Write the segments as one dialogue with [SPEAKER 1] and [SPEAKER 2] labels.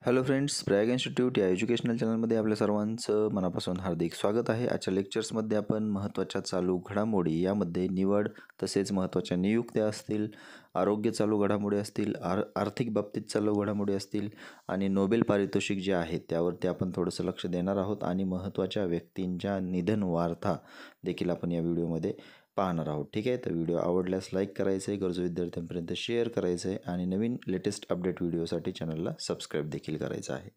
[SPEAKER 1] Hello friends, Prayag institute या educational चॅनलमध्ये आपल्या सर्वांचं मनापासून हार्दिक स्वागत आहे. आजच्या लेक्चर्समध्ये आपण महत्त्वाच्या चालू घडामोडी यामध्ये निवड तसेच महत्त्वाच्या नियुक्त्या असतील, आरोग्य चालू घडामोडी असतील, आर्थिक बाबतीत चालू घडामोडी असतील आणि नोबेल पारितोषिक जे आहे त्यावरती आपण थोडंसं लक्ष देणार आहोत आणि महत्त्वाच्या व्यक्तींच्या निधन वार्ता देखील आपण या व्हिडिओमध्ये पाहणार आहोत. ठीक आहे, तर व्हिडिओ आवडल्यास लाईक करायचं आहे, गरजू विद्यार्थ्यांपर्यंत शेअर करायचं आहे आणि नवीन लेटेस्ट अपडेट व्हिडिओसाठी चॅनलला सबस्क्राईब देखील करायचं आहे.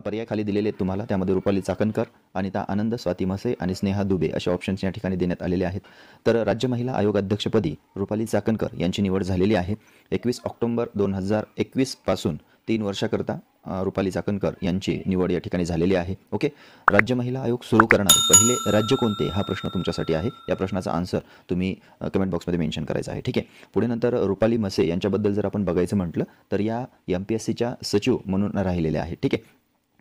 [SPEAKER 1] पर्याय खाली दिलेले आहेत तुम्हाला. त्यामध्ये रुपाली चाकणकर, अनिता आनंद, स्वाती म्हसे आणि स्नेहा दुबे अशा ऑप्शन्स या ठिकाणी देण्यात आलेले आहेत. तर राज्य महिला आयोग अध्यक्षपदी रुपाली चाकणकर यांची निवड झालेली आहे. 21 ऑक्टोबर 2021 पासून 3 वर्षाकरता रुपाली चाकणकर यांची निवड या ठिकाणी झालेली आहे. ओके, राज्य महिला आयोग सुरू करणारे पहिले राज्य कोणते हा प्रश्न तुमच्यासाठी आहे. या प्रश्नाचा आन्सर तुम्ही कमेंट बॉक्समध्ये मेन्शन करायचा आहे. ठीक आहे, पुढे नंतर रुपाली म्हसे यांच्याबद्दल जर आपण बघायचं म्हटलं तर या MPSCच्या सचिव म्हणून राहिलेल्या आहेत. ठीक आहे,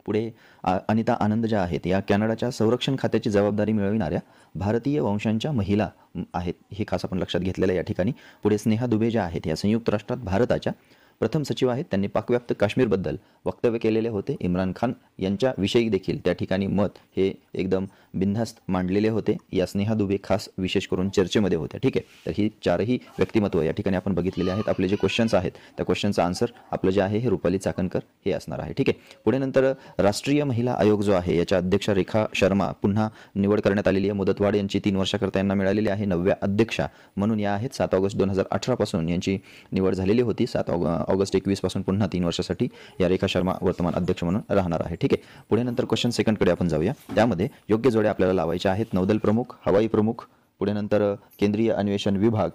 [SPEAKER 1] पुढे अनिता आनंद ज्या आहेत या कॅनडाच्या संरक्षण खात्याची जबाबदारी मिळविणाऱ्या भारतीय वंशांच्या महिला आहेत, हे खास आपण लक्षात घेतलेलं आहे या ठिकाणी. पुढे स्नेहा दुबे ज्या आहेत या संयुक्त राष्ट्रात भारताच्या प्रथम सचिव आहेत. त्यांनी पाकव्याप्त काश्मीरबद्दल वक्तव्य केलेले होते. इम्रान खान यांच्याविषयी देखील त्या ठिकाणी मत हे एकदम बिनधास्त मांडलेले होते. या स्नेहा दुबे खास विशेष करून चर्चेमध्ये होत्या. ठीक आहे, तर ही चारही व्यक्तिमत्व या ठिकाणी आपण बघितलेले आहेत. आपले जे क्वेश्चन्स आहेत त्या क्वेश्चनचं आन्सर आपलं जे आहे हे रुपाली चाकणकर हे असणार आहे. ठीक आहे, पुढे नंतर राष्ट्रीय महिला आयोग जो आहे याच्या अध्यक्षा रेखा शर्मा पुन्हा निवड करण्यात आलेली आहे. मुदतवाढ यांची 3 वर्षाकरता यांना मिळालेली आहे. 9व्या अध्यक्षा म्हणून या आहेत. 7 ऑगस्ट 2018 पासून यांची निवड झालेली होती. 7 ऑगस्ट 21 पासून पुन्हा 3 वर्षासाठी या रेखा शर्मा वर्तमान अध्यक्ष म्हणून राहणार आहे. ठीक आहे, पुढे नंतर क्वेश्चन सेकंडकडे आपण जाऊया. त्यामध्ये योग्य जोड्या आपल्याला लावायच्या आहेत. नौदल प्रमुख, हवाई प्रमुख, पुढे नंतर केंद्रीय अन्वेषण विभाग,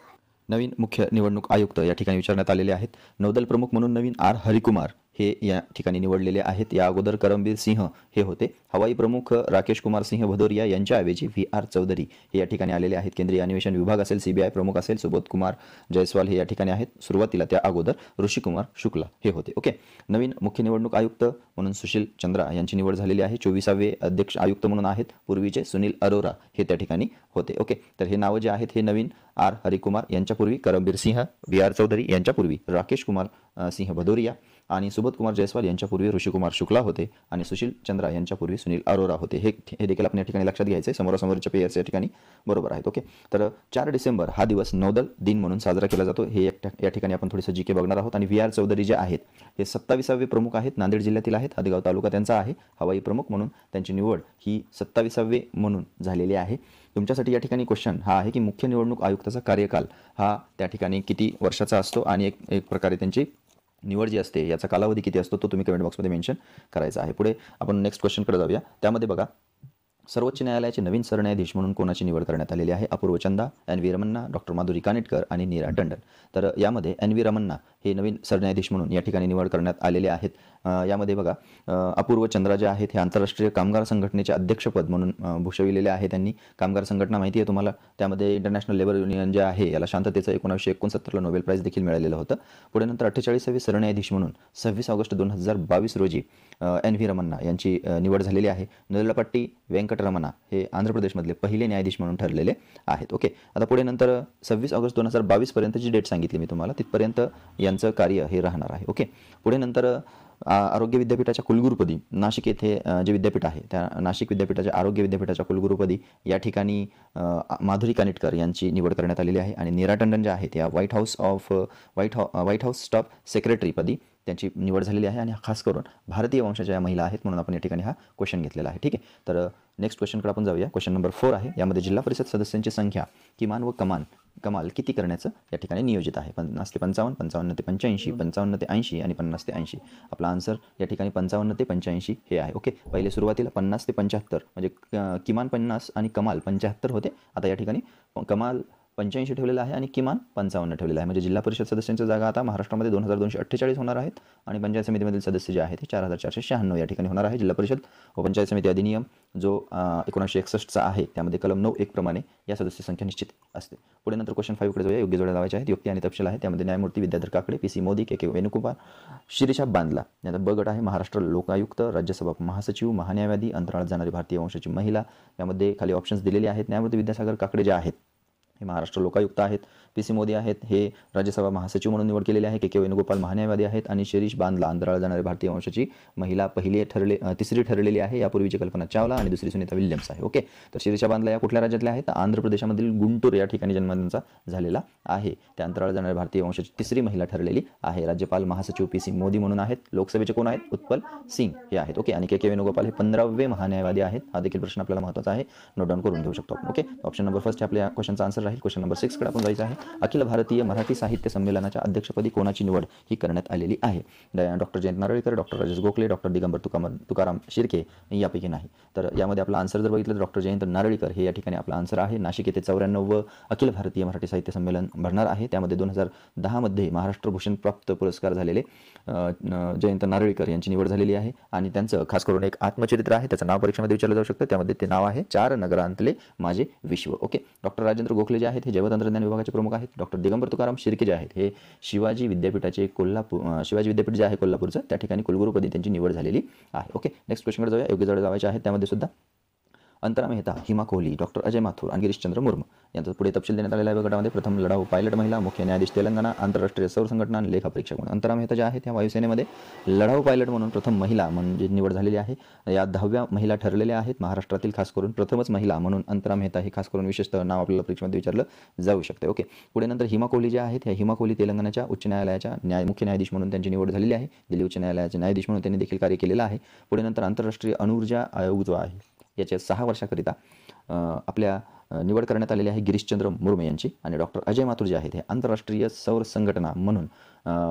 [SPEAKER 1] नवीन मुख्य निवडणूक आयुक्त या ठिकाणी विचारण्यात आलेले आहेत. नौदल प्रमुख म्हणून नवीन हरिकुमार हे या ठिकाणी निवडलेले आहेत. या अगोदर करमबीर सिंह हे होते. हवाई प्रमुख राकेश कुमार सिंह भदौरिया यांच्याऐवजी VR चौधरी हे या ठिकाणी आलेले आहेत. केंद्रीय अन्वेषण विभाग असेल, CBI प्रमुख असेल, सुबोध कुमार जयस्वाल हे या ठिकाणी आहेत. सुरुवातीला त्या अगोदर ऋषिकुमार शुक्ला हे होते. ओके, नवीन मुख्य निवडणूक आयुक्त म्हणून सुशील चंद्रा यांची निवड झालेली आहे. 24वे अध्यक्ष आयुक्त म्हणून आहेत पूर्वीचे सुनील अरोरा हे त्या ठिकाणी होते. ओके, तर हे नावं जे आहेत हे नवीन हरिकुमार यांच्यापूर्वी करमबीर सिंह, VR चौधरी यांच्यापूर्वी राकेश कुमार सिंह भदौरिया आणि सुबोध कुमार जयस्वाल यांच्यापूर्वी ऋषिकुमार शुक्ला होते आणि सुशील चंद्रा यांच्यापूर्वी सुनील अरोरा होते. हे देखील आपण या ठिकाणी लक्षात घ्यायचे. समोरासमोरच्या पेयर्स या ठिकाणी बरोबर आहेत. ओके, तर 4 डिसेंबर हा दिवस नौदल दिन म्हणून साजरा केला जातो. हे या ठिकाणी आपण थोडंसं GK बघणार आहोत. आणि VR चौधरी जे आहेत हे 27वे प्रमुख आहेत. नांदेड जिल्ह्यातील आहेत. हदगाव तालुका त्यांचा आहे. हवाई प्रमुख म्हणून त्यांची निवड ही 27वे म्हणून झालेली आहे. तुमच्यासाठी या ठिकाणी क्वेश्चन हा आहे की मुख्य निवडणूक आयुक्ताचा कार्यकाल हा त्या ठिकाणी किती वर्षाचा असतो आणि एक प्रकारे त्यांची निवड जी असते याचा कालावधी किती असतो तो तुम्ही कमेंट बॉक्समध्ये मेन्शन करायचा आहे. पुढे आपण नेक्स्ट क्वेश्चनकडे जाऊया. त्यामध्ये बघा, सर्वोच्च न्यायालयाचे नवीन सरन्यायाधीश म्हणून कोणाची निवड करण्यात आलेली आहे. अपूर्व चंदा, NV रमन्ना, डॉक्टर माधुरी कानिटकर आणि नीरा टंडन. तर यामध्ये NV रमन्ना हे नवीन सरन्यायाधीश म्हणून या ठिकाणी निवड करण्यात आलेले आहेत. यामध्ये बघा, अपूर्व चंद्रा जे आहेत हे आंतरराष्ट्रीय कामगार संघटनेचे अध्यक्षपद म्हणून भूषविलेले आहे त्यांनी. कामगार संघटना माहिती आहे तुम्हाला, त्यामध्ये इंटरनॅशनल लेबर युनियन जे आहे याला शांततेचं 1969ला नोबेल प्राइज देखील मिळालेलं होतं. पुढे नंतर 48वे सरन्यायाधीश म्हणून 26 ऑगस्ट 2022 रोजी NV रमन्ना यांची निवड झालेली आहे. नलपट्टी वेंकटरमणा हे आंध्र प्रदेशमधले पहिले न्यायाधीश म्हणून ठरलेले आहेत. ओके, आता पुढे नंतर 26 ऑगस्ट 2022 पर्यंतची डेट सांगितली मी तुम्हाला, तिथपर्यंत यांचं कार्य हे राहणार आहे. ओके, पुढे नंतर आरोग्य विद्यापीठाच्या कुलगुरुपदी नाशिक येथे जे विद्यापीठ आहे त्या नाशिक विद्यापीठाच्या आरोग्य विद्यापीठाच्या कुलगुरुपदी या ठिकाणी माधुरी कानिटकर यांची निवड करण्यात आलेली आहे. आणि नीरा टंडन ज्या आहेत या व्हाईट हाऊस स्टाफ सेक्रेटरीपदी त्यांची निवड झालेली आहे. आणि खास करून भारतीय वंशाच्या या महिला आहेत म्हणून आपण या ठिकाणी हा क्वेश्चन घेतलेला आहे. ठीक आहे, तर नेक्स्ट क्वेश्चनकडे आपण जाऊया. क्वेश्चन नंबर 4 आहे. यामध्ये जिल्हा परिषद सदस्यांची संख्या किमान व कमाल किती करण्याचं या ठिकाणी नियोजित आहे. 50 ते 55, 55 ते 85, 55 ते 80 आणि 50 ते 80. आपला आन्सर या ठिकाणी 55 ते 85 हे आहे. ओके, पहिले सुरुवातीला 50 ते 75 म्हणजे किमान 50 आणि कमाल 75 होते. आता या ठिकाणी कमाल 85 ठेवलेला आहे आणि किमान 55 ठेवलेला आहे. म्हणजे जिल्हा परिषद सदस्यांच्या जागा आता महाराष्ट्रामध्ये 2248 होणार आहेत आणि पंचायत समितीमधील सदस्य जे आहेत ते 4496 या ठिकाणी होणार आहे. जिल्हा परिषद व पंचायत समिती अधिनियम जो 1961चा आहे त्यामध्ये कलम 9(1) प्रमाणे या सदस्य संख्या निश्चित असते. पुढे नंतर क्वेश्चन 5 कडे जाऊया. योग्य जोड्या लावायच्या आहेत. युक्ती आणि तपशील आहे. त्यामध्ये न्यायमूर्ती विद्याधर काकडे, PC मोदी, KK वेणुगोपाल, शिरीषा बांदला. याचा ब गट आहे. महाराष्ट्र लोकायुक्त, राज्यसभा महासचिव, महान्यायवादी, अंतराळात जाणारी भारतीय वंशाची महिला. यामध्ये खाली ऑप्शन्स दिलेले आहेत. न्यायमूर्ती विद्यासागर काकडे जे आहेत हे महाराष्ट्र लोकायुक्त आहेत. PC मोदी आहेत, हे राज्यसभा महासचिव म्हणून निवड केलेले आहे. KK वेणुगोपाल महान्यायवादी आहेत आणि शिरीष बांदला अंतराळ जाणारी भारतीय वंशाची महिला तिसरी ठरलेली आहे. यापूर्वीची कल्पना चावला आणि दुसरी सुनीता विल्यम्स आहे. ओके, तर शिरीषा बांदला या कुठल्या राज्यातल्या आहेत? आंध्र प्रदेशामधील गुंटूर या ठिकाणी जन्म त्यांचा झालेला आहे. त्या अंतराळ जाणाऱ्या भारतीय वंशाची तिसरी महिला ठरलेली आहे. राज्यपाल महासचिव PC मोदी म्हणून आहेत. लोकसभेचे कोण आहेत? उत्पल सिंग हे आहेत. ओके, आणि KK वेणुगोपाल हे 15वे महान्यायवादी आहेत. हा देखील प्रश्न आपल्याला महत्त्वाचा आहे, नोट डाऊन करून घेऊ शकतो आपण. ओके, ऑप्शन नंबर फर्स्ट आपल्या क्वेश्चनचा आन्सर राहील. क्वेश्चन नंबर 6 कडे आपण जायचं आहे. अखिल भारतीय मराठी साहित्य संमेलनाच्या अध्यक्षपदी कोणाची निवड ही करण्यात आलेली आहे? Doctor Jayant Narlikar, doctor Rajesh Gokhale, doctor Digambar Tukaram Shirke यापैकी नाही. तर यामध्ये आपला आन्सर जर बघितलं तर डॉक्टर जयंत नारळीकर हे या ठिकानी आपला आन्सर आहे. नाशिक येथे 94 अखिल भारतीय मराठी साहित्य संमेलन भरणार आहे. त्यामध्ये 2010 मध्ये महाराष्ट्र भूषण प्राप्त पुरस्कार झालेले जयंत नारळीकर यांची निवड झालेली आहे. आणि त्यांचं खास करून एक आत्मचरित्र आहे, त्याचं नाव परीक्षेमध्ये विचारलं जाऊ शकतं. त्यामध्ये ते नाव आहे 4 नगरांतले माझे विश्व. ओके, डॉक्टर राजेंद्र गोखले जे आहेत हे जैवतंत्रज्ञान विभागाचे प्रमुख आहेत. डॉक्टर दिगंबर तुकाराम शिर्के जे आहेत हे शिवाजी विद्यापीठ जे आहे कोल्हापूरचं, त्या ठिकाणी कुलगुरूपदी त्यांची निवड झालेली आहे. ओके, नेक्स्ट क्वेश्चनकडे जाऊया. योग्य जवळ जायचे आहेत. त्यामध्ये सुद्धा अंतरा मेहता, हिमा कोहली, डॉक्टर अजय माथुर आणि गिरीशचंद्र मुर्मू यांचा पुढे तपशील देण्यात आलेला आहे. गटामध्ये प्रथम लढाऊ पायलट महिला, मुख्य न्यायाधीश तेलंगणा, आंतरराष्ट्रीय सौर संघटना आणि लेखा परीक्षक म्हणून अंतरा मेहता ज्या आहेत त्या वायुसेनेमध्ये लढाऊ पायलट म्हणून प्रथम महिला म्हणजे निवड झालेली आहे. या 10व्या महिला ठरलेल्या आहेत. महाराष्ट्रातील खास करून प्रथमच महिला म्हणून अंतरा मेहता हे खास करून विशेषतः नाव आपल्याला परीक्षेमध्ये विचारलं जाऊ शकते. ओके, पुढे नंतर हिमा कोहली ज्या आहेत ह्या हिमा कोहली तेलंगणाच्या उच्च न्यायालयाच्या मुख्य न्यायाधीश म्हणून त्यांची निवड झालेली आहे. दिल्ली उच्च न्यायालयाचे न्यायाधीश म्हणून त्यांनी देखील कार्य केलेलं आहे. पुढे नंतर आंतरराष्ट्रीय अणुऊर्जा आयोग जो आहे याच्या 6 वर्षाकरिता आपल्या निवड करण्यात आलेली आहे गिरीशचंद्र मुर्मू यांची. आणि डॉक्टर अजय माथुर जे आहेत हे आंतरराष्ट्रीय सौर संघटना म्हणून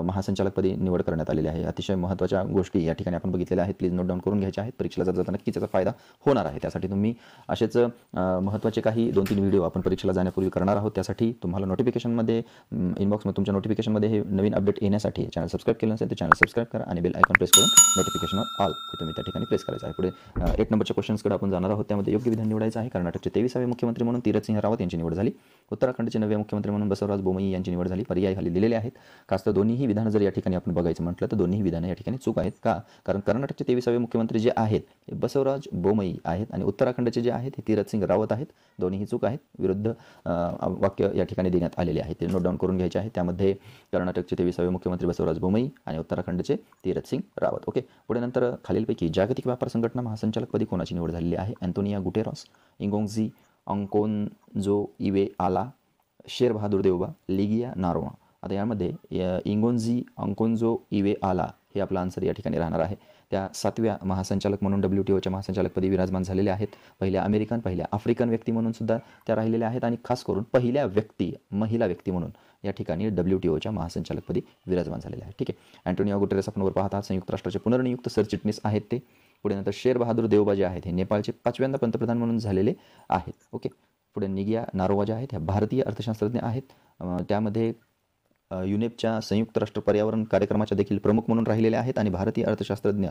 [SPEAKER 1] महासंचालकपदी निवड करण्यात आलेली आहे. अतिशय महत्त्वाच्या गोष्टी या ठिकाणी आपण बघितलेल्या आहेत. प्लीज नोट डाऊन करून घ्यायच्या आहेत. परीक्षेला जाताना नक्कीच त्याचा फायदा होणार आहे. त्यासाठी तुम्ही असेच महत्त्वाचे काही 2-3 व्हिडिओ आपण परीक्षेला जाण्यापूर्वी करणार आहोत. त्यासाठी तुम्हाला नोटिफिकेशनमध्ये इनबॉक्समध्ये तुमच्या नोटिफिकेशनमध्ये हे नवीन अपडेट येण्यासाठी चॅनल सबस्क्राईब केलं नसेल तर चॅनल सबस्क्राईब करा आणि बेल आयकॉन प्रेस करून नोटिफिकेशन ऑल हे तुम्ही त्या ठिकाणी प्रेस करायचं आहे. पुढे 8 नंबरच्या क्वेश्चन्सकडे आपण जाणार आहोत. त्यामध्ये योग्य विधान निवडायचं आहे. कर्नाटकचे 23वे मुख्यमंत्री म्हणून तीरथसिंह रावत यांची निवड झाली. उत्तराखंडचे 9वे मुख्यमंत्री म्हणून बसवराज बोमई यांची निवड झाली. पर्याय खाली दिलेले आहेत. खास तर दोन्हीही विधानं जर या ठिकाणी आपण बघायचं म्हटलं तर दोन्ही विधानं या ठिकाणी चूक आहेत. का? कारण कर्नाटकचे 23वे मुख्यमंत्री जे आहेत ते बसवराज बोमई आहेत आणि उत्तराखंडचे जे आहेत हे तीरथसिंग रावत आहेत. दोन्हीही चूक आहेत. विरुद्ध वाक्य या ठिकाणी देण्यात आलेले आहेत. ते नोट डाऊन करून घ्यायचे आहे. त्यामध्ये कर्नाटकचे 23वे मुख्यमंत्री बसवराज बोमई आणि उत्तराखंडचे तीरथसिंग रावत. ओके, पुढे नंतर खालीलपैकी जागतिक व्यापार संघटना महासंचालकपदी कोणाची निवड झालेली आहे? अँटोनिया गुटेरॉस, इंगोंगझी अंकोन्जो इवेआला, शेर बहादूर देवबा, लिगिया नारोआ. आता यामध्ये इंगोंझी अंकोन्जो इवेआला हे आपला आन्सर या ठिकाणी राहणार आहे. त्या 7व्या महासंचालक म्हणून WTOच्या महासंचालकपदी विराजमान झालेल्या आहेत. पहिल्या अमेरिकन, पहिल्या आफ्रिकन व्यक्ती म्हणून सुद्धा त्या राहिलेल्या आहेत आणि खास करून पहिल्या महिला व्यक्ती म्हणून या ठिकाणी WTOच्या महासंचालकपदी विराजमान झालेल्या आहेत. ठीक आहे, अँटोनिया गुटेरेस आपण वर पाहता संयुक्त राष्ट्राचे पुनर्नियुक्त सरचिटणीस आहेत ते. पुढे नंतर शेर बहादूर देवबा जे आहेत हे नेपाळचे 5व्यांदा पंतप्रधान म्हणून झालेले आहेत. ओके, पुढे निगिया नारोवा ज्या आहेत ह्या भारतीय अर्थशास्त्रज्ञ आहेत. त्यामध्ये युनेपच्या संयुक्त राष्ट्र पर्यावरण कार्यक्रमाच्या देखील प्रमुख म्हणून राहिलेल्या आहेत. आणि भारतीय अर्थशास्त्रज्ञ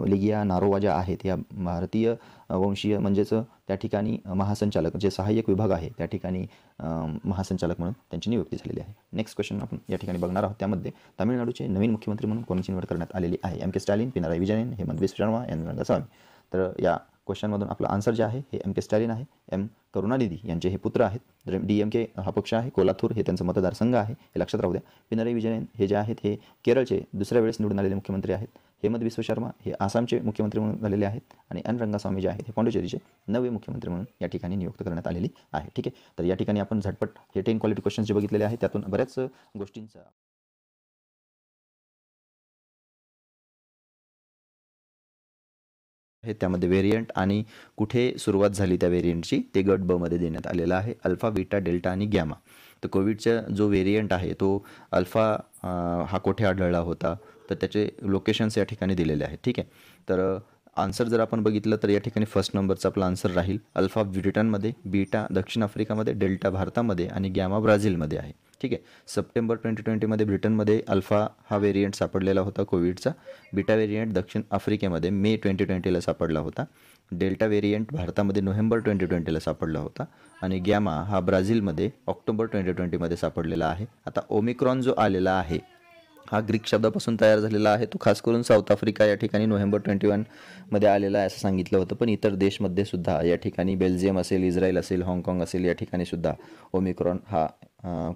[SPEAKER 1] लिगिया नारोवा ज्या आहेत या भारतीय वंशीय म्हणजेच त्या ठिकाणी महासंचालक जे सहाय्यक विभाग आहे त्या ठिकाणी महासंचालक म्हणून त्यांची नियुक्ती झालेली आहे. नेक्स्ट क्वेश्चन आपण या ठिकाणी बघणार आहोत. त्यामध्ये तामिळनाडूचे नवीन मुख्यमंत्री म्हणून कोणाची निवड करण्यात आलेली आहे? MK Stalin, Pinarayi Vijayan, Himanta Biswa Sarma, N Rangaswamy. तर या क्वेश्चनमधून आपलं आन्सर जे आहे हे MK स्टॅलिन आहे. करुणानिधी यांचे हे पुत्र आहेत. DMK हा पक्ष आहे. कोल्हापूर हे त्यांचं मतदारसंघ आहे, हे लक्षात राहू द्या. पिनाराई विजयन हे जे आहेत हे केरळचे दुसऱ्या वेळेस निवडून आलेले मुख्यमंत्री आहेत. हेमंत बिस्वा शर्मा हे आसामचे मुख्यमंत्री म्हणून झालेले आहेत. आणि एन रंगास्वामी जे आहेत हे पांडिचेरीचे 9वे मुख्यमंत्री म्हणून या ठिकाणी नियुक्त करण्यात आलेली आहे. ठीक आहे, तर या ठिकाणी आपण झटपट हे 10 क्वालिटी क्वेश्चन्स जे बघितलेले आहेत त्यातून बऱ्याच गोष्टींचा हे त्यामध्ये व्हेरियंट आणि कुठे सुरुवात झाली त्या व्हेरियंटची ते गट ब मध्ये देण्यात आलेला आहे. अल्फा, बीटा, डेल्टा आणि गॅमा. तर कोविडचा जो व्हेरियंट आहे तो अल्फा हा कुठे आढळला होता तर त्याचे लोकेशन्स या ठिकाणी दिलेले आहेत. ठीक आहे, तर आन्सर जर आपण बघितलं तर या ठिकाणी फर्स्ट नंबरचा आपला आन्सर राहील. अल्फा ब्रिटनमध्ये, बीटा दक्षिण आफ्रिकामध्ये, डेल्टा भारतामध्ये आणि गॅमा ब्राझीलमध्ये आहे. ठीक आहे, सप्टेंबर 2020मध्ये ब्रिटनमध्ये अल्फा हा व्हेरियंट सापडलेला होता कोविडचा. बीटा व्हेरियंट दक्षिण आफ्रिकेमध्ये मे 2020ला सापडला होता. डेल्टा व्हेरियंट भारतामध्ये नोव्हेंबर 2020ला सापडला होता. आणि गॅमा हा ब्राझीलमध्ये ऑक्टोबर 2020मध्ये सापडलेला आहे. आता ओमिक्रॉन जो आलेला आहे हा ग्रीक शब्दापासून तयार झालेला आहे. तो खास करून साऊथ आफ्रिका या ठिकाणी नोव्हेंबर 21 मध्ये आलेला आहे असं सांगितलं होतं. पण इतर देशमध्ये सुद्धा या ठिकाणी बेल्जियम असेल, इस्रायल असेल, हाँगकाँग असेल या ठिकाणी सुद्धा ओमिक्रॉन हा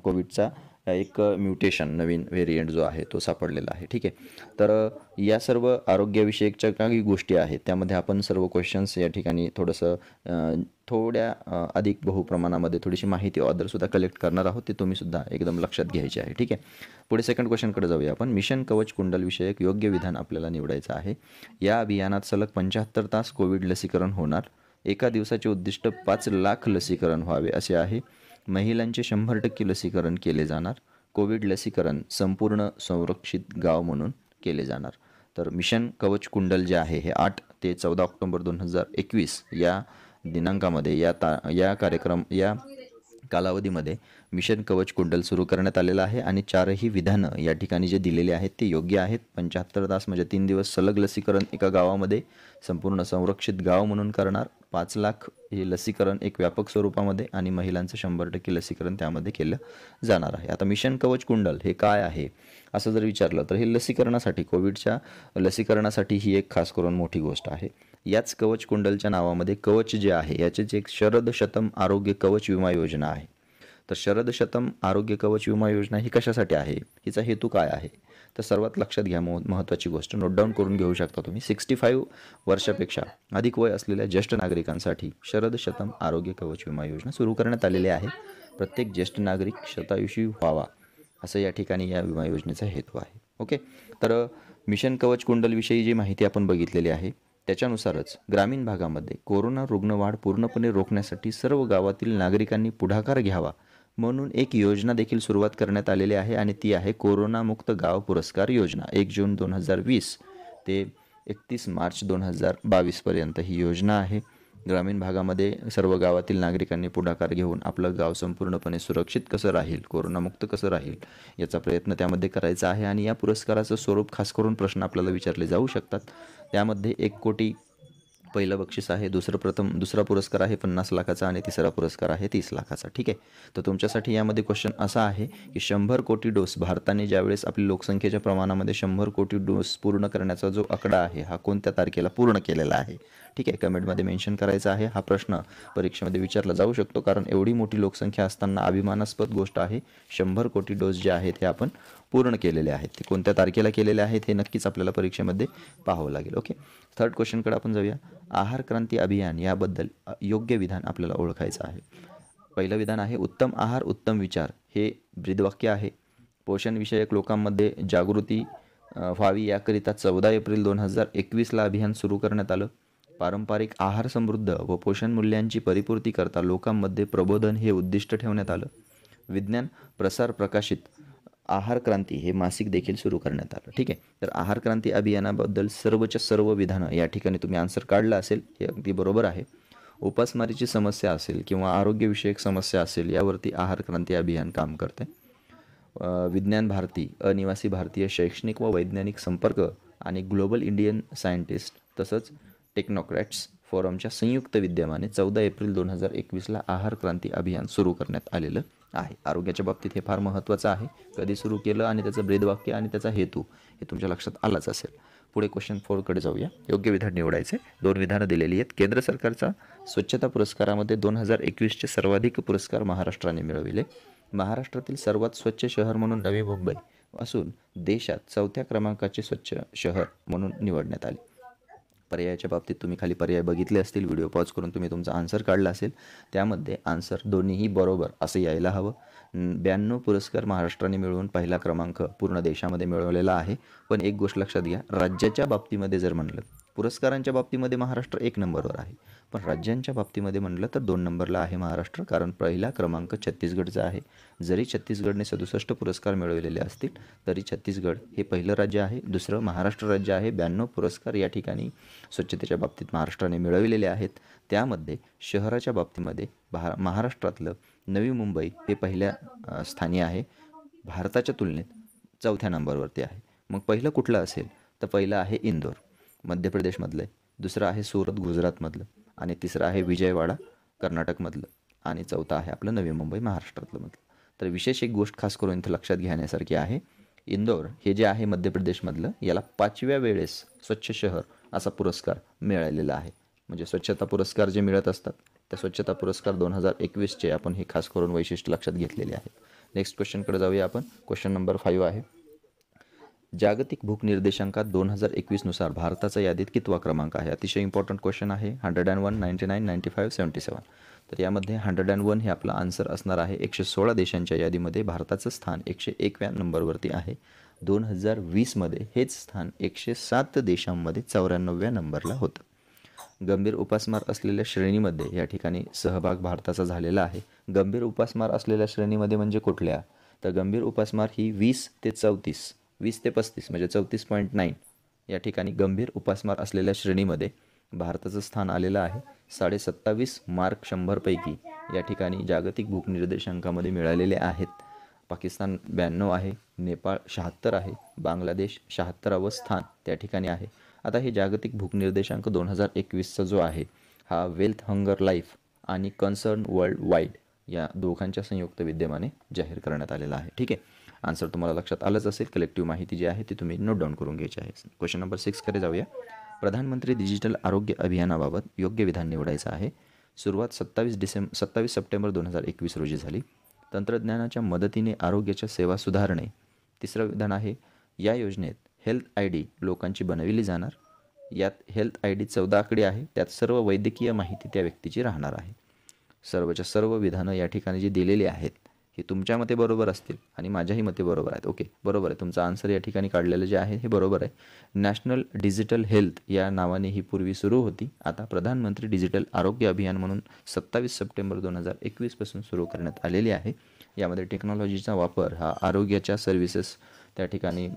[SPEAKER 1] कोविडचा एक म्युटेशन नवीन व्हेरियंट जो आहे तो सापडलेला आहे. ठीक आहे. तर या सर्व आरोग्यविषयकच्या काही गोष्टी आहेत त्यामध्ये आपण सर्व क्वेश्चन्स या ठिकाणी थोड्या अधिक बहुप्रमाणामध्ये थोडीशी माहिती ऑदरसुद्धा कलेक्ट करणार आहोत. ते तुम्हीसुद्धा एकदम लक्षात घ्यायची आहे. ठीक आहे. पुढे सेकंड क्वेश्चनकडे जाऊया आपण. मिशन कवच कुंडल विषयक योग्य विधान आपल्याला निवडायचं आहे. या अभियानात सलग 75 तास कोविड लसीकरण होणार. एका दिवसाचे उद्दिष्ट 5 लाख लसीकरण व्हावे असे आहे. महिलांचे 100% लसीकरण केले जाणार. कोविड लसीकरण संपूर्ण संरक्षित गाव म्हणून केले जाणार. तर मिशन कवच कुंडल जे आहे हे 8 ते 14 ऑक्टोबर 2021 या दिनांकामध्ये या कालावधीमध्ये मिशन कवच कुंडल सुरू करण्यात आलेलं आहे आणि 4ही विधानं या ठिकाणी जे दिलेले आहेत ते योग्य आहेत. 75 तास म्हणजे 3 दिवस सलग लसीकरण एका गावामध्ये संपूर्ण संरक्षित गाव म्हणून करणार. 5 लाख हे लसीकरण एक व्यापक स्वरूपामध्ये आणि महिलांचं 100% लसीकरण त्यामध्ये केलं जाणार आहे. आता मिशन कवच कुंडल हे काय आहे असं जर विचारलं तर हे लसीकरणासाठी कोविडच्या लसीकरणासाठी ही एक खास करून मोठी गोष्ट आहे. याच कवच कुंडलच्या नावामध्ये कवच जे आहे याचेच एक शरद शतम आरोग्य कवच विमा योजना आहे. तर शरद शतम आरोग्य कवच विमा योजना ही कशासाठी आहे, हिचा हेतू काय आहे, तर सर्वात लक्षात घ्या महत्त्वाची गोष्ट नोट डाऊन करून घेऊ शकता तुम्ही. 65 वर्षापेक्षा अधिक वय असलेल्या ज्येष्ठ नागरिकांसाठी शरद शतम आरोग्य कवच विमा योजना सुरू करण्यात आलेली आहे. प्रत्येक ज्येष्ठ नागरिक शतायुषी व्हावा असं या ठिकाणी या विमा योजनेचा हेतू आहे. ओके. तर मिशन कवच कुंडलविषयी जी माहिती आपण बघितलेली आहे त्याच्यानुसारच ग्रामीण भागामध्ये कोरोना रुग्णवाढ पूर्णपणे रोखण्यासाठी सर्व गावातील नागरिकांनी पुढाकार घ्यावा म्हणून एक योजना देखील सुरुवात करण्यात आलेली आहे आणि ती आहे कोरोनामुक्त गाव पुरस्कार योजना. 1 जून 2020 ते 31 मार्च 2022 पर्यंत ही योजना आहे. ग्रामीण भागामध्ये सर्व गावातील नागरिकांनी पुढाकार घेऊन आपलं गाव संपूर्णपणे सुरक्षित कसं राहील, कोरोनामुक्त कसं राहील याचा प्रयत्न त्यामध्ये करायचा आहे. आणि या पुरस्काराचं स्वरूप खास करून प्रश्न आपल्याला विचारले जाऊ शकतात. त्यामध्ये 1 कोटी पहिलं बक्षीस आहे, दुसरा पुरस्कार आहे 50 लाखाचा आणि तिसरा पुरस्कार आहे 30 लाखाचा. ठीक आहे. तर तुमच्यासाठी यामध्ये क्वेश्चन असा आहे की 100 कोटी डोस भारताने ज्यावेळेस आपली लोकसंख्येच्या प्रमाणामध्ये 100 कोटी डोस पूर्ण करण्याचा जो आकडा आहे हा कोणत्या तारखेला पूर्ण केलेला आहे. ठीक आहे. कमेंटमध्ये मेन्शन करायचा आहे. हा प्रश्न परीक्षेमध्ये विचारला जाऊ शकतो कारण एवढी मोठी लोकसंख्या असताना अभिमानास्पद गोष्ट आहे 100 कोटी डोस जे आहेत हे आपण पूर्ण केलेले आहेत. ते कोणत्या तारखेला केलेले आहेत हे नक्कीच आपल्याला परीक्षेमध्ये पाहावं लागेल. ओके. थर्ड क्वेश्चनकडे आपण जाऊया. आहार क्रांती अभियान याबद्दल योग्य विधान आपल्याला ओळखायचं आहे. पहिलं विधान आहे उत्तम आहार उत्तम विचार. हे ब्रीदवाक्य आहे. पोषणविषयक लोकांमध्ये जागृती व्हावी याकरिता 14 एप्रिल 2021ला अभियान सुरू करण्यात आलं. पारंपरिक आहार समृद्ध व पोषण मूल्यांची परिपूर्ती करता लोकांमध्ये प्रबोधन हे उद्दिष्ट ठेवण्यात आलं. विज्ञान प्रसार प्रकाशित आहार क्रांती हे मासिक देखील सुरू करण्यात आलं. ठीक आहे. तर आहार क्रांती अभियानाबद्दल सर्वच्या सर्व विधानं या ठिकाणी तुम्ही आन्सर काढलं असेल हे अगदी बरोबर आहे. उपासमारीची समस्या असेल किंवा आरोग्यविषयक समस्या असेल यावरती आहार क्रांती अभियान काम करते. विज्ञान भारती, अनिवासी भारतीय शैक्षणिक व वैज्ञानिक संपर्क आणि ग्लोबल इंडियन सायंटिस्ट तसंच टेक्नोक्रॅट्स फोरमच्या संयुक्त विद्यमाने 14 एप्रिल 2021ला आहार क्रांती अभियान सुरू करण्यात आलेलं आहे. आरोग्याच्या बाबतीत हे फार महत्त्वाचं आहे. कधी सुरू केलं आणि त्याचं ब्रीदवाक्य आणि त्याचा हेतू हे तुमच्या लक्षात आलाच असेल. पुढे क्वेश्चन 4कडे जाऊया. योग्य विधान निवडायचे. 2 विधानं दिलेली आहेत. केंद्र सरकारचा स्वच्छता पुरस्कारामध्ये 2021चे सर्वाधिक पुरस्कार महाराष्ट्राने मिळविले. महाराष्ट्रातील सर्वात स्वच्छ शहर म्हणून नवी मुंबई असून देशात 4थ्या क्रमांकाचे स्वच्छ शहर म्हणून निवडण्यात आले. पर्यायाच्या बाबतीत तुम्ही खाली पर्याय बघितले असतील. व्हिडिओ पॉज करून तुम्ही तुमचा आन्सर काढला असेल. त्यामध्ये आन्सर दोन्हीही बरोबर असं यायला हवं. 92 पुरस्कार महाराष्ट्राने मिळवून पहिला क्रमांक पूर्ण देशामध्ये मिळवलेला आहे. पण एक गोष्ट लक्षात घ्या, राज्याच्या बाबतीमध्ये जर म्हणलं, पुरस्कारांच्या बाबतीमध्ये महाराष्ट्र 1 नंबरवर आहे, पण राज्यांच्या बाबतीमध्ये म्हणलं तर 2 नंबरला आहे महाराष्ट्र. कारण पहिला क्रमांक छत्तीसगडचा आहे. जरी छत्तीसगडने 67 पुरस्कार मिळवलेले असतील तरी छत्तीसगड हे पहिलं राज्य आहे. दुसरं महाराष्ट्र राज्य आहे. 92 पुरस्कार या ठिकाणी स्वच्छतेच्या बाबतीत महाराष्ट्राने मिळविलेले आहेत. त्यामध्ये शहराच्या बाबतीमध्ये महाराष्ट्रातलं नवी मुंबई हे पहिल्या स्थानी आहे. भारताच्या तुलनेत 4थ्या नंबरवरती आहे. मग पहिलं कुठलं असेल तर पहिलं आहे इंदोर मध्य प्रदेशमधलं, दुसरं आहे सुरत गुजरातमधलं आणि तिसरं आहे विजयवाडा कर्नाटकमधलं आणि 4थं आहे आपलं नवी मुंबई महाराष्ट्रातलं मधलं. तर विशेष एक गोष्ट खास करून इथं लक्षात घेण्यासारखी आहे इंदोर हे जे आहे मध्य प्रदेशमधलं, याला 5व्या वेळेस स्वच्छ शहर असा पुरस्कार मिळालेला आहे. म्हणजे स्वच्छता पुरस्कार जे मिळत असतात, त्या स्वच्छता पुरस्कार 2021चे आपण हे खास करून वैशिष्ट्य लक्षात घेतलेले आहेत. नेक्स्ट क्वेश्चनकडे जाऊया आपण. क्वेश्चन नंबर 5 आहे, जागतिक भूक निर्देशांकात 2021नुसार भारताचा यादीत कितवा क्रमांक आहे? अतिशय इम्पॉर्टंट क्वेश्चन आहे. 101, 99, 95, 77. तर यामध्ये 101 हे आपला आन्सर असणार आहे. 116 देशांच्या यादीमध्ये भारताचं स्थान 101व्या नंबरवरती आहे. 2020मध्ये हेच स्थान 107 देशांमध्ये 94व्या नंबरला होतं. गंभीर उपासमार असलेल्या श्रेणीमध्ये या ठिकाणी सहभाग भारताचा झालेला आहे. गंभीर उपासमार असलेल्या श्रेणीमध्ये म्हणजे कुठल्या? तर गंभीर उपासमार ही 20 ते 34, 20 ते 35 म्हणजे 34.9 या ठिकाणी गंभीर उपासमार असलेल्या श्रेणीमध्ये भारताचं स्थान आलेलं आहे. 27.5 मार्क 100पैकी या ठिकाणी जागतिक भूक निर्देशांकामध्ये मिळालेले आहेत. पाकिस्तान 92 आहे, नेपाळ 76 आहे, बांगलादेश 76वे स्थान त्या ठिकाणी आहे. आता हे जागतिक भूक निर्देशांक 2021चा जो आहे हा वेल्थ हंगर लाईफ आणि कन्सर्न वर्ल्ड वाईड या दोघांच्या संयुक्त विद्यमाने जाहीर करण्यात आलेला आहे. ठीक आहे, आन्सर तुम्हाला लक्षात आलंच असेल. कलेक्टिव्ह माहिती जी आहे ती तुम्ही नोट डाऊन करून घ्यायची आहे. क्वेश्चन नंबर 6कडे जाऊया. प्रधानमंत्री डिजिटल आरोग्य अभियानाबाबत योग्य विधान निवडायचं आहे. सुरुवात 27 सप्टेंबर 2021 रोजी झाली. तंत्रज्ञानाच्या मदतीने आरोग्याच्या सेवा सुधारणे. तिसरं विधान आहे, या योजनेत हेल्थ आय डी लोकांची बनविली जाणार. यात हेल्थ आय डी 14 आकडी आहे, त्यात सर्व वैद्यकीय माहिती त्या व्यक्तीची राहणार आहे. सर्वच्या सर्व विधानं या ठिकाणी जी दिलेली आहेत ही तुमच्या मते बरोबर असतील आणि माझ्याही मते बरोबर आहेत. ओके, बरोबर आहे, तुमचा आन्सर या ठिकाणी काढलेलं जे आहे हे बरोबर आहे. नॅशनल डिजिटल हेल्थ या नावाने ही पूर्वी सुरू होती. आता प्रधानमंत्री डिजिटल आरोग्य अभियान म्हणून 27 सप्टेंबर 2021 पासून सुरू करण्यात आलेली आहे. यामध्ये टेक्नॉलॉजीचा वापर हा आरोग्याच्या सर्व्हिसेस त्या ठिकाणी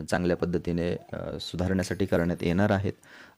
[SPEAKER 1] चांगल्या पद्धतीने सुधारण्यासाठी करण्यात येणार आहेत.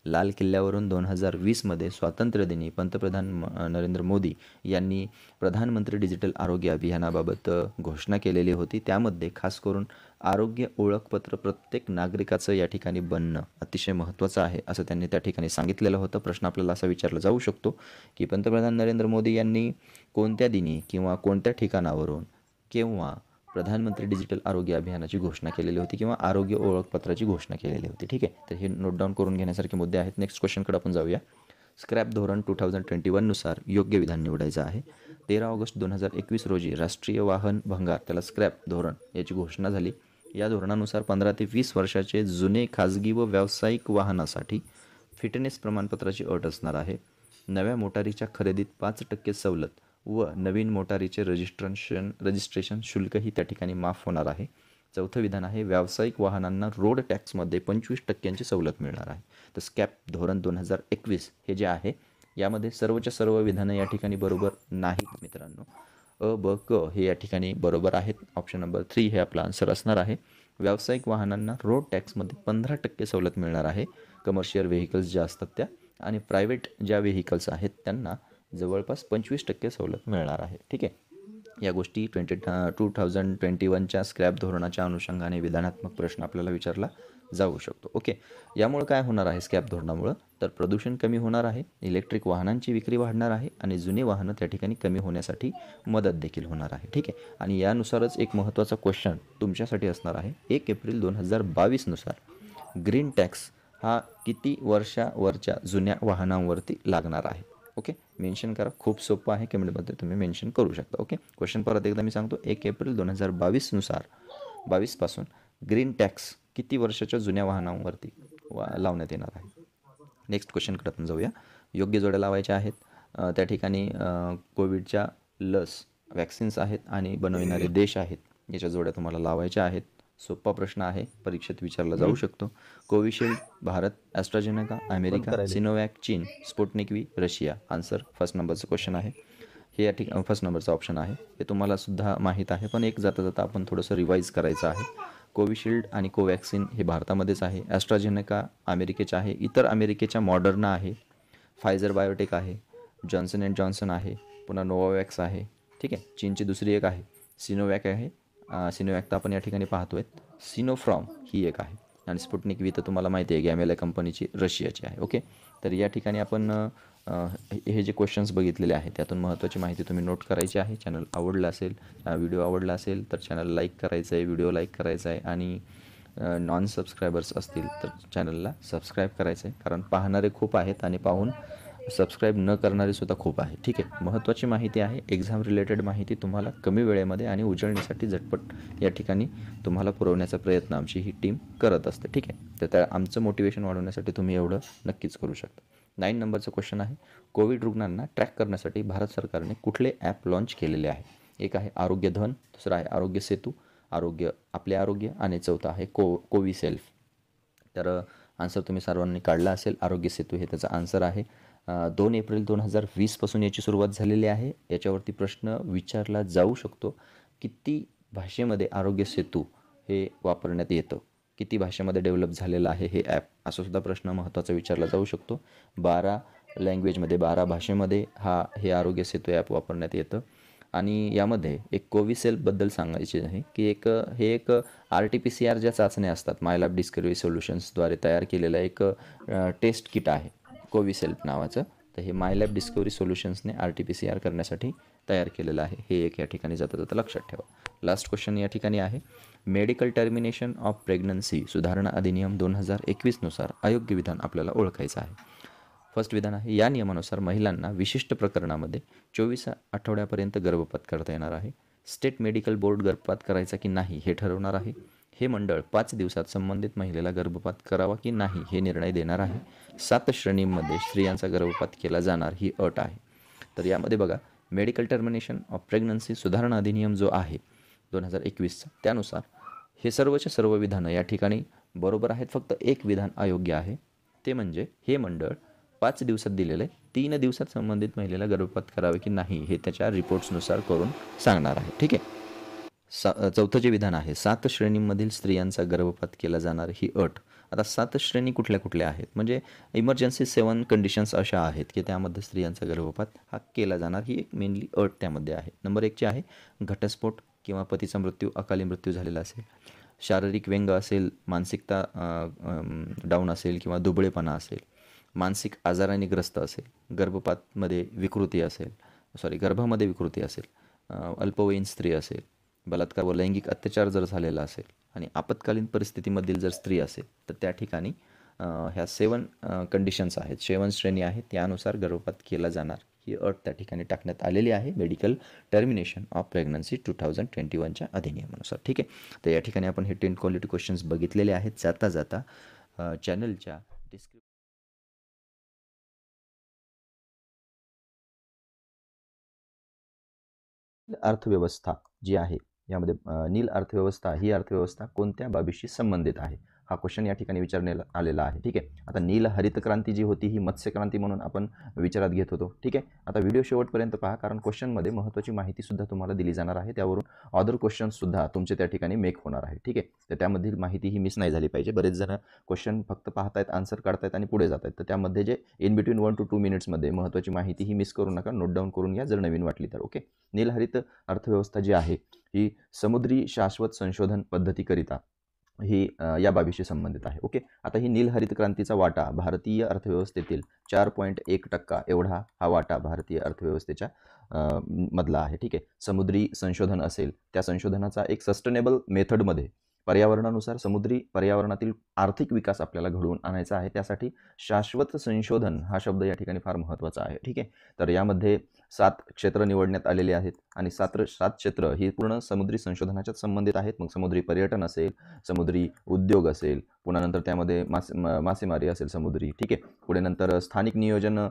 [SPEAKER 1] लाल किल्ल्यावरून 2020मध्ये स्वातंत्र्यदिनी पंतप्रधान नरेंद्र मोदी यांनी प्रधानमंत्री डिजिटल आरोग्य अभियानाबाबत घोषणा केलेली होती. त्यामध्ये खास करून आरोग्य ओळखपत्र प्रत्येक नागरिकाचं या ठिकाणी बनणं अतिशय महत्त्वाचं आहे असं त्यांनी त्या ठिकाणी सांगितलेलं होतं. प्रश्न आपल्याला असा विचारला जाऊ शकतो की पंतप्रधान नरेंद्र मोदी यांनी कोणत्या दिनी किंवा कोणत्या ठिकाणावरून केव्हा प्रधानमंत्री डिजिटल आरोग्य अभियानाची घोषणा केलेली होती किंवा आरोग्य ओळखपत्राची घोषणा केलेली होती. ठीक आहे, तर हे नोट डाऊन करून घेण्यासारखे मुद्दे आहेत. नेक्स्ट क्वेश्चनकडे आपण जाऊया. स्क्रॅप धोरण 2021नुसार योग्य विधान निवडायचं आहे. 13 ऑगस्ट 2021 रोजी राष्ट्रीय वाहन भंगार त्याला स्क्रॅप धोरण याची घोषणा झाली. या धोरणानुसार 15 ते 20 वर्षाचे जुने खाजगी व व्यावसायिक वाहनासाठी फिटनेस प्रमाणपत्राची अट असणार आहे. नव्या मोटारीच्या खरेदीत 5% सवलत व नवीन मोटारीचे रजिस्ट्रेशन शुल्कही त्या ठिकाणी माफ होणार आहे. चौथं विधान आहे, व्यावसायिक वाहनांना रोड टॅक्समध्ये 25% सवलत मिळणार आहे. तर स्क्रॅप धोरण 2021 हे जे आहे यामध्ये सर्वच्या सर्व विधानं या ठिकाणी बरोबर नाहीत मित्रांनो. अ, ब, क हे या ठिकाणी बरोबर आहेत. ऑप्शन नंबर 3 हे आपला आन्सर असणार आहे. व्यावसायिक वाहनांना रोड टॅक्समध्ये 15% सवलत मिळणार आहे. कमर्शियल व्हेकल्स ज्या असतात त्या आणि प्रायव्हेट ज्या व्हेकल्स आहेत त्यांना जवळपास 25% सवलत मिळणार आहे. ठीक आहे, या गोष्टी 2021च्या स्क्रॅप धोरणाच्या अनुषंगाने विधानात्मक प्रश्न आपल्याला विचारला जाऊ शकतो. ओके, यामुळे काय होणार आहे स्क्रॅप धोरणामुळं? तर प्रदूषण कमी होणार आहे, इलेक्ट्रिक वाहनांची विक्री वाढणार आहे आणि जुनी वाहनं त्या ठिकाणी कमी होण्यासाठी मदत देखील होणार आहे. ठीक आहे, आणि यानुसारच एक महत्त्वाचा क्वेश्चन तुमच्यासाठी असणार आहे. 1 एप्रिल 2022नुसार ग्रीन टॅक्स हा किती वर्षावरच्या जुन्या वाहनांवरती लागणार आहे? ओके, मेन्शन करा. खूप सोपं आहे, कमेंटमध्ये तुम्ही मेन्शन करू शकता. ओके, क्वेश्चन परत एकदा मी सांगतो. 1 एप्रिल 2022नुसार 22पासून ग्रीन टॅक्स किती वर्षाच्या जुन्या वाहनांवरती लावण्यात येणार आहे? नेक्स्ट क्वेश्चनकडे आपण जाऊया. योग्य जोड्या लावायच्या आहेत. त्या ठिकाणी कोविडच्या लस वॅक्सिन्स आहेत आणि बनविणारे देश आहेत, याच्या जोड्या तुम्हाला लावायच्या आहेत. सोपा प्रश्न आहे, परीक्षेत विचारला जाऊ शकतो. Covishield Bharat, AstraZeneca America, Sinovac चीन, Sputnik V Russia. Answer first नंबरचं क्वेश्चन आहे हे. या ठिकाणी फर्स्ट नंबरचा ऑप्शन आहे हे तुम्हाला सुद्धा माहीत आहे, पण एक जाता जाता आपण थोडंसं रिवाईज करायचं आहे. कोविशिल्ड आणि कोवॅक्सिन हे भारतामध्येच आहे. ॲस्ट्राझेनेका अमेरिकेच्या आहे. इतर अमेरिकेच्या मॉडर्ना आहे, फायझर बायोटेक आहे, जॉन्सन अँड जॉन्सन आहे, पुन्हा नोवावॅक्स आहे. ठीक आहे, चीनची दुसरी एक आहे सिनोवॅक आहे. सिनोवॅक तर आपण या ठिकाणी पाहतोय. सिनोफ्रॉम ही एक आहे. आणि स्पुटनिक व्ही तर तुम्हाला माहिती आहे गॅमेला कंपनीची रशियाची आहे. ओके, तर या ठिकाणी आपण हे जे क्वेश्चन्स बघितलेले आहेत त्यातून महत्त्वाची माहिती तुम्ही नोट करायची आहे. चॅनल आवडला असेल, व्हिडिओ आवडला असेल तर चॅनल लाईक करायचं आहे, व्हिडिओ लाईक करायचा आहे आणि नॉन सबस्क्रायबर्स असतील तर चॅनलला सबस्क्राईब करायचं आहे, कारण पाहणारे खूप आहेत आणि पाहून सबस्क्राईब न करणारे सुद्धा खूप आहे. ठीक आहे, महत्त्वाची माहिती आहे, एक्झाम रिलेटेड माहिती तुम्हाला कमी वेळेमध्ये आणि उजळणीसाठी झटपट या ठिकाणी तुम्हाला पुरवण्याचा प्रयत्न आमची ही टीम करत असते. ठीक आहे, तर त्या आमचं मोटिवेशन वाढवण्यासाठी तुम्ही एवढं नक्कीच करू शकता. 9 नंबरचं क्वेश्चन आहे, कोविड रुग्णांना ट्रॅक करण्यासाठी भारत सरकारने कुठले ॲप लॉन्च केलेले आहे? एक आहे आरोग्य धन, दुसरं आहे आरोग्य सेतू, आपले आरोग्य आणि चौथा आहे कोविसेल्फ. तर आन्सर तुम्ही सर्वांनी काढला असेल. आरोग्य सेतू हे त्याचा आन्सर आहे. 2 एप्रिल 2020पासून याची सुरुवात झालेली आहे. याच्यावरती प्रश्न विचारला जाऊ शकतो, किती भाषेमध्ये आरोग्य सेतू हे वापरण्यात येतं, किती भाषेमध्ये डेव्हलप झालेलं आहे हे ॲप, असा सुद्धा प्रश्न महत्त्वाचा विचारला जाऊ शकतो. 12 लँग्वेजमध्ये 12 भाषेमध्ये हे आरोग्य सेतू ॲप वापरण्यात येतं. आणि यामध्ये एक कोविसेल्फबद्दल सांगायचे आहे की हे एक RT-PCR ज्या चाचण्या असतात, मायलॅब डिस्कवरी सोल्युशन्सद्वारे तयार केलेलं एक टेस्ट किट आहे कोविसेल्फ नावाचं. तर हे मायलॅब डिस्कवरी सोल्युशन्सने RT-PCR करण्यासाठी तयार केलेलं आहे. हे एक या ठिकाणी जाता जाता लक्षात ठेवा. लास्ट क्वेश्चन या ठिकाणी आहे, मेडिकल टर्मिनेशन ऑफ प्रेग्नन्सी सुधारणा अधिनियम 2021नुसार अयोग्य विधान आपल्याला ओळखायचं आहे. फर्स्ट विधान आहे, या नियमानुसार महिलांना विशिष्ट प्रकरणामध्ये 24 आठवड्यापर्यंत गर्भपात करता येणार आहे. स्टेट मेडिकल बोर्ड गर्भपात करायचा की नाही हे ठरवणार आहे. हे मंडळ 5 दिवसात संबंधित महिलेला गर्भपात करावा की नाही हे निर्णय देणार आहे. 7 श्रेणींमध्ये स्त्रियांचा गर्भपात केला जाणार ही अट आहे. तर यामध्ये बघा, मेडिकल टर्मिनेशन ऑफ प्रेग्नन्सी सुधारणा अधिनियम जो आहे 2021चा, त्यानुसार हे सर्वच्या सर्व विधानं या ठिकाणी बरोबर आहेत. फक्त एक विधान अयोग्य आहे, ते म्हणजे हे मंडळ 5 दिवसात दिलेले 3 दिवसात संबंधित महिलेला गर्भपात करावे की नाही हे त्याच्या रिपोर्ट्सनुसार करून सांगणार आहे. ठीक आहे, चौथं जे विधान आहे, 7 श्रेणींमधील स्त्रियांचा गर्भपात केला जाणार ही अट. आता 7 श्रेणी कुठल्या कुठल्या आहेत, म्हणजे इमर्जन्सी 7 कंडिशन्स अशा आहेत की त्यामध्ये स्त्रियांचा गर्भपात हा केला जाणार, ही एक मेनली अट त्यामध्ये आहे. नंबर 1 ची आहे, घटस्फोट किंवा पतीचा मृत्यू, अकाली मृत्यू झालेला असेल, शारीरिक व्यंग असेल, मानसिकता डाऊन असेल किंवा दुबळेपणा असेल, मानसिक आजाराने ग्रस्त असेल, गर्भमध्ये विकृती असेल, अल्पवयीन स्त्री असेल, बलात्कार व लैंगिक अत्याचार जर झालेला असेल आणि आपत्कालीन परिस्थितीमधील जर स्त्री असेल तर त्या ठिकाणी ह्या 7 कंडिशन्स आहेत, 7 श्रेणी आहेत, त्यानुसार गर्भपात केला जाणार ही अट त्या ठिकाणी टाकण्यात आलेली आहे मेडिकल टर्मिनेशन ऑफ प्रेग्नन्सी 2021च्या अधिनियमानुसार. ठीक आहे, तर या ठिकाणी आपण हे 10 क्वालिटी क्वेश्चन्स बघितलेले आहेत. जाता जाता चॅनलच्या अर्थव्यवस्था जी आहे यामध्ये नील अर्थव्यवस्था ही अर्थव्यवस्था कोणत्या बाबीशी संबंधित आहे, हा क्वेश्चन या ठिकाणी विचारण्यात आलेला आहे. ठीक आहे, आता नील हरित क्रांती जी होती ही मत्स्य क्रांती म्हणून आपण विचारात घेत होतो. ठीक आहे, आता व्हिडिओ शेवटपर्यंत पहा, कारण क्वेश्चनमध्ये महत्त्वाची माहिती सुद्धा तुम्हाला दिली जाणार आहे, त्यावरून अदर क्वेश्चन्स सुद्धा तुमचे त्या ठिकाणी मेक होणार आहे. ठीक आहे, तर त्यामधील माहिती ही मिस नाही झाली पाहिजे. बरेच जण क्वेश्चन फक्त पाहतायत, आन्सर काढतायत आणि पुढे जात आहेत, तर त्यामध्ये जे इन बिटवीन 1 to 2 मिनिट्समध्ये महत्त्वाची माहिती ही मिस करू नका, नोट डाऊन करून घ्या जर नवीन वाटली तर. ओके, नील हरित अर्थव्यवस्था जी आहे ही समुद्री शाश्वत संशोधन पद्धतीकरिता ही या बाबीशी संबंधित आहे. ओके, आता ही नील हरित क्रांतीचा वाटा भारतीय अर्थव्यवस्थेतील 4.1% एवढा हा वाटा भारतीय अर्थव्यवस्थेच्या मधला आहे. ठीक आहे, समुद्री संशोधन असेल, त्या संशोधनाचा एक सस्टेनेबल मेथडमध्ये पर्यावरणानुसार समुद्री पर्यावरणातील आर्थिक विकास आपल्याला घडवून आणायचा आहे. त्यासाठी शाश्वत संशोधन हा शब्द या ठिकाणी फार महत्त्वाचा आहे. ठीक आहे, तर यामध्ये 7 क्षेत्र निवडण्यात आलेली आहेत आणि 7 क्षेत्र ही पूर्ण समुद्री संशोधनाच्याच संबंधित आहेत. मग समुद्री पर्यटन असेल, समुद्री उद्योग असेल, पुन्हा नंतर त्यामध्ये मासेमारी असेल समुद्री. ठीक आहे, पुढे नंतर स्थानिक नियोजन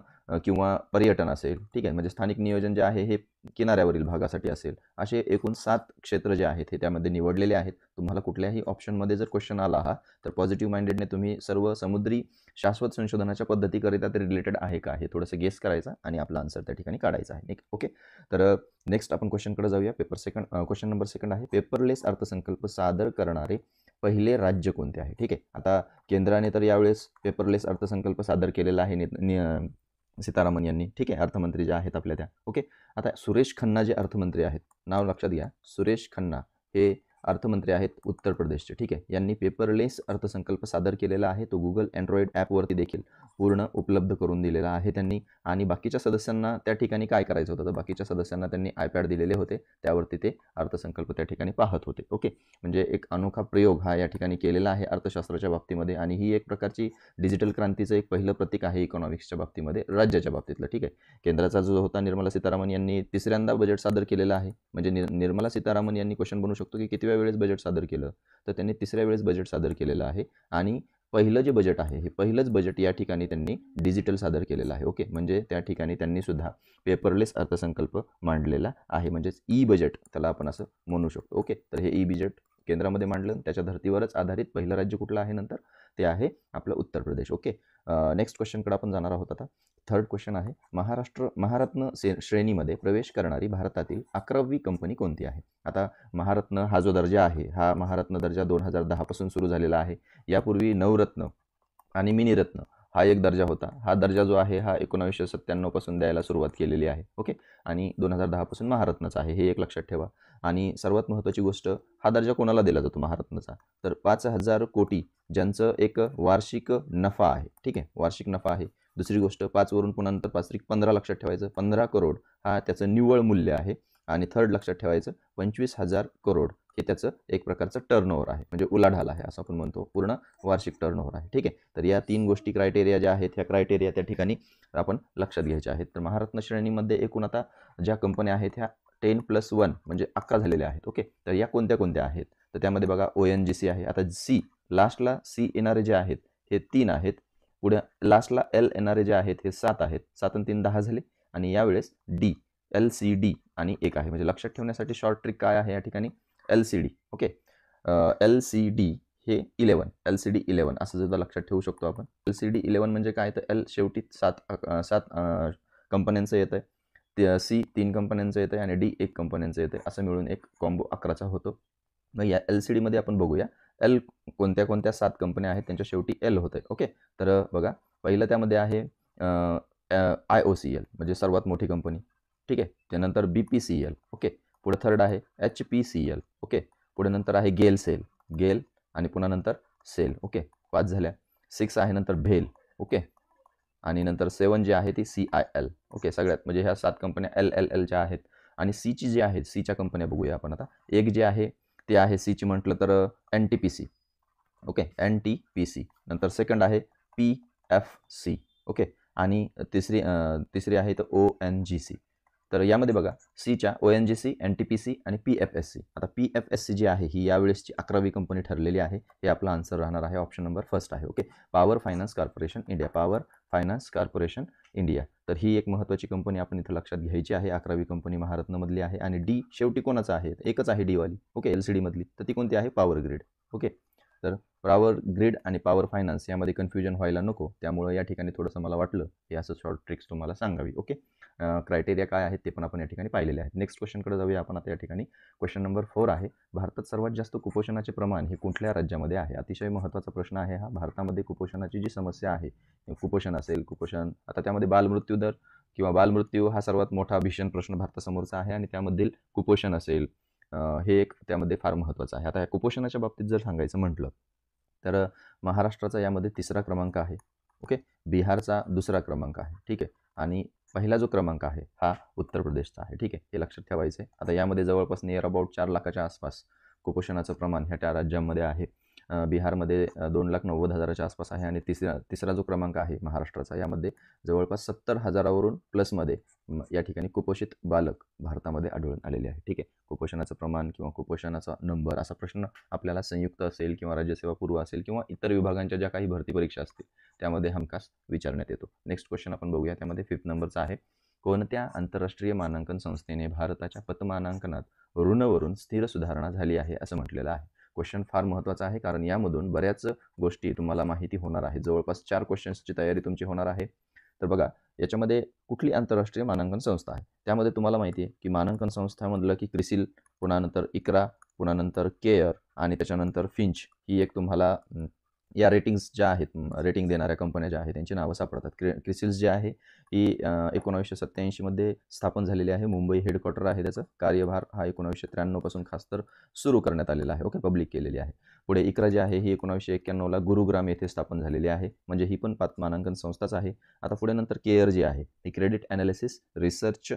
[SPEAKER 1] किंवा पर्यटन असेल. ठीक आहे, म्हणजे स्थानिक नियोजन जे आहे हे किनाऱ्यावरील भागासाठी असेल. असे एकूण 7 क्षेत्र जे आहेत हे त्यामध्ये निवडलेले आहेत. तुम्हाला कुठल्याही ऑप्शनमध्ये जर क्वेश्चन आला हा, तर पॉझिटिव्ह माइंडेडने तुम्ही सर्व समुद्री शाश्वत संशोधनाच्या पद्धतीकरिता ते रिलेटेड आहे का हे थोडंसं गेस करायचं आणि आपला आन्सर त्या ठिकाणी काढायचा आहे. ओके, तर नेक्स्ट आपण क्वेश्चनकडे जाऊया. क्वेश्चन नंबर 2 आहे, पेपरलेस अर्थसंकल्प सादर करणारे पहिले राज्य कोणते आहे? ठीक आहे, आता केंद्राने तर यावेळेस पेपरलेस अर्थसंकल्प सादर केलेला आहे सीतारामन यांनी. ठीक आहे, अर्थमंत्री जे आहेत आपल्या त्या. ओके, आता सुरेश खन्ना जे अर्थमंत्री आहेत, नाव लक्षात घ्या, सुरेश खन्ना हे अर्थमंत्री आहेत उत्तर प्रदेशचे, ठीक आहे. यांनी पेपरलेस अर्थसंकल्प सादर केलेला आहे. तो Google Android ॲपवरती देखील पूर्ण उपलब्ध करून दिलेला आहे त्यांनी. आणि बाकीच्या सदस्यांना त्या ठिकाणी काय करायचं होतं, तर बाकीच्या सदस्यांना त्यांनी iPad दिलेले होते, त्यावरती ते अर्थसंकल्प त्या ठिकाणी पाहत होते. ओके, म्हणजे एक अनोखा प्रयोग हा या ठिकाणी केलेला आहे अर्थशास्त्राच्या बाबतीमध्ये, आणि ही एक प्रकारची डिजिटल क्रांतीचं एक पहिलं प्रतीक आहे इकॉनॉमिक्सच्या बाबतीमध्ये, राज्याच्या बाबतीतलं, ठीक आहे. केंद्राचा जो होता निर्मला सीतारामन यांनी तिसऱ्यांदा बजेट सादर केलेलं आहे. म्हणजे निर्मला सीतारामन यांनी क्वेश्चन बनू शकतो की कितव्या वेळेस बजेट सादर केलं, तर त्यांनी तिसऱ्या वेळेस बजेट सादर केलेलं आहे. आणि पहिलं जे बजेट आहे हे पहिलंच बजेट या ठिकाणी त्यांनी डिजिटल सादर केलेलं आहे. ओके, म्हणजे त्या ठिकाणी त्यांनी सुद्धा पेपरलेस अर्थसंकल्प मांडलेला आहे, म्हणजेच ई बजेट त्याला आपण असं म्हणू शकतो. ओके, तर हे ई बजेट केंद्रामध्ये मांडलं, त्याच्या धर्तीवरच आधारित पहिलं राज्य कुठलं आहे नंतर, ते आहे आपलं उत्तर प्रदेश. ओके, नेक्स्ट क्वेश्चनकडे आपण जाणार आहोत आता. थर्ड क्वेश्चन आहे, महारत्न श्रेणीमध्ये प्रवेश करणारी भारतातील 11वी कंपनी कोणती आहे? आता महारत्न हा जो दर्जा आहे, हा महारत्न दर्जा 2010 पासून सुरू झालेला आहे. यापूर्वी नवरत्न आणि मिनीरत्न हा एक दर्जा होता. हा दर्जा जो आहे हा 1997 पासून द्यायला सुरुवात केलेली आहे. ओके, आणि 2010 पासून महारत्नचा आहे, हे एक लक्षात ठेवा. आणि सर्वात महत्त्वाची गोष्ट, हा दर्जा कोणाला दिला जातो महारत्नचा, तर 5,000 कोटी ज्यांचं एक वार्षिक नफा आहे, ठीक आहे, वार्षिक नफा आहे. दुसरी गोष्ट, 5 वरून पुन्हा नंतर 5 15 लक्षात ठेवायचं, 15 करोड हा त्याचं निव्वळ मूल्य आहे. आणि थर्ड लक्षात ठेवायचं, 25,000 करोड हे त्याचं एक प्रकारचं टर्नओव्हर आहे, म्हणजे उलाढाल आहे असं आपण म्हणतो, पूर्ण वार्षिक टर्नओव्हर आहे, ठीक आहे. तर या 3 गोष्टी क्रायटेरिया ज्या आहेत, ह्या क्रायटेरिया त्या ठिकाणी आपण लक्षात घ्यायच्या आहेत. तर महारत्न श्रेणीमध्ये एकूण आता ज्या कंपन्या आहेत ह्या 10+1 म्हणजे 11 झालेल्या आहेत. ओके, तर या कोणत्या कोणत्या आहेत, तर त्यामध्ये बघा ONGC आहे. आता सी लास्टला सी येणारे जे आहेत हे 3 आहेत, पुढे लास्टला एल येणारे जे आहेत हे 7 आहेत, 7 आणि 3 10 झाले. आणि यावेळेस डी LCD आणि 1 आहे, म्हणजे लक्षात ठेवण्यासाठी शॉर्ट ट्रिक काय आहे या ठिकाणी, LCD. ओके, LCD हे 11, LCD 11 असं सुद्धा लक्षात ठेवू शकतो आपण. LCD 11 म्हणजे काय, तर L शेवटी 7 कंपन्यांचं येतं आहे, ते C 3 कंपन्यांचं येतं आहे, आणि D 1 कंपन्यांचं येतं आहे, असं मिळून एक कॉम्बो 11चा होतो. मग या LCDमध्ये आपण बघूया L कोणत्या कोणत्या 7 कंपन्या आहेत त्यांच्या शेवटी L होतं आहे. ओके, तर बघा पहिलं त्यामध्ये आहे IOCL म्हणजे सर्वात मोठी कंपनी, ठीक आहे. त्यानंतर BPCL. ओके, पुढे थर्ड आहे HPCL. ओके, पुढे नंतर आहे गेल आणि पुन्हा नंतर सेल. ओके, 5 झाल्या. 6 आहे नंतर भेल. ओके, आणि नंतर 7 जी आहे ती CIL. ओके, सगळ्यात म्हणजे ह्या 7 कंपन्या LLLच्या आहेत. आणि सीची जी आहेत, सीच्या कंपन्या बघूया आपण आता. एक जी आहे ती आहे सीची म्हटलं तर NTPC. Okay, NTPC. नंतर सेकंड आहे PFC. ओके, आणि तिसरी आहे तर ONGC. तर यामध्ये बघा सीच्या ONGC, NTPC आणि PFSC. आता PFSC जी आहे ही यावेळेसची 11वी कंपनी ठरलेली आहे. हे आपला आन्सर राहणार आहे, ऑप्शन नंबर फर्स्ट आहे. Okay, power finance corporation India. तर ही एक महत्त्वाची कंपनी आपण इथं लक्षात घ्यायची आहे. 11वी कंपनी महारत्नमधली आहे. आणि डी शेवटी कोणाचं आहे, एकच आहे डीवाली. ओके, LCD मधली, तर ती कोणती आहे, पॉवर ग्रिड. ओके, तर पॉवर ग्रिड आणि पॉवर फायनान्स यामध्ये कन्फ्युजन व्हायला नको, त्यामुळे या ठिकाणी थोडंसं मला वाटलं की असं शॉर्ट ट्रिक्स तुम्हाला सांगावी. ओके, क्रायटेरिया काय आहेत ते पण आपण या ठिकाणी पाहिलेले आहेत. नेक्स्ट क्वेश्चनकडे जाऊया आपण आता. या ठिकाणी क्वेश्चन नंबर 4 आहे, भारतात सर्वात जास्त कुपोषणाचे प्रमाण हे कुठल्या राज्यामध्ये आहे? अतिशय महत्त्वाचा प्रश्न आहे हा. भारतामध्ये कुपोषणाची जी समस्या आहे, कुपोषण आता त्यामध्ये बालमृत्यू दर किंवा बालमृत्यू हा सर्वात मोठा भीषण प्रश्न भारतासमोरचा आहे, आणि त्यामधील कुपोषण असेल हे एक त्यामध्ये फार महत्त्वाचं आहे. आता या कुपोषणाच्या बाबतीत जर सांगायचं म्हटलं तर महाराष्ट्राचा यामध्ये 3रा क्रमांक आहे. ओके, बिहारचा 2रा क्रमांक आहे, ठीक आहे, आणि पहिला जो क्रमांक आहे हा उत्तर प्रदेशचा आहे. ठीक आहे, हे लक्षात ठेवायचं आहे. आता यामध्ये जवळपास नियर अबाउट 4 लाखाच्या आसपास कुपोषणाचं प्रमाण ह्या त्या राज्यांमध्ये आहे. बिहारमध्ये 2,90,000च्या आसपास आहे. आणि तिसरा जो क्रमांक आहे महाराष्ट्राचा, यामध्ये जवळपास 70,000वरून प्लसमध्ये या ठिकाणी कुपोषित बालक भारतामध्ये आढळून आलेले आहे. ठीक आहे, कुपोषणाचं प्रमाण किंवा कुपोषणाचा नंबर असा प्रश्न आपल्याला संयुक्त असेल किंवा राज्यसेवा पूर्व असेल किंवा इतर विभागांच्या ज्या काही भरती परीक्षा असतील त्यामध्ये हमखास विचारण्यात येतो. नेक्स्ट क्वेश्चन आपण बघूया. त्यामध्ये 5th नंबरचा आहे, कोणत्या आंतरराष्ट्रीय मानांकन संस्थेने भारताच्या पतमानांकनात ऋणवरून स्थिर सुधारणा झाली आहे असं म्हटलेलं आहे. क्वेश्चन फार महत्त्वाचा आहे, कारण यामधून बऱ्याच गोष्टी तुम्हाला माहिती होणार आहे. जवळपास 4 क्वेश्चन्सची तयारी तुमची होणार आहे. तर बघा, याच्यामध्ये कुठली आंतरराष्ट्रीय मानांकन संस्था आहे, त्यामध्ये तुम्हाला माहिती आहे की मानांकन संस्थामधलं की क्रिसिल, पुन्हा नंतर इक्रा, पुन्हा नंतर केअर आणि त्याच्यानंतर फिंच ही एक तुम्हाला या रेटिंग्स ज्या आहेत, रेटिंग देणाऱ्या कंपन्या ज्या आहेत त्यांची नावं सापडतात. क्रिसिल्स जे आहे ही 1987 मध्ये स्थापन झालेली आहे. मुंबई हेडक्वार्टर आहे त्याचं. कार्यभार हा 1993 पासून खास तर सुरू करण्यात आलेला आहे. ओके, पब्लिक केलेली आहे. पुढे इक्रा जी आहे ही 1991ला गुरुग्राम येथे स्थापन झालेली आहे. म्हणजे ही पण मानांकन संस्थाच आहे. आता पुढे नंतर केअर जी आहे ही क्रेडिट ॲनालिसिस रिसर्च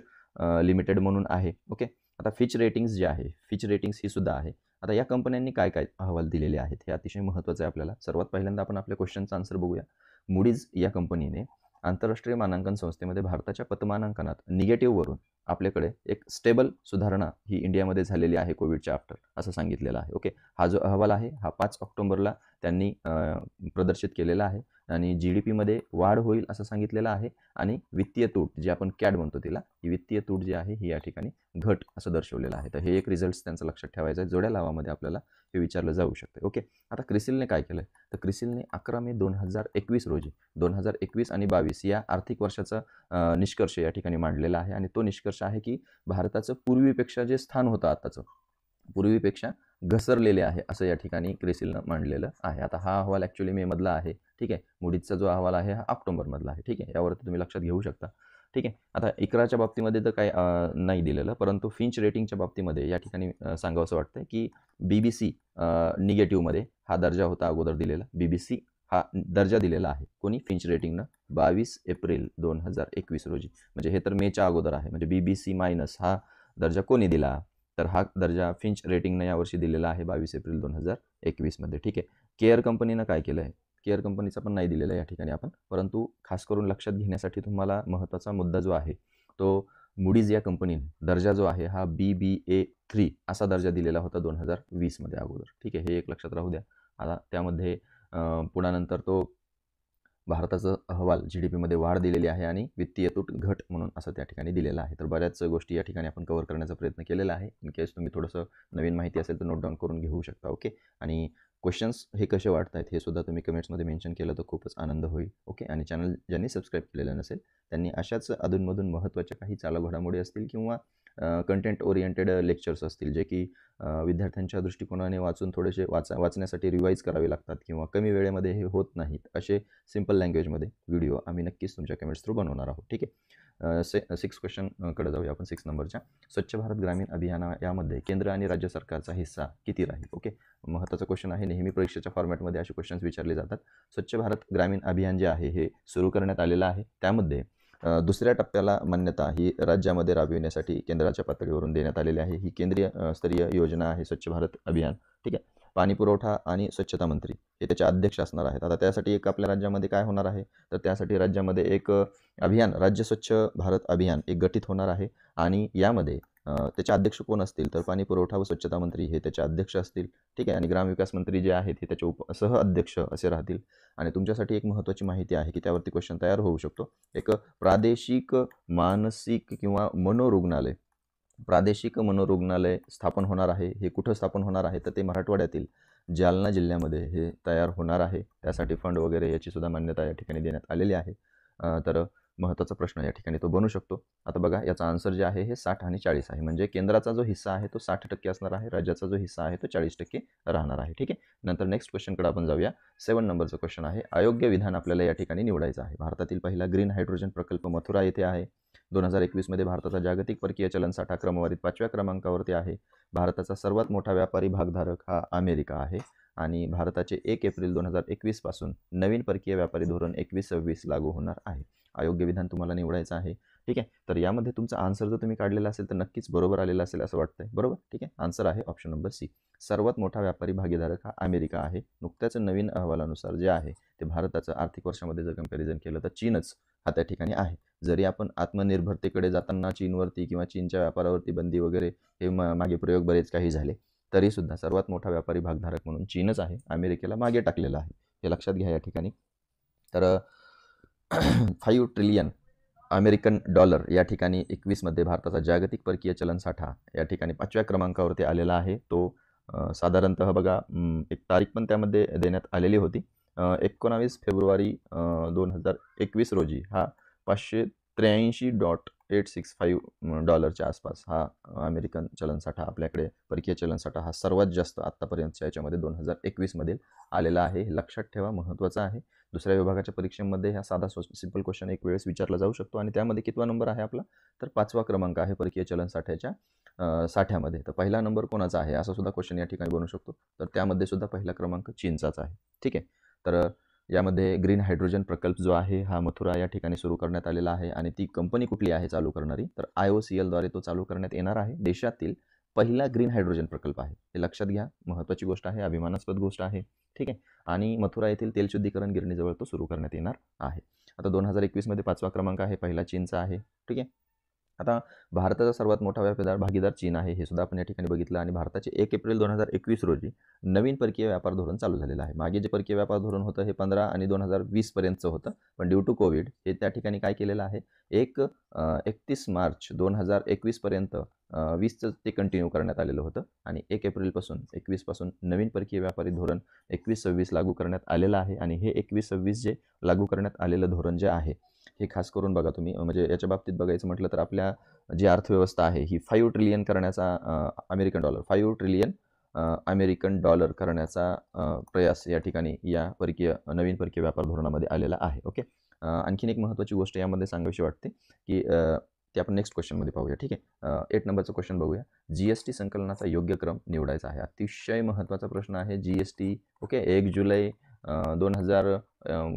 [SPEAKER 1] लिमिटेड म्हणून आहे. ओके, आता फिच रेटिंग्स जे आहे, फिच रेटिंग्स ही सुद्धा आहे. आता या कंपन्यांनी काय काय अहवाल दिलेले आहेत हे अतिशय महत्त्वाचं आहे आपल्याला. सर्वात पहिल्यांदा आपण आपल्या क्वेश्चनचा आन्सर बघूया. मूडीज या कंपनीने आंतरराष्ट्रीय मानांकन संस्थेमध्ये भारताच्या पतमानांकनात निगेटिव्हवरून आपल्याकडे एक स्टेबल सुधारणा ही इंडियामध्ये झालेली आहे कोविडच्या आफ्टर असं सांगितलेलं आहे. ओके, हा जो अहवाल आहे हा 5 ऑक्टोबरला त्यांनी प्रदर्शित केलेला आहे आणि GDPमध्ये वाढ होईल असं सांगितलेलं आहे आणि वित्तीय तूट जी आपण कॅड म्हणतो तिला, ही वित्तीय तूट जी आहे ही या ठिकाणी घट असं दर्शवलेलं आहे. तर हे एक रिझल्ट्स त्यांचं लक्षात ठेवायचं आहे. जोड्या लावामध्ये आपल्याला हे विचारलं जाऊ शकते. ओके, आता क्रिसिलने काय केलं तर क्रिसिलने 11 मे 2021 रोजी 2021 आणि 22 या आर्थिक वर्षाचा निष्कर्ष या ठिकाणी मांडलेला आहे आणि तो निष्कर्ष आहे की भारताचं पूर्वीपेक्षा जे स्थान होतं आताचं पूर्वीपेक्षा घसरलेले आहे असं या ठिकाणी क्रिसिलनं मांडलेलं आहे. आता हा अहवाल ॲक्च्युली मेमधला आहे. ठीक आहे, मूडीजचा जो अहवाल आहे हा ऑक्टोबरमधला आहे. ठीक आहे, यावरती तुम्ही लक्षात घेऊ शकता. ठीक आहे, आता इक्राच्या बाबतीमध्ये तर काही नाही दिलेलं, परंतु फिंच रेटिंगच्या बाबतीमध्ये या ठिकाणी सांगावंसं वाटतं की BBC निगेटिव्हमध्ये हा दर्जा होता अगोदर दिलेला. BBC हा दर्जा दिलेला आहे कोणी फिंच रेटिंगनं 22 एप्रिल 2021 रोजी. म्हणजे हे तर मेच्या अगोदर आहे. म्हणजे BBC मायनस हा दर्जा कोणी दिला तर हा दर्जा फिंच रेटिंगनं यावर्षी दिलेला आहे 22 एप्रिल 2021 मध्ये. ठीक आहे, केअर कंपनीनं काय केलं आहे, केअर कंपनीचा पण नाही दिलेला आहे या ठिकाणी आपण, परंतु खास करून लक्षात घेण्यासाठी तुम्हाला महत्त्वाचा मुद्दा जो आहे तो मूडीज या कंपनीने दर्जा जो आहे हा BBA3 असा दर्जा दिलेला होता 2020 मध्ये अगोदर. ठीक आहे, हे एक लक्षात राहू द्या. आता त्यामध्ये पुढानंतर तो भारताचं अहवाल GDPमध्ये वाढ दिलेली आहे आणि वित्तीय तूट घट म्हणून असं त्या ठिकाणी दिलेलं आहे. तर बऱ्याच गोष्टी या ठिकाणी आपण कव्हर करण्याचा प्रयत्न केलेला आहे. इन केस तुम्ही थोडंसं नवीन माहिती असेल तर नोट डाऊन करून घेऊ शकता. ओके, आणि क्वेश्चन्स हे कसे वाटत आहेत हे सुद्धा तुम्ही कमेंट्समध्ये मेन्शन केलं तर खूपच आनंद होईल. ओके, आणि चॅनल ज्यांनी सबस्क्राईब केलेलं नसेल त्यांनी अशाच अधूनमधून महत्त्वाच्या काही चालघडामोडी असतील किंवा कंटेंट ओरिएंटेड लेक्चर्स असतील जे की विद्यार्थ्यांच्या दृष्टिकोनाने वाचून थोडेसे वाचण्यासाठी रिवाईज करावे लागतात किंवा कमी वेळेमध्ये हे होत नाहीत असे सिंपल लँग्वेजमध्ये व्हिडिओ आम्ही नक्कीच तुमच्या कमेंट्स थ्रू बनवणार आहोत. ठीक आहे, 6 क्वेश्चनकडे जाऊया आपण. 6 नंबरच्या स्वच्छ भारत ग्रामीण अभियाना यामध्ये केंद्र आणि राज्य सरकारचा हिस्सा किती राहील. ओके, महत्त्वाचा क्वेश्चन आहे. नेहमी परीक्षेच्या फॉर्मॅटमध्ये असे क्वेश्चन्स विचारले जातात. स्वच्छ भारत ग्रामीण अभियान जे आहे हे सुरू करण्यात आलेलं आहे. त्यामध्ये दुसऱ्या टप्प्याला मान्यता ही राज्यामध्ये राबविण्यासाठी केंद्राच्या पातळीवरून देण्यात आलेली आहे. ही केंद्रीय स्तरीय योजना आहे स्वच्छ भारत अभियान. ठीक आहे, पाणी पुरवठा आणि स्वच्छता मंत्री हे त्याचे अध्यक्ष असणार आहेत. आता त्यासाठी एक आपल्या राज्यामध्ये काय होणार आहे तर त्यासाठी राज्यामध्ये एक अभियान राज्य स्वच्छ भारत अभियान एक गठीत होणार आहे आणि यामध्ये त्याचे अध्यक्ष कोण असतील तर पाणी पुरवठा व स्वच्छता मंत्री हे त्याचे अध्यक्ष असतील. ठीक आहे, आणि ग्रामविकास मंत्री जे आहेत हे त्याचे सह अध्यक्ष असे राहतील. आणि तुमच्यासाठी एक महत्त्वाची माहिती आहे की त्यावरती क्वेश्चन तयार होऊ शकतो. एक प्रादेशिक मानसिक किंवा प्रादेशिक मनोरुग्णालय स्थापन होणार आहे. हे कुठं स्थापन होणार आहे तर ते मराठवाड्यातील जालना जिल्ह्यामध्ये हे तयार होणार आहे. त्यासाठी फंड वगैरे याची सुद्धा मान्यता या ठिकाणी देण्यात आलेली आहे. तर महत्त्वाचा प्रश्न या ठिकाणी तो बनू शकतो. आता बघा याचा आन्सर जे आहे हे 60 आणि 40 आहे. म्हणजे केंद्राचा जो हिस्सा आहे तो 60% असणार आहे, राज्याचा जो हिस्सा आहे तो 40% राहणार आहे. ठीक आहे, नंतर नेक्स्ट क्वेश्चनकडे आपण जाऊया. 7 नंबरचा क्वेश्चन आहे. अयोग्य विधान आपल्याला या ठिकाणी निवडायचं आहे. भारतातील पहिला ग्रीन हायड्रोजन प्रकल्प मथुरा येथे आहे. 2021 मध्ये भारताचा जागतिक परकीय चलनसाठा क्रमवारीत 5व्या क्रमांकावरती आहे. भारताचा सर्वात मोठा व्यापारी भागधारक हा अमेरिका आहे आणि भारताचे 1 एप्रिल 2021 पासून नवीन परकीय व्यापारी धोरण 21-26 लागू होणार आहे. अयोग्य विधान तुम्हाला निवडायचं आहे. ठीक आहे, तर यामध्ये तुमचा आन्सर जर तुम्ही काढलेला असेल तर नक्कीच बरोबर आलेला असेल असं वाटतंय. बरोबर, ठीक आहे, आन्सर आहे ऑप्शन नंबर C. सर्वात मोठा व्यापारी भागीदारक हा अमेरिका आहे. नुकत्याच नवीन अहवालानुसार जे आहे ते भारताचं आर्थिक वर्षामध्ये जर कंपॅरिझन केलं तर चीनच हा त्या ठिकाणी आहे. जरी आपण आत्मनिर्भरतेकडे जाताना चीनवरती किंवा चीनच्या व्यापारावरती बंदी वगैरे हे मागे प्रयोग बरेच काही झाले तरीसुद्धा सर्वात मोठा व्यापारी भागधारक म्हणून चीनच आहे. अमेरिकेला मागे टाकलेलं आहे, हे लक्षात घ्या या ठिकाणी. तर 5 ट्रिलियन अमेरिकन डॉलर या ठिकाणी 21 मध्ये भारताचा जागतिक परकीय चलनसाठा या ठिकाणी 5व्या क्रमांकावरती आलेला आहे. तो साधारणतः बघा एक तारीख पण त्यामध्ये देण्यात आलेली होती. 19 फेब्रुवारी 2021 रोजी हा $83.865 आसपास हा अमेरिकन चलनसाठा आपल्याकडे, परकीय चलनसाठा हा सर्वात जास्त आत्तापर्यंतच्या याच्यामध्ये 2021 आलेला आहे. हे लक्षात ठेवा, महत्त्वाचं आहे. दुसऱ्या विभागाच्या परीक्षेमध्ये हा साधा सिंपल क्वेश्चन एक वेळेस विचारला जाऊ शकतो आणि त्यामध्ये कितवा नंबर आहे आपला, तर 5वा क्रमांक आहे परकीय चलनसाठ्याच्या साठ्यामध्ये. तर पहिला नंबर कोणाचा आहे असा सुद्धा क्वेश्चन या ठिकाणी बनू शकतो. तर त्यामध्ये सुद्धा पहिला क्रमांक चीनचाच आहे. ठीक आहे. तर यामध्ये ग्रीन हायड्रोजन प्रकल्प जो आहे हा मथुरा या ठिकाणी सुरू करण्यात आलेला आहे आणि ती कंपनी कुठली आहे चालू करणारी, तर IOCL द्वारे तो चालू करण्यात येणार आहे. देशातील पहिला ग्रीन हायड्रोजन प्रकल्प आहे, हे लक्षात घ्या. महत्त्वाची गोष्ट आहे, अभिमानास्पद गोष्ट आहे. ठीक आहे. आणि मथुरा येथील तेलशुद्धीकरण गिरणीजवळ तो सुरू करण्यात येणार आहे. आता 2021 5वा क्रमांक आहे, पहिला चीनचा आहे. ठीक आहे. आता भारताचा सर्वात मोठा भागीदार चीन आहे, हे सुद्धा आपण या ठिकाणी बघितलं. आणि भारताचे 1 एप्रिल 2021 रोजी नवीन परकीय व्यापार धोरण चालू झालेलं आहे. मागे जे परकीय व्यापार धोरण होतं हे 15 आणि 2020 पर्यंतचं होतं, पण ड्यू टू कोविड हे त्या ठिकाणी काय केलेलं आहे, 31 मार्च 2021 पर्यंत 20चं ते कंटिन्यू करण्यात आलेलं होतं आणि 1 एप्रिलपासून 21 नवीन परकीय व्यापारी धोरण 21-26 लागू करण्यात आलेलं आहे. आणि हे 21-26 जे लागू करण्यात आलेलं धोरण जे आहे हे खास करून बघा तुम्ही, म्हणजे याच्या बाबतीत बघायचं म्हटलं तर आपल्या जी अर्थव्यवस्था आहे ही 5 ट्रिलियन करण्याचा $5 ट्रिलियन अमेरिकन डॉलर करण्याचा प्रयास या ठिकाणी या नवीन परकीय व्यापार धोरणामध्ये आलेला आहे. ओके. आणखीन एक महत्त्वाची गोष्ट यामध्ये सांगावीशी वाटते की ते आपण नेक्स्ट क्वेश्चनमध्ये पाहूया. ठीक आहे. 8 नंबरचा क्वेश्चन बघूया. GST संकलनाचा योग्य क्रम निवडायचा आहे. अतिशय महत्त्वाचा प्रश्न आहे. GST ओके 1 जुलै 2000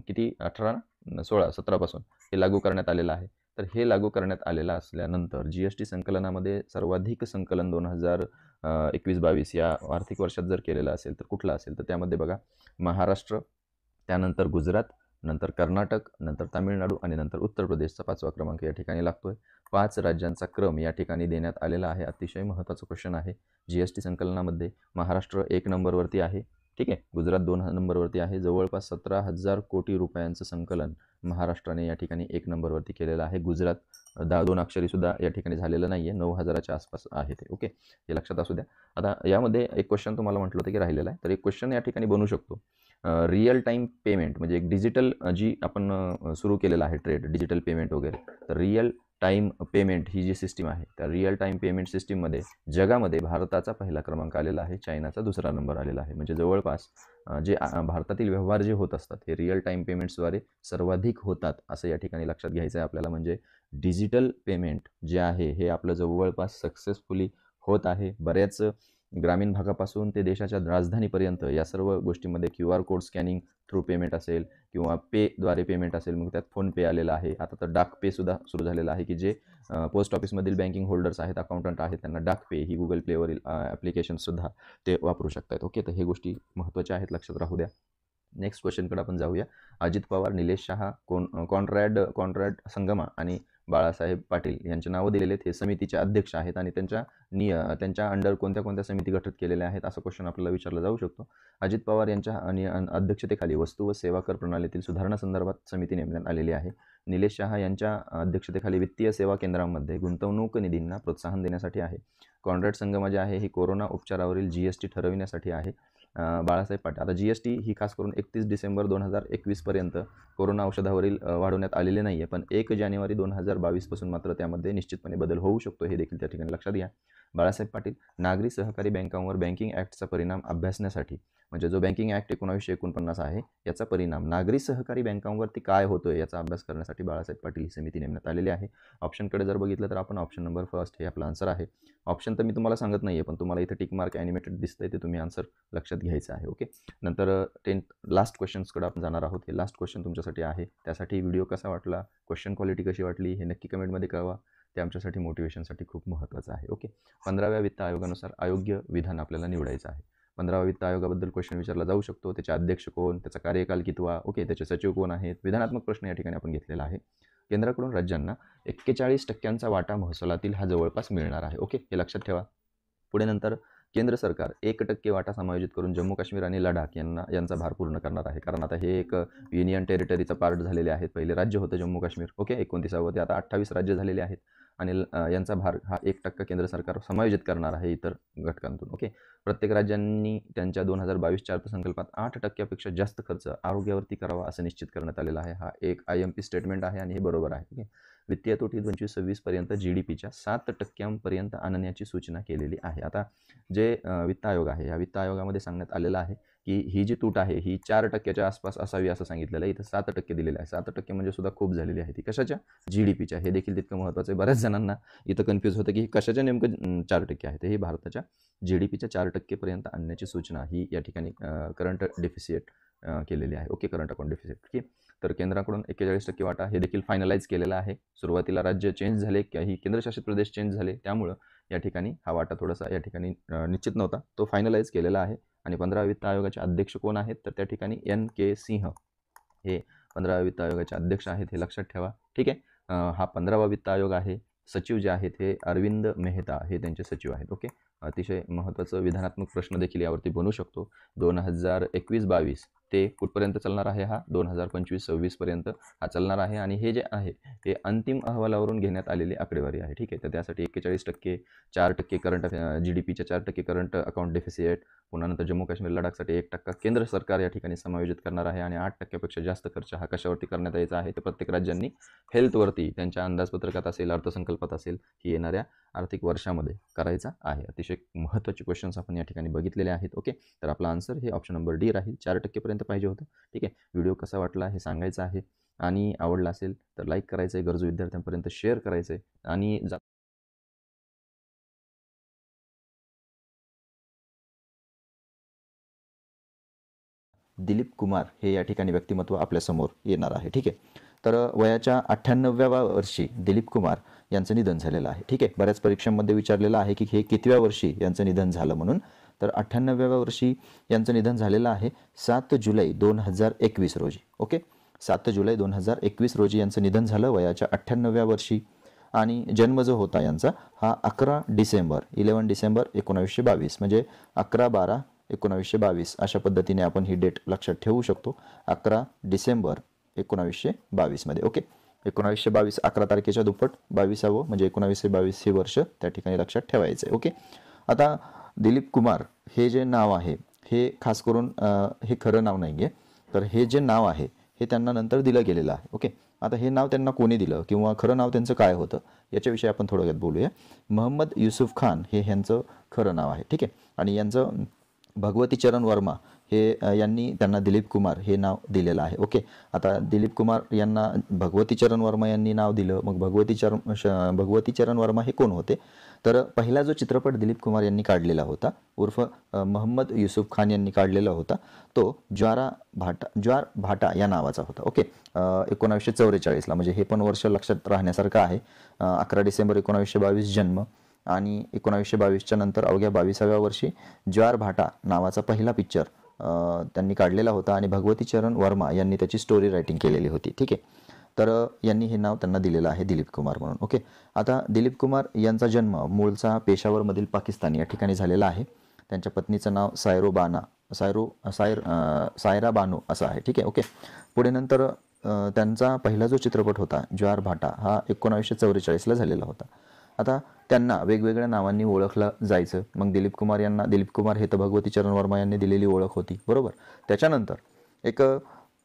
[SPEAKER 1] किती 17 हे लागू करण्यात आलेलं आहे. तर हे लागू करण्यात आलेलं असल्यानंतर GST संकलनामध्ये सर्वाधिक संकलन 2021-22 या आर्थिक वर्षात जर केलेलं असेल तर कुठलं असेल, तर त्यामध्ये बघा महाराष्ट्र, त्यानंतर गुजरात, नंतर कर्नाटक, नंतर तामिळनाडू आणि नंतर उत्तर प्रदेशचा 5वा क्रमांक या ठिकाणी लागतोय. 5 राज्यांचा क्रम या ठिकाणी देण्यात आलेला आहे. अतिशय महत्त्वाचा क्वेश्चन आहे. GST संकलनामध्ये महाराष्ट्र 1 नंबरवरती आहे. ठीक आहे. गुजरात 2 नंबरवरती आहे. जवळपास 17,000 कोटी रुपयांचं संकलन महाराष्ट्राने या ठिकाणी 1 नंबरवरती केलेलं आहे. गुजरात 2 अक्षरीसुद्धा या ठिकाणी झालेलं नाही आहे. 9,000च्या आसपास आहे ते. ओके. हे लक्षात असू द्या. आता यामध्ये एक क्वेश्चन तुम्हाला म्हटलं होतं की राहिलेला आहे, तर एक क्वेश्चन या ठिकाणी बनू शकतो. रिअल टाईम पेमेंट म्हणजे एक डिजिटल जी आपण सुरू केलेलं आहे ट्रेड, डिजिटल पेमेंट वगैरे, तर रिअल टाईम पेमेंट ही जी सिस्टीम आहे त्या रिअल टाईम पेमेंट सिस्टीममध्ये जगामध्ये भारताचा पहिला क्रमांक आलेला आहे, चायनाचा 2रा नंबर आलेला आहे. म्हणजे जवळपास भारतातील व्यवहार जे होत असतात हे रिअल टाईम पेमेंट्सद्वारे सर्वाधिक होतात असं या ठिकाणी लक्षात घ्यायचं आहे आपल्याला. म्हणजे डिजिटल पेमेंट जे आहे हे आपलं जवळपास सक्सेसफुली होत आहे. बऱ्याच ग्रामीण भागापासून ते देशाच्या राजधानीपर्यंत या सर्व गोष्टींमध्ये QR code scanning through payment असेल किंवा पेद्वारे पेमेंट असेल, मग त्यात फोनपे आलेला आहे. आता तर डाक पेसुद्धा सुरू झालेलं आहे की जे पोस्ट ऑफिसमधील बँकिंग होल्डर्स आहेत, अकाउंटंट आहेत, त्यांना डाक पे ही गुगल प्लेवरील ॲप्लिकेशनसुद्धा ते वापरू शकतात. ओके. तर हे गोष्टी महत्त्वाच्या आहेत, लक्षात राहू द्या. नेक्स्ट क्वेश्चनकडे आपण जाऊया. अजित पवार, निलेश शहा, कॉन्ट्रॅड संगमा आणि बाळासाहेब पाटील यांचे नावं दिलेले आहेत. हे समितीचे अध्यक्ष आहेत आणि त्यांच्या अंडर कोणत्या कोणत्या समिती गठीत केलेल्या आहेत असा क्वेश्चन आपल्याला विचारला जाऊ शकतो. अजित पवार यांच्या अध्यक्षतेखाली वस्तू व सेवा कर प्रणालीतील सुधारणा समिती नेमण्यात आलेली आहे. निलेश शहा यांच्या अध्यक्षतेखाली वित्तीय सेवा केंद्रांमध्ये गुंतवणूक निधींना प्रोत्साहन देण्यासाठी आहे. कॉन्ट्रॅड संगमा जे आहे ही कोरोना उपचारावरील GST ठरविण्यासाठी आहे. बाळासाहेब पाटील, आता GST ही खास करून 31 डिसेंबर 2021 पर्यंत कोरोना औषधावरील वाढवण्यात आलेले नाही आहे, पण 1 जानेवारी 2022 पासून मात्र त्यामध्ये निश्चितपणे बदल होऊ शकतो, हे देखील त्या ठिकाणी लक्षात घ्या. बाळासाहेब पाटील, नागरी सहकारी बँकांवर बँकिंग ॲक्टचा परिणाम अभ्यासण्यासाठी, म्हणजे जो बँकिंग ॲक्ट 1949 आहे याचा परिणाम नागरी सहकारी बँकांवरती काय होतोय याचा अभ्यास करण्यासाठी बाळासाहेब पाटील ही समिती नेमण्यात आलेली आहे. ऑप्शनकडे जर बघितलं तर आपण ऑप्शन नंबर फर्स्ट हे आपला आन्सर आहे. ऑप्शन तर मी तुम्हाला सांगत नाही आहे, पण तुम्हाला इथे टिक मार्क ॲनिमेटेड दिसतंय, ते तुम्ही आन्सर लक्षात घ्यायचं आहे. ओके. नंतर 10th लास्ट क्वेश्चन्सकडे आपण जाणार आहोत. हे लास्ट क्वेश्चन तुमच्यासाठी आहे. त्यासाठी व्हिडिओ कसा वाटला, क्वेश्चन क्वालिटी कशी वाटली हे नक्की कमेंटमध्ये कळवा. ते आमच्यासाठी मोटिवेशनसाठी खूप महत्त्वाचं आहे. ओके. 15व्या वित्त आयोगानुसार अयोग्य विधान आपल्याला निवडायचं आहे. 15व्या वित्त आयोगाबद्दल क्वेश्चन विचारला जाऊ शकतो. त्याचे अध्यक्ष कोण, त्याचा कार्यकाल कितवा, ओके, त्याचे सचिव कोण आहेत, विधानात्मक प्रश्न या ठिकाणी आपण घेतलेला आहे. केंद्राकडून राज्यांना 41% वाटा महसुलातील हा जवळपास मिळणार आहे. ओके. हे लक्षात ठेवा. पुढे नंतर केंद्र सरकार 1% वाटा समायोजित करून जम्मू काश्मीर आणि लडाख यांचा भार पूर्ण करणार आहे. कारण आता हे एक युनियन टेरिटरीचा पार्ट झालेले आहेत. पहिले राज्य होतं जम्मू काश्मीर, ओके, 29वे, ते आता 28 राज्य झालेले आहेत आणि यांचा भार हा 1% केंद्र सरकार समायोजित करणार आहे इतर घटकांतून. ओके. प्रत्येक राज्यांनी त्यांच्या 2022च्या अर्थसंकल्पात 8%पेक्षा जास्त खर्च आरोग्यावरती करावा असं निश्चित करण्यात आलेलं आहे. हा एक IMP स्टेटमेंट आहे आणि हे बरोबर आहे. ओके. वित्तीय तुटी 25-26 पर्यंत GDPच्या 7% आणण्याची सूचना केलेली आहे. आता जे वित्त आयोग आहे, या वित्त आयोगामध्ये सांगण्यात आलेलं आहे की ही जी तूट आहे ही 4% आसपास असावी असं सांगितलेलं आहे. इथं 7% दिलेलं आहे. 7% म्हणजे सुद्धा खूप झालेली आहे ती. कशाच्या? GDPच्या. हे देखील तितकं महत्त्वाचं आहे. बऱ्याच जणांना इथं कन्फ्यूज होतं की कशाच्या नेमकं 4% आहे. तर हे भारताच्या GDPच्या 4% पर्यंत आणण्याची सूचना ही या ठिकाणी करंट डेफिसिट केलेली आहे. Okay, current account deficit. ठीक आहे. तर केंद्राकडून 41% वाटा हे देखील फायनलाइज केलेला आहे. सुरुवातीला राज्य चेंज झाले, काही केंद्रशासित प्रदेश चेंज झाले, त्यामुळं या ठिकाणी हा वाटा थोडासा या ठिकाणी निश्चित नव्हता, तो फायनलाइज केलेला आहे. आणि 15व्या वित्त आयोगाचे अध्यक्ष कोण आहेत? तर त्या ठिकाणी NK सिंह हे 15व्या वित्त आयोगाचे अध्यक्ष आहेत, हे लक्षात ठेवा. ठीक आहे. हा 15वा वित्त आयोग आहे. सचिव जे आहेत हे अरविंद मेहता हे त्यांचे सचिव आहेत. ओके, अतिशय महत्त्वाचं विधानात्मक प्रश्न देखील यावरती बनू शकतो. 2021-22 ते कुठपर्यंत चालणार आहे? हा 2025-26 पर्यंत हा चालणार आहे. आणि हे जे आहे हे अंतिम अहवालावरून घेण्यात आलेली आकडेवारी आहे. ठीक आहे. तर त्यासाठी 41%, 4% करंट GDPच्या 4% करंट अकाउंट डेफिसिट, पुन्हा नंतर जम्मू काश्मीर लडाखसाठी 1% केंद्र सरकार या ठिकाणी समायोजित करणार आहे. आणि 8%पेक्षा जास्त खर्च हा कशावरती करण्यात यायचा आहे? तर प्रत्येक राज्यांनी हेल्थवरती त्यांच्या अंदाजपत्रकात असेल, अर्थसंकल्पात असेल, ही येणाऱ्या आर्थिक वर्षामध्ये करायचा आहे. अतिशय महत्त्वाचे क्वेश्चन्स आपण या ठिकाणी बघितलेले आहेत. ओके, तर आपला आन्सर हे ऑप्शन नंबर डी राहील. 4% पर्यंत पाहिजे होतं. ठीक आहे. व्हिडिओ कसा वाटला हे सांगायचं आहे. आणि आवडला असेल तर लाईक करायचं आहे, गरजू विद्यार्थ्यांपर्यंत शेअर करायचं आहे. आणि दिलीप कुमार हे या ठिकाणी व्यक्तिमत्व आपल्यासमोर येणार आहे. ठीक आहे. तर वयाच्या 98व्या वर्षी दिलीप कुमार यांचं निधन झालेलं आहे. ठीक आहे. बऱ्याच परीक्षांमध्ये विचारलेलं आहे की हे कितव्या वर्षी यांचं निधन झालं म्हणून. तर 98व्या वर्षी यांचं निधन झालेलं आहे 7 जुलै 2021 रोजी. ओके, 7 जुलै 2021 रोजी यांचं निधन झालं वयाच्या 98व्या वर्षी. आणि जन्म जो होता यांचा हा 11 डिसेंबर 1922 म्हणजे 11/12/1922 अशा पद्धतीने आपण ही डेट लक्षात ठेवू शकतो. 11 डिसेंबर 1922 मध्ये. ओके, 1922 11 तारखेच्या दुप्पट 22वं म्हणजे 1922 हे वर्ष त्या ठिकाणी लक्षात ठेवायचं आहे. ओके, आता दिलीप कुमार हे जे नाव आहे हे खास करून हे खरं नाव नाही आहे. तर हे जे नाव आहे हे त्यांना नंतर दिलं गेलेलं आहे. ओके, आता हे नाव त्यांना कोणी दिलं किंवा खरं नाव त्यांचं काय होतं याच्याविषयी आपण थोडक्यात बोलूया. मोहम्मद युसुफ खान हे ह्यांचं खरं नाव आहे. ठीक आहे. आणि यांचं भगवती चरण वर्मा हे यांनी त्यांना दिलीप कुमार हे नाव दिलेलं आहे. ओके, आता दिलीप कुमार यांना भगवती चरण वर्मा यांनी नाव दिलं. मग भगवती चरण वर्मा हे कोण होते? तर पहिला जो चित्रपट दिलीप कुमार यांनी काढलेला होता उर्फ मोहम्मद युसुफ खान यांनी काढलेला होता तो ज्वार भाटा या नावाचा होता. ओके, 1944ला म्हणजे हे पण वर्ष लक्षात राहण्यासारखं आहे. 11 डिसेंबर 1922 जन्म आणि 1922च्या नंतर अवघ्या 22व्या वर्षी ज्वार भाटा नावाचा पहिला पिक्चर त्यांनी काढलेला होता. आणि भगवती चरण वर्मा यांनी त्याची स्टोरी रायटिंग केलेली होती. ठीक आहे. तर यांनी हे नाव त्यांना दिलेलं आहे दिलीप कुमार म्हणून. ओके, आता दिलीप कुमार यांचा जन्म मूळचा पेशावरमधील पाकिस्तान या ठिकाणी झालेला आहे. त्यांच्या पत्नीचं नाव सायरा बानो असं आहे. ठीक आहे. ओके, पुढे नंतर त्यांचा पहिला जो चित्रपट होता ज्वार भाटा हा 1944ला झालेला होता. आता त्यांना वेगवेगळ्या नावांनी ओळखलं जायचं. मग दिलीप कुमार हे तर भगवती चरण वर्मा यांनी दिलेली ओळख होती, बरोबर. त्याच्यानंतर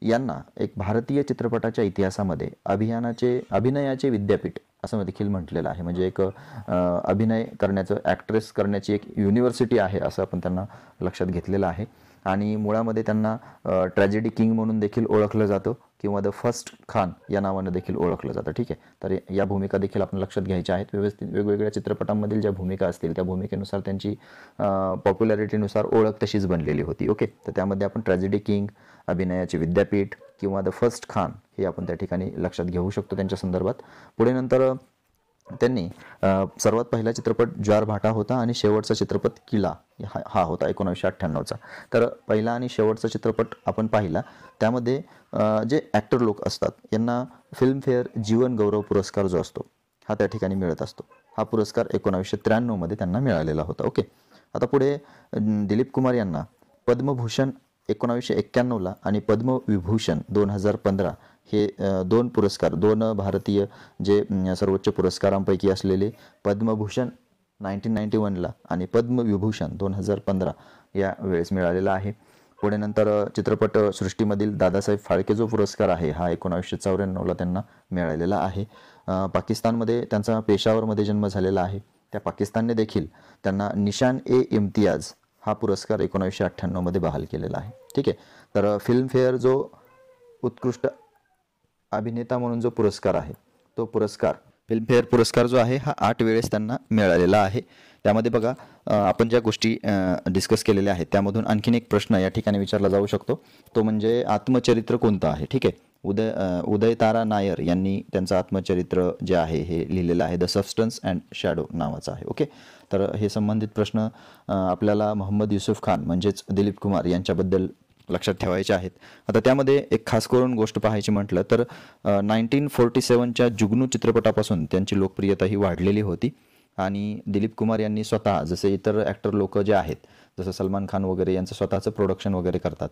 [SPEAKER 1] यांना एक भारतीय चित्रपटाच्या इतिहासामध्ये अभिनयाचे विद्यापीठ असं देखील म्हटलेलं आहे. म्हणजे एक अभिनय करण्याचं, ॲक्ट्रेस करण्याची एक युनिव्हर्सिटी आहे असं आपण त्यांना लक्षात घेतलेलं आहे. आणि मुळामध्ये त्यांना ट्रॅजेडी किंग म्हणून देखील ओळखलं जातं किंवा द फर्स्ट खान या नावानं देखील ओळखलं जातं. ठीक आहे. तर या भूमिका देखील आपण लक्षात घ्यायच्या आहेत. वेगवेगळ्या चित्रपटांमधील ज्या भूमिका असतील त्या भूमिकेनुसार त्यांची पॉप्युलॅरिटीनुसार ओळख तशीच बनलेली होती. ओके, तर त्यामध्ये आपण ट्रॅजेडी किंग, अभिनयाचे विद्यापीठ किंवा द फर्स्ट खान हे आपण त्या ठिकाणी लक्षात घेऊ शकतो त्यांच्या संदर्भात. पुढे नंतर त्यांनी सर्वात पहिला चित्रपट ज्वार भाटा होता आणि शेवटचा चित्रपट किला हा होता 1998चा. तर पहिला आणि शेवटचा चित्रपट आपण पाहिला त्यामध्ये जे ॲक्टर लोक असतात यांना फिल्मफेअर जीवन गौरव पुरस्कार जो असतो हा त्या ठिकाणी मिळत असतो. हा पुरस्कार 1993 मध्ये त्यांना मिळालेला होता. ओके, आता पुढे दिलीप कुमार यांना पद्मभूषण 1991ला आणि पद्मविभूषण 2015 हे दोन पुरस्कार, दोन भारतीय जे सर्वोच्च पुरस्कारांपैकी असलेले पद्मभूषण 1991ला आणि पद्मविभूषण 2015 या वेळेस मिळालेला आहे. पुढे नंतर चित्रपट सृष्टीमधील दादासाहेब फाळके जो पुरस्कार आहे हा 1994ला त्यांना मिळालेला आहे. पाकिस्तानमध्ये त्यांचा पेशावरमध्ये जन्म झालेला आहे. त्या पाकिस्तानने देखील त्यांना निशान ए इम्तियाज हा पुरस्कार 1998मध्ये बहाल केलेला आहे. ठीक आहे. तर फिल्मफेअर जो उत्कृष्ट अभिनेता म्हणून जो पुरस्कार आहे तो पुरस्कार फिल्मफेअर पुरस्कार जो आहे हा 8 वेळेस त्यांना मिळालेला आहे. त्यामध्ये बघा आपण ज्या गोष्टी डिस्कस केलेल्या आहेत त्यामधून आणखीन एक प्रश्न या ठिकाणी विचारला जाऊ शकतो. तो म्हणजे आत्मचरित्र कोणतं आहे. ठीक आहे. उदय तारा नायर यांनी त्यांचं आत्मचरित्र जे आहे हे लिहिलेलं आहे, द सबस्टन्स अँड शॅडो नावाचं आहे. ओके. तर हे संबंधित प्रश्न आपल्याला मोहम्मद युसुफ खान म्हणजेच दिलीप कुमार यांच्याबद्दल लक्षात ठेवायचे आहेत. आता त्यामध्ये एक खास करून गोष्ट पाहायची म्हटलं तर 1947च्या जुगनू चित्रपटापासून त्यांची लोकप्रियता ही वाढलेली होती आणि दिलीप कुमार यांनी स्वतः जसे इतर ॲक्टर लोक जे आहेत जसं सलमान खान वगैरे यांचं स्वतःचं प्रोडक्शन वगैरे करतात,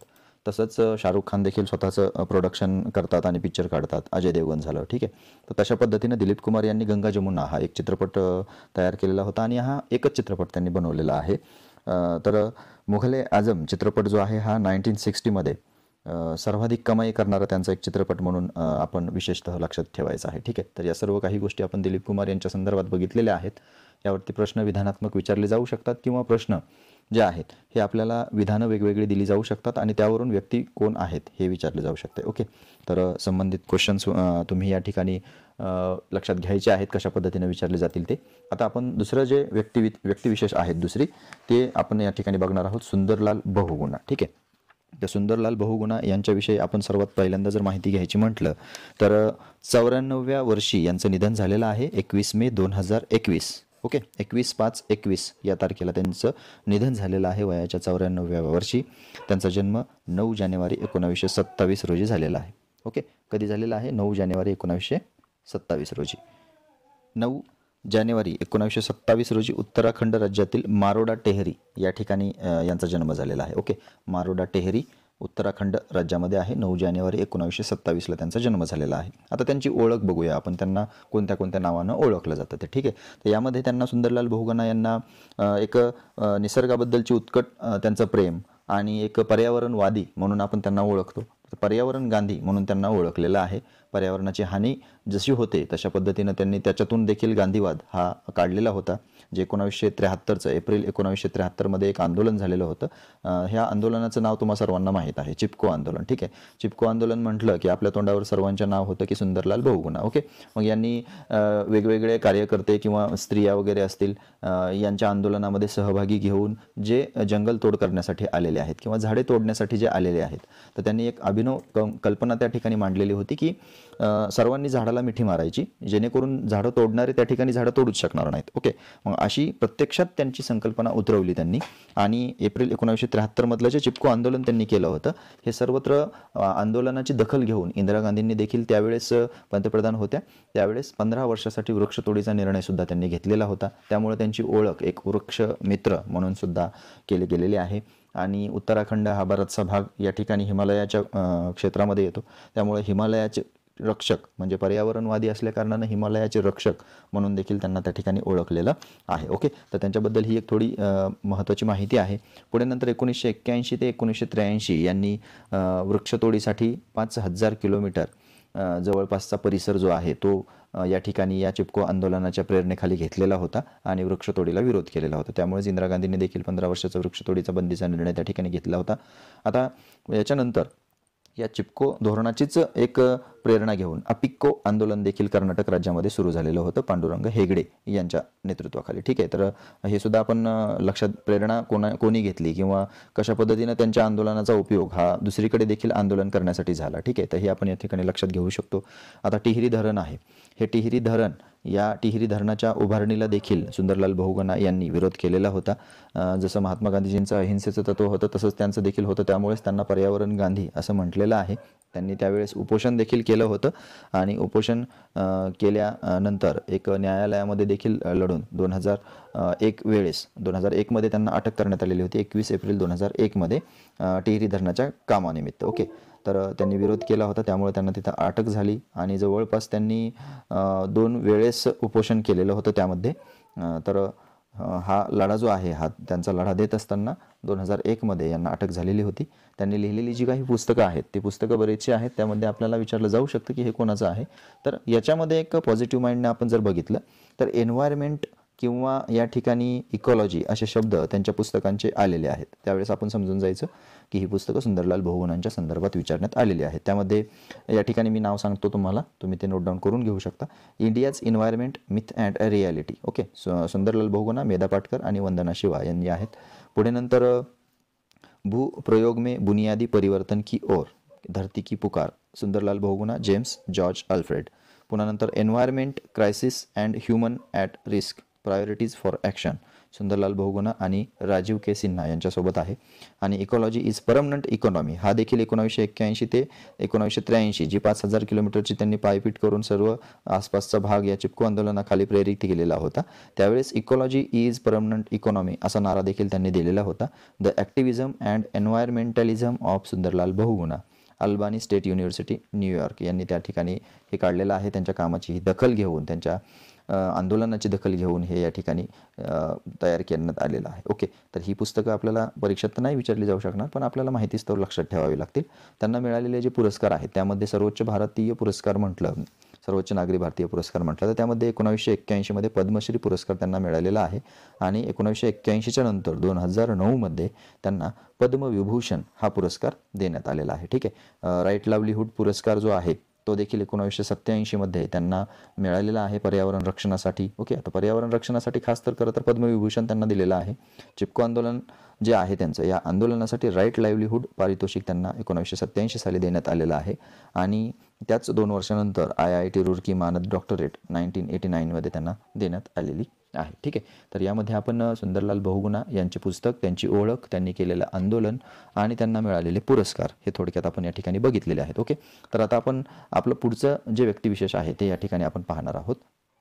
[SPEAKER 1] तसंच शाहरुख खान देखील स्वतःचं प्रोडक्शन करतात आणि पिक्चर काढतात. अजय देवगण झालं. ठीक आहे. तर तशा पद्धतीनं दिलीप कुमार यांनी गंगा जमुना हा एक चित्रपट तयार केलेला होता आणि हा एकच चित्रपट त्यांनी बनवलेला आहे. तर मुघल-ए आझम चित्रपट जो आहे हा 1960मध्ये सर्वाधिक कमाई करणारा त्यांचा एक चित्रपट म्हणून आपण विशेषतः लक्षात ठेवायचा आहे. ठीक आहे. तर या सर्व काही गोष्टी आपण दिलीप कुमार यांच्या संदर्भात बघितलेल्या आहेत. यावरती प्रश्न विधानात्मक विचारले जाऊ शकतात किंवा प्रश्न जे आहेत हे आपल्याला विधानं वेगवेगळी दिली जाऊ शकतात आणि त्यावरून व्यक्ती कोण आहेत हे विचारले जाऊ शकते. ओके. तर संबंधित क्वेश्चन्स तुम्ही या ठिकाणी लक्षात घ्यायचे आहेत कशा पद्धतीने विचारले जातील ते. आता आपण दुसरं जे व्यक्तिविशेष आहेत दुसरी ते आपण या ठिकाणी बघणार आहोत, सुंदरलाल बहुगुणा. ठीक आहे. त्या सुंदरलाल बहुगुणा यांच्याविषयी आपण सर्वात पहिल्यांदा जर माहिती घ्यायची म्हटलं तर 94व्या वर्षी यांचं निधन झालेलं आहे 21 मे 2021. ओके. 21/5/21 या तारखेला त्यांचं निधन झालेलं आहे वयाच्या 94व्या वर्षी. त्यांचा जन्म 9 जानेवारी 1927 रोजी झालेला आहे. ओके. कधी झालेला आहे? 9 जानेवारी 1927 रोजी. 9 जानेवारी 1927 रोजी उत्तराखंड राज्यातील मारोडा टेहरी या ठिकाणी यांचा जन्म झालेला आहे. ओके. मारोडा टेहरी उत्तराखंड राज्यामध्ये आहे. 9 जानेवारी 1927ला त्यांचा जन्म झालेला आहे. आता त्यांची ओळख बघूया आपण, त्यांना कोणत्या कोणत्या नावानं ओळखलं जातं ते. ठीक आहे. तर यामध्ये त्यांना सुंदरलाल बहुगुणा यांना एक निसर्गाबद्दलची उत्कट त्यांचं प्रेम आणि एक पर्यावरणवादी म्हणून आपण त्यांना ओळखतो. पर्यावरण गांधी म्हणून त्यांना ओळखलेलं आहे. पर्यावरणाची हानी जशी होते तशा पद्धतीनं त्यांनी त्याच्यातून देखील गांधीवाद हा काढलेला होता. जे 1973चं एप्रिल 1973मध्ये एक आंदोलन झालेलं होतं. ह्या आंदोलनाचं नाव तुम्हा सर्वांना माहीत आहे, चिपको आंदोलन. ठीक आहे. चिपको आंदोलन म्हटलं की आपल्या तोंडावर सर्वांच्या नाव होतं की सुंदरलाल बहुगुणा. ओके. मग यांनी वेगवेगळे कार्यकर्ते किंवा स्त्रिया वगैरे असतील यांच्या आंदोलनामध्ये सहभागी घेऊन जे जंगल तोड करण्यासाठी आलेले आहेत किंवा झाडे तोडण्यासाठी जे आलेले आहेत तर त्यांनी एक अभिनव कल्पना त्या ठिकाणी मांडलेली होती की सर्वांनी झाडाला मिठी मारायची जेणेकरून झाडं तोडणारे त्या ठिकाणी झाडं तोडूच शकणार नाहीत. ओके. मग अशी प्रत्यक्षात त्यांची संकल्पना उतरवली त्यांनी आणि एप्रिल 1973मधलं जे चिपको आंदोलन त्यांनी केलं होतं हे सर्वत्र आंदोलनाची दखल घेऊन इंदिरा गांधींनी देखील त्यावेळेस पंतप्रधान होत्या त्यावेळेस 15 वर्षासाठी वृक्षतोडीचा निर्णय सुद्धा त्यांनी घेतलेला होता. त्यामुळे त्यांची ओळख एक वृक्ष मित्र म्हणून सुद्धा केली गेलेली आहे. आणि उत्तराखंड हा बराचसा भाग या ठिकाणी हिमालयाच्या क्षेत्रामध्ये येतो. त्यामुळे हिमालयाचे रक्षक म्हणजे पर्यावरणवादी असल्याकारणानं हिमालयाचे रक्षक म्हणून देखील त्यांना त्या ठिकाणी ओळखलेलं आहे. ओके. तर त्यांच्याबद्दल ही एक थोडी महत्त्वाची माहिती आहे. पुढे नंतर 1981 ते 1983 यांनी वृक्षतोडीसाठी 5000 किलोमीटर जवळपासचा परिसर जो आहे तो या ठिकाणी या चिपको आंदोलनाच्या प्रेरणेखाली घेतलेला होता आणि वृक्षतोडीला विरोध केलेला होता. त्यामुळेच इंदिरा गांधींनी देखील 15 वर्षाचा वृक्षतोडीचा बंदीचा निर्णय त्या ठिकाणी घेतला होता. आता याच्यानंतर या चिपको धोरणाचीच एक प्रेरणा घेऊन अपिक्को आंदोलन देखील कर्नाटक राज्यामध्ये सुरू झालेलं होतं पांडुरंग हेगडे यांच्या नेतृत्वाखाली. ठीक आहे. तर हे सुद्धा आपण लक्षात प्रेरणा कोणी घेतली किंवा कशा पद्धतीनं त्यांच्या आंदोलनाचा उपयोग हा दुसरीकडे देखील आंदोलन करण्यासाठी झाला. ठीक आहे. तर हे आपण या ठिकाणी लक्षात घेऊ शकतो. आता टिहरी धरण आहे. हे टिहरी धरण या टिहरी धरणाच्या उभारणीला देखील सुंदरलाल बहुगुणा यांनी विरोध केलेला होता. जसं महात्मा गांधीजींचं अहिंसेचं तत्व होतं तसंच त्यांचं देखील होतं. त्यामुळेच त्यांना पर्यावरण गांधी असं म्हटलेलं आहे. त्यांनी त्यावेळेस उपोषण देखील केलं होतं आणि उपोषण केल्यानंतर एक न्यायालयामध्ये देखील लढून 2001मध्ये त्यांना अटक करण्यात आलेली होती 21 एप्रिल 2001मध्ये टिहरी धरणाच्या कामानिमित्त. ओके. तर त्यांनी विरोध केला होता त्यामुळे त्यांना तिथं अटक झाली आणि जवळपास त्यांनी 2 वेळेस उपोषण केलेलं होतं त्यामध्ये. तर हा लढा जो आहे हा त्यांचा लढा देत असताना 2001मध्ये यांना अटक झालेली होती. त्यांनी लिहिलेली जी काही पुस्तकं आहेत ती पुस्तकं बरीचशी आहेत. त्यामध्ये आपल्याला विचारलं जाऊ शकतं की हे कोणाचं आहे. तर याच्यामध्ये एक पॉझिटिव्ह माइंडने आपण जर बघितलं तर एन्व्हायरमेंट किंवा या ठिकाणी इकॉलॉजी असे शब्द त्यांच्या पुस्तकांचे आलेले आहेत. त्यावेळेस आपण समजून जायचं की ही पुस्तकं सुंदरलाल बहुगुणांच्या संदर्भात विचारण्यात आलेली आहेत. त्यामध्ये या ठिकाणी मी नाव सांगतो तुम्हाला, तुम्ही ते नोट डाऊन करून घेऊ शकता. India's environment myth and a reality. Okay, Sunderlal Bahuguna, Medha Patkar आणि वंदना शिवा यांनी आहेत. पुढे नंतर भूप्रयोग में बुनियादी परिवर्तन की ओर, Dharti ki Pukar, Sundarlal Bahuguna, James George Alfred. पुन्हा नंतर environment crisis and human at risk, priorities for action, Sundarlal Bahuguna आणि राजीव के सिन्हा यांच्यासोबत आहे. आणि इकॉलॉजी इज परमनंट इकॉनॉमी हा देखील 1981 ते 1983 जी 5,000 किलोमीटरची त्यांनी पायपीट करून सर्व आसपासचा भाग या चिपको आंदोलनाखाली प्रेरित केलेला होता. त्यावेळेस इकॉलॉजी इज परमनंट इकॉनॉमी असा नारा देखील त्यांनी दिलेला होता. The ॲक्टिव्हिझम and एन्व्हायरमेंटलिझम of Sundarlal Bahuguna, Albany state university New York यांनी त्या ठिकाणी हे काढलेलं आहे. त्यांच्या कामाची ही दखल घेऊन, त्यांच्या आंदोलनाची दखल घेऊन हे या ठिकाणी तयार करण्यात आलेलं आहे. ओके, तर ही पुस्तकं आपल्याला परीक्षेत तर नाही विचारली जाऊ शकणार, पण आपल्याला माहितीच तर लक्षात ठेवावी लागतील. त्यांना मिळालेले जे पुरस्कार आहेत त्यामध्ये सर्वोच्च भारतीय पुरस्कार म्हटलं, सर्वोच्च नागरी भारतीय पुरस्कार म्हटलं तर त्यामध्ये 1981मध्ये पद्मश्री पुरस्कार त्यांना मिळालेला आहे. आणि 1981च्या नंतर 2009मध्ये त्यांना पद्मविभूषण हा पुरस्कार देण्यात आलेला आहे. ठीक आहे, राईट लाईव्हलीहूड पुरस्कार जो आहे तो देखील 1987मध्ये त्यांना मिळालेला आहे पर्यावरण रक्षणासाठी. ओके, आता पर्यावरण रक्षणासाठी खास तर खरं तर पद्मविभूषण त्यांना दिलेलं आहे. चिपको आंदोलन जे आहे त्यांचं, या आंदोलनासाठी राईट लाईव्हलीहूड पारितोषिक त्यांना 1987 साली देण्यात आलेलं आहे. आणि त्याच 2 वर्षानंतर IIT रुर्की मानद डॉक्टरेट 1989मध्ये त्यांना देण्यात आलेली आहे. ठीक आहे, तर यामध्ये आपण सुंदरलाल बहुगुणा यांचे पुस्तक, त्यांची ओळख, त्यांनी केलेलं आंदोलन आणि त्यांना मिळालेले पुरस्कार हे थोडक्यात आपण या ठिकाणी बघितलेले आहेत. ओके, तर आता आपण आपलं पुढचं जे व्यक्तिविशेष आहे ते या ठिकाणी आपण पाहणार आहोत.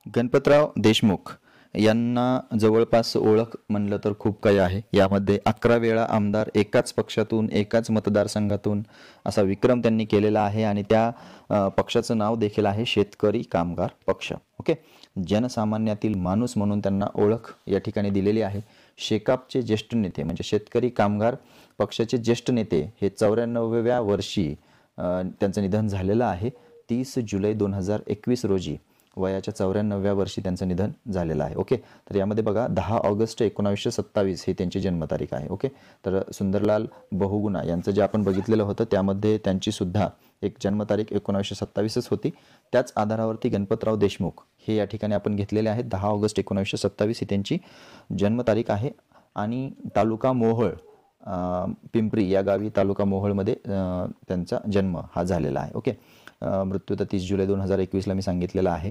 [SPEAKER 1] गणपतराव देशमुख यांना जवळपास ओळख म्हणलं तर खूप काही आहे. यामध्ये 11 वेळा आमदार, एकाच पक्षातून, एकाच मतदारसंघातून असा विक्रम त्यांनी केलेला आहे. आणि त्या पक्षाचं नाव देखील आहे शेतकरी कामगार पक्ष. ओके, जनसामान्यातील माणूस म्हणून त्यांना ओळख या ठिकाणी दिलेली आहे. शेकापचे ज्येष्ठ नेते म्हणजे शेतकरी कामगार पक्षाचे ज्येष्ठ नेते हे 94व्या वर्षी त्यांचं निधन झालेलं आहे. 30 जुलै 2021 रोजी वयाच्या 94व्या वर्षी त्यांचं निधन झालेलं आहे. ओके, तर यामध्ये बघा 10 ऑगस्ट 1927 ही त्यांची जन्मतारीख आहे. ओके, तर सुंदरलाल बहुगुणा यांचं जे आपण बघितलेलं होतं त्यामध्ये त्यांची सुद्धा एक जन्मतारीख 1927च होती. त्याच आधारावरती गणपतराव देशमुख हे या ठिकाणी आपण घेतलेले आहेत. 10 ऑगस्ट 1927 ही त्यांची जन्मतारीख आहे. आणि तालुका मोहोळ, पिंपरी या गावी तालुका मोहोळमध्ये त्यांचा जन्म हा झालेला आहे. ओके, मृत्यू तर 30 जुलै 2021ला मी सांगितलेला आहे.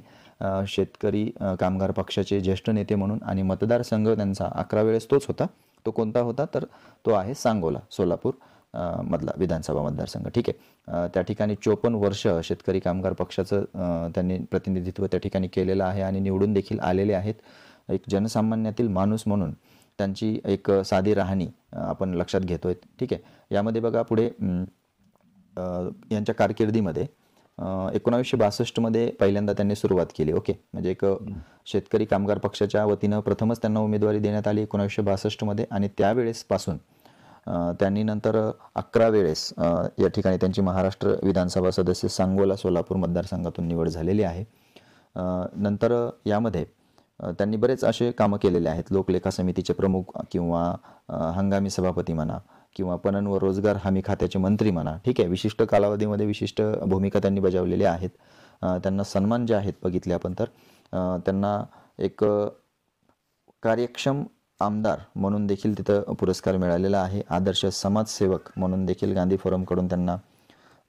[SPEAKER 1] शेतकरी कामगार पक्षाचे ज्येष्ठ नेते म्हणून. आणि मतदारसंघ त्यांचा 11 वेळेस तोच होता. तो कोणता होता तर तो आहे सांगोला, सोलापूर मधला विधानसभा मतदारसंघ. ठीक आहे, त्या ठिकाणी 54 वर्ष शेतकरी कामगार पक्षाचं त्यांनी प्रतिनिधित्व त्या ठिकाणी केलेलं आहे आणि निवडून देखील आलेले आहेत. एक जनसामान्यातील माणूस म्हणून त्यांची एक साधी राहणी आपण लक्षात घेतोय. ठीक आहे, यामध्ये बघा पुढे यांच्या कारकिर्दीमध्ये 1962मध्ये पहिल्यांदा त्यांनी सुरुवात केली. ओके, म्हणजे एक शेतकरी कामगार पक्षाच्या वतीनं प्रथमच त्यांना उमेदवारी देण्यात आली 1962मध्ये. आणि त्यावेळेसपासून त्यांनी नंतर 11 वेळेस या ठिकाणी त्यांची महाराष्ट्र विधानसभा सदस्य सांगोला सोलापूर मतदारसंघातून निवड झालेली आहे. नंतर यामध्ये त्यांनी बरेच असे कामं केलेले आहेत. लोकलेखा समितीचे प्रमुख किंवा हंगामी सभापती म्हणा किंवा पणन व रोजगार हमी खात्याचे मंत्री म्हणा. ठीक आहे, विशिष्ट कालावधीमध्ये विशिष्ट भूमिका त्यांनी बजावलेल्या आहेत. त्यांना सन्मान जे आहेत बघितले आपण तर त्यांना एक कार्यक्षम आमदार म्हणून देखील तिथं पुरस्कार मिळालेला आहे. आदर्श समाजसेवक म्हणून देखील गांधी फोरमकडून त्यांना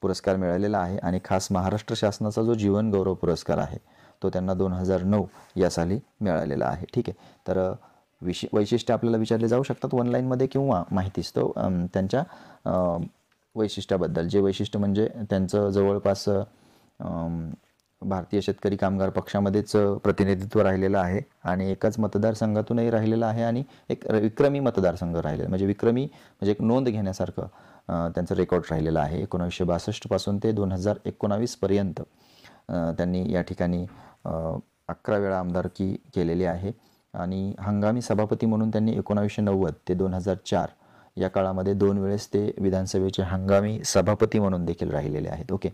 [SPEAKER 1] पुरस्कार मिळालेला आहे. आणि खास महाराष्ट्र शासनाचा जो जीवन गौरव पुरस्कार आहे तो त्यांना 2009 या साली मिळालेला आहे. ठीक आहे, तर वैशिष्ट्य आपल्याला विचारले जाऊ शकतात वन लाईनमध्ये किंवा माहितीच तो त्यांच्या वैशिष्ट्याबद्दल. जे वैशिष्ट्य म्हणजे त्यांचं जवळपास भारतीय शेतकरी कामगार पक्षामध्येच प्रतिनिधित्व राहिलेलं आहे आणि एकाच मतदारसंघातूनही राहिलेलं आहे आणि एक विक्रमी मतदारसंघ राहिलेला म्हणजे विक्रमी म्हणजे एक नोंद घेण्यासारखं त्यांचं रेकॉर्ड राहिलेलं आहे. 1962 पासून ते 2019 पर्यंत त्यांनी या ठिकाणी 11 वेळा आमदारकी केलेली आहे. आणि हंगामी सभापती म्हणून त्यांनी 1990 ते 2004 या काळामध्ये 2 वेळेस ते विधानसभेचे हंगामी सभापती म्हणून देखील राहिलेले आहेत. ओके.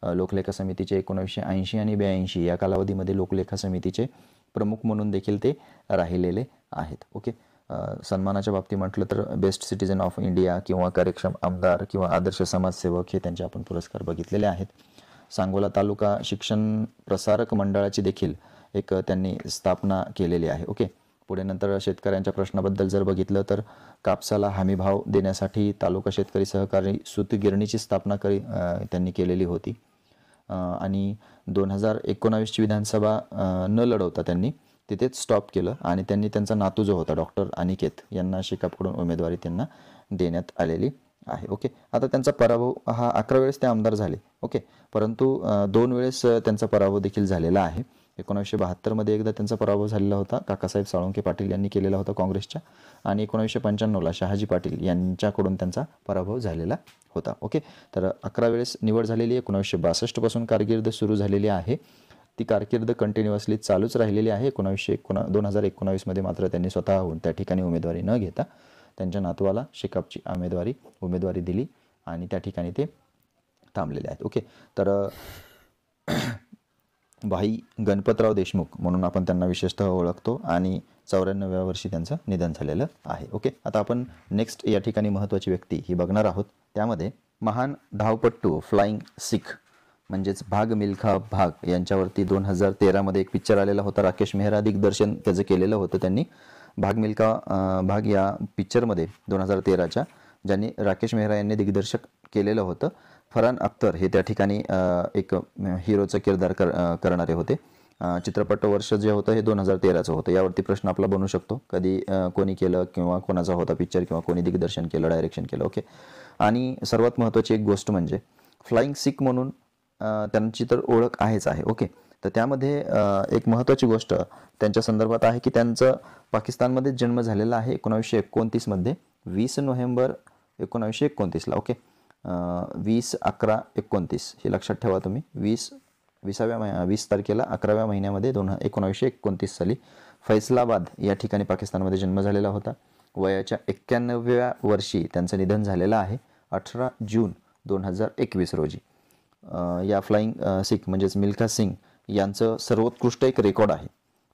[SPEAKER 1] लोकलेखा समितीचे 1980 आणि 82 या कालावधीमध्ये लोकलेखा समितीचे प्रमुख म्हणून देखील ते राहिलेले आहेत. ओके. सन्मानाच्या बाबतीत म्हटलं तर बेस्ट सिटीजन ऑफ इंडिया किंवा कार्यक्षम आमदार किंवा आदर्श समाजसेवक हे त्यांचे आपण पुरस्कार बघितलेले आहेत. सांगोला तालुका शिक्षण प्रसारक मंडळाची देखील एक त्यांनी स्थापना केलेली आहे. ओके. पुढे नंतर शेतकऱ्यांच्या प्रश्नाबद्दल जर बघितलं तर कापसाला हमीभाव देण्यासाठी तालुका शेतकरी सहकारी सूतगिरणीची स्थापना त्यांनी केलेली होती. आणि 2019ची विधानसभा न लढवता त्यांनी तिथेच स्टॉप केलं आणि त्यांनी त्यांचा नातू जो होता डॉक्टर अनिकेत यांना शेकापकडून उमेदवारी त्यांना देण्यात आलेली आहे. ओके. आता त्यांचा पराभव हा 11 वेळेस ते आमदार झाले. ओके. परंतु 2 वेळेस त्यांचा पराभव देखील झालेला आहे. 1972 एकदा त्यांचा पराभव झालेला होता, काकासाहेब साळुंखे पाटील यांनी केलेला होता काँग्रेसच्या, आणि 1995ला शहाजी पाटील यांच्याकडून त्यांचा पराभव झालेला होता. ओके. तर 11 वेळेस निवड झालेली. 1962 पासून कारकीर्द सुरू झालेली आहे. ती कारकीर्द कंटिन्युअसली चालूच राहिलेली आहे. 2019मध्ये मात्र त्यांनी स्वतःहून त्या ठिकाणी उमेदवारी न घेता त्यांच्या नातवाला शेकापची उमेदवारी दिली आणि त्या ठिकाणी ते थांबलेले आहेत. ओके. तर भाई गणपतराव देशमुख म्हणून आपण त्यांना विशेषतः ओळखतो आणि 94व्या वर्षी त्यांचं निधन झालेलं आहे. ओके. आता आपण नेक्स्ट या ठिकाणी महत्त्वाची व्यक्ती ही बघणार आहोत. त्यामध्ये महान धावपट्टू फ्लाइंग सिख म्हणजेच भाग मिल्खा भाग यांच्यावरती 2013मध्ये एक पिक्चर आलेला होता. राकेश मेहरा दिग्दर्शन त्याचं केलेलं होतं त्यांनी. भाग मिल्खा भाग या पिक्चरमध्ये 2013च्या ज्यांनी राकेश मेहरा यांनी दिग्दर्शक केलेलं होतं. फरहान अख्तर हे त्या ठिकाणी एक हिरोचं किरदार करणारे होते. चित्रपट वर्ष जे होतं हे 2013चं होतं. यावरती प्रश्न आपला बनू शकतो, कधी कोणी केलं किंवा कोणाचा होता पिक्चर किंवा कोणी दिग्दर्शन केलं, डायरेक्शन केलं. ओके. आणि सर्वात महत्त्वाची एक गोष्ट म्हणजे फ्लाइंग सिख म्हणून त्यांची तर ओळख आहेच आहे. ओके. तर त्यामध्ये एक महत्त्वाची गोष्ट त्यांच्या संदर्भात आहे की त्यांचं पाकिस्तानमध्ये जन्म झालेला आहे 1929मध्ये 20 नोव्हेंबर 1929ला. ओके. 20/11/29 हे लक्षात ठेवा तुम्ही. 20 तारखेला 11व्या महिन्यामध्ये 1929 साली फैसलाबाद या ठिकाणी पाकिस्तानमध्ये जन्म झालेला होता. वयाच्या 91व्या वर्षी त्यांचं निधन झालेलं आहे 18 जून 2021 रोजी. या फ्लाइंग सिख म्हणजेच मिल्खा सिंग यांचं सर्वोत्कृष्ट एक रेकॉर्ड आहे.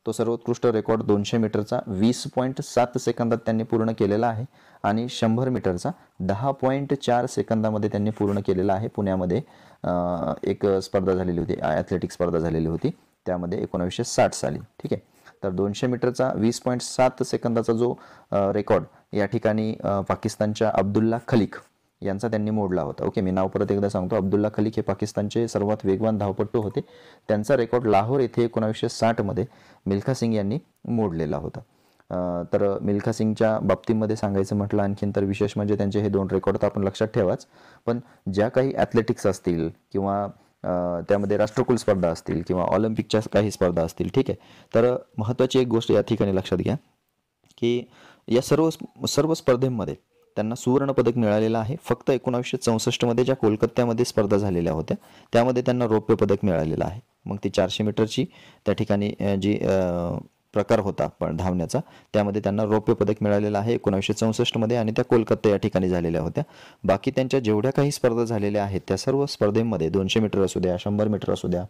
[SPEAKER 1] तो सर्वोत्कृष्ट रेकॉर्ड 200 मीटरचा 20.7 सेकंदात त्यांनी पूर्ण केलेला आहे आणि 100 मीटरचा 10.4 सेकंदामध्ये त्यांनी पूर्ण केलेला आहे. पुण्यामध्ये एक स्पर्धा झालेली होती, ॲथलेटिक स्पर्धा झालेली होती त्यामध्ये 1960 साली. ठीक आहे. तर 200 मीटरचा 20.7 सेकंदाचा जो रेकॉर्ड या ठिकाणी पाकिस्तानच्या अब्दुल्ला खलिक यांचा त्यांनी मोडला होता. ओके. मी नाव परत एकदा सांगतो. अब्दुल्ला खलिक हे पाकिस्तानचे सर्वात वेगवान धावपट्टू होते. त्यांचा रेकॉर्ड लाहोर येथे 1960मध्ये मिल्खा सिंग यांनी मोडलेला होता. तर मिल्खा सिंगच्या बाबतीमध्ये सांगायचं म्हटलं आणखीन तर विशेष म्हणजे त्यांचे हे 2 रेकॉर्ड तर आपण लक्षात ठेवाच, पण ज्या काही ॲथलेटिक्स असतील किंवा त्यामध्ये राष्ट्रकुल स्पर्धा असतील किंवा ऑलिम्पिकच्या काही स्पर्धा असतील, ठीक आहे, तर महत्त्वाची एक गोष्ट या ठिकाणी लक्षात घ्या की या सर्व स्पर्धेमध्ये त्यांना सुवर्णपदक मिळालेलं आहे. फक्त 1964मध्ये ज्या कोलकात्यामध्ये स्पर्धा झालेल्या होत्या त्यामध्ये त्यांना रौप्य पदक मिळालेलं आहे. मग ती 400 मीटरची त्या ठिकाणी जी प्रकार होता पण धावण्याचा त्यामध्ये त्यांना रौप्य पदक मिळालेलं आहे 1964मध्ये आणि त्या कोलकाता या ठिकाणी झालेल्या होत्या. बाकी त्यांच्या जेवढ्या काही स्पर्धा झालेल्या आहेत त्या सर्व स्पर्धेमध्ये 200 मीटर असू द्या, 100 मीटर असू द्या,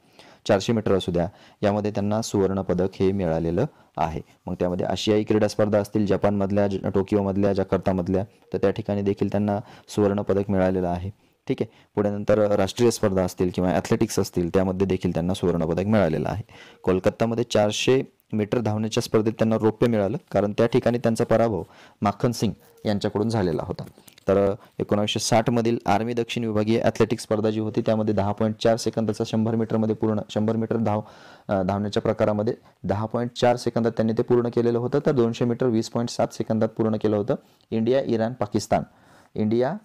[SPEAKER 1] 400 मीटर असू द्या, यामध्ये त्यांना सुवर्णपदक हे मिळालेलं आहे. मग त्यामध्ये आशियाई क्रीडा स्पर्धा असतील, जपानमधल्या, टोकियोमधल्या, जकार्तामधल्या, तर त्या ठिकाणी देखील त्यांना सुवर्णपदक मिळालेलं आहे. ठीक आहे. पुढे नंतर राष्ट्रीय स्पर्धा असतील किंवा ॲथलेटिक्स असतील त्यामध्ये देखील त्यांना सुवर्णपदक मिळालेलं आहे. कोलकातामध्ये 400 मीटर धावण्याच्या स्पर्धेत त्यांना रौप्य मिळालं कारण त्या ठिकाणी त्यांचा पराभव माखन सिंग यांच्याकडून झालेला होता. तर 1960मधील आर्मी दक्षिण विभागीय ॲथलेटिक्स स्पर्धा जी होती त्यामध्ये 10.4 सेकंदाचा 100 मीटरमध्ये पूर्ण 100 मीटर धावण्याच्या प्रकारामध्ये 10.4 सेकंदात त्यांनी ते पूर्ण केलेलं होतं. तर 200 मीटर 20.7 सेकंदात पूर्ण केलं होतं. इंडिया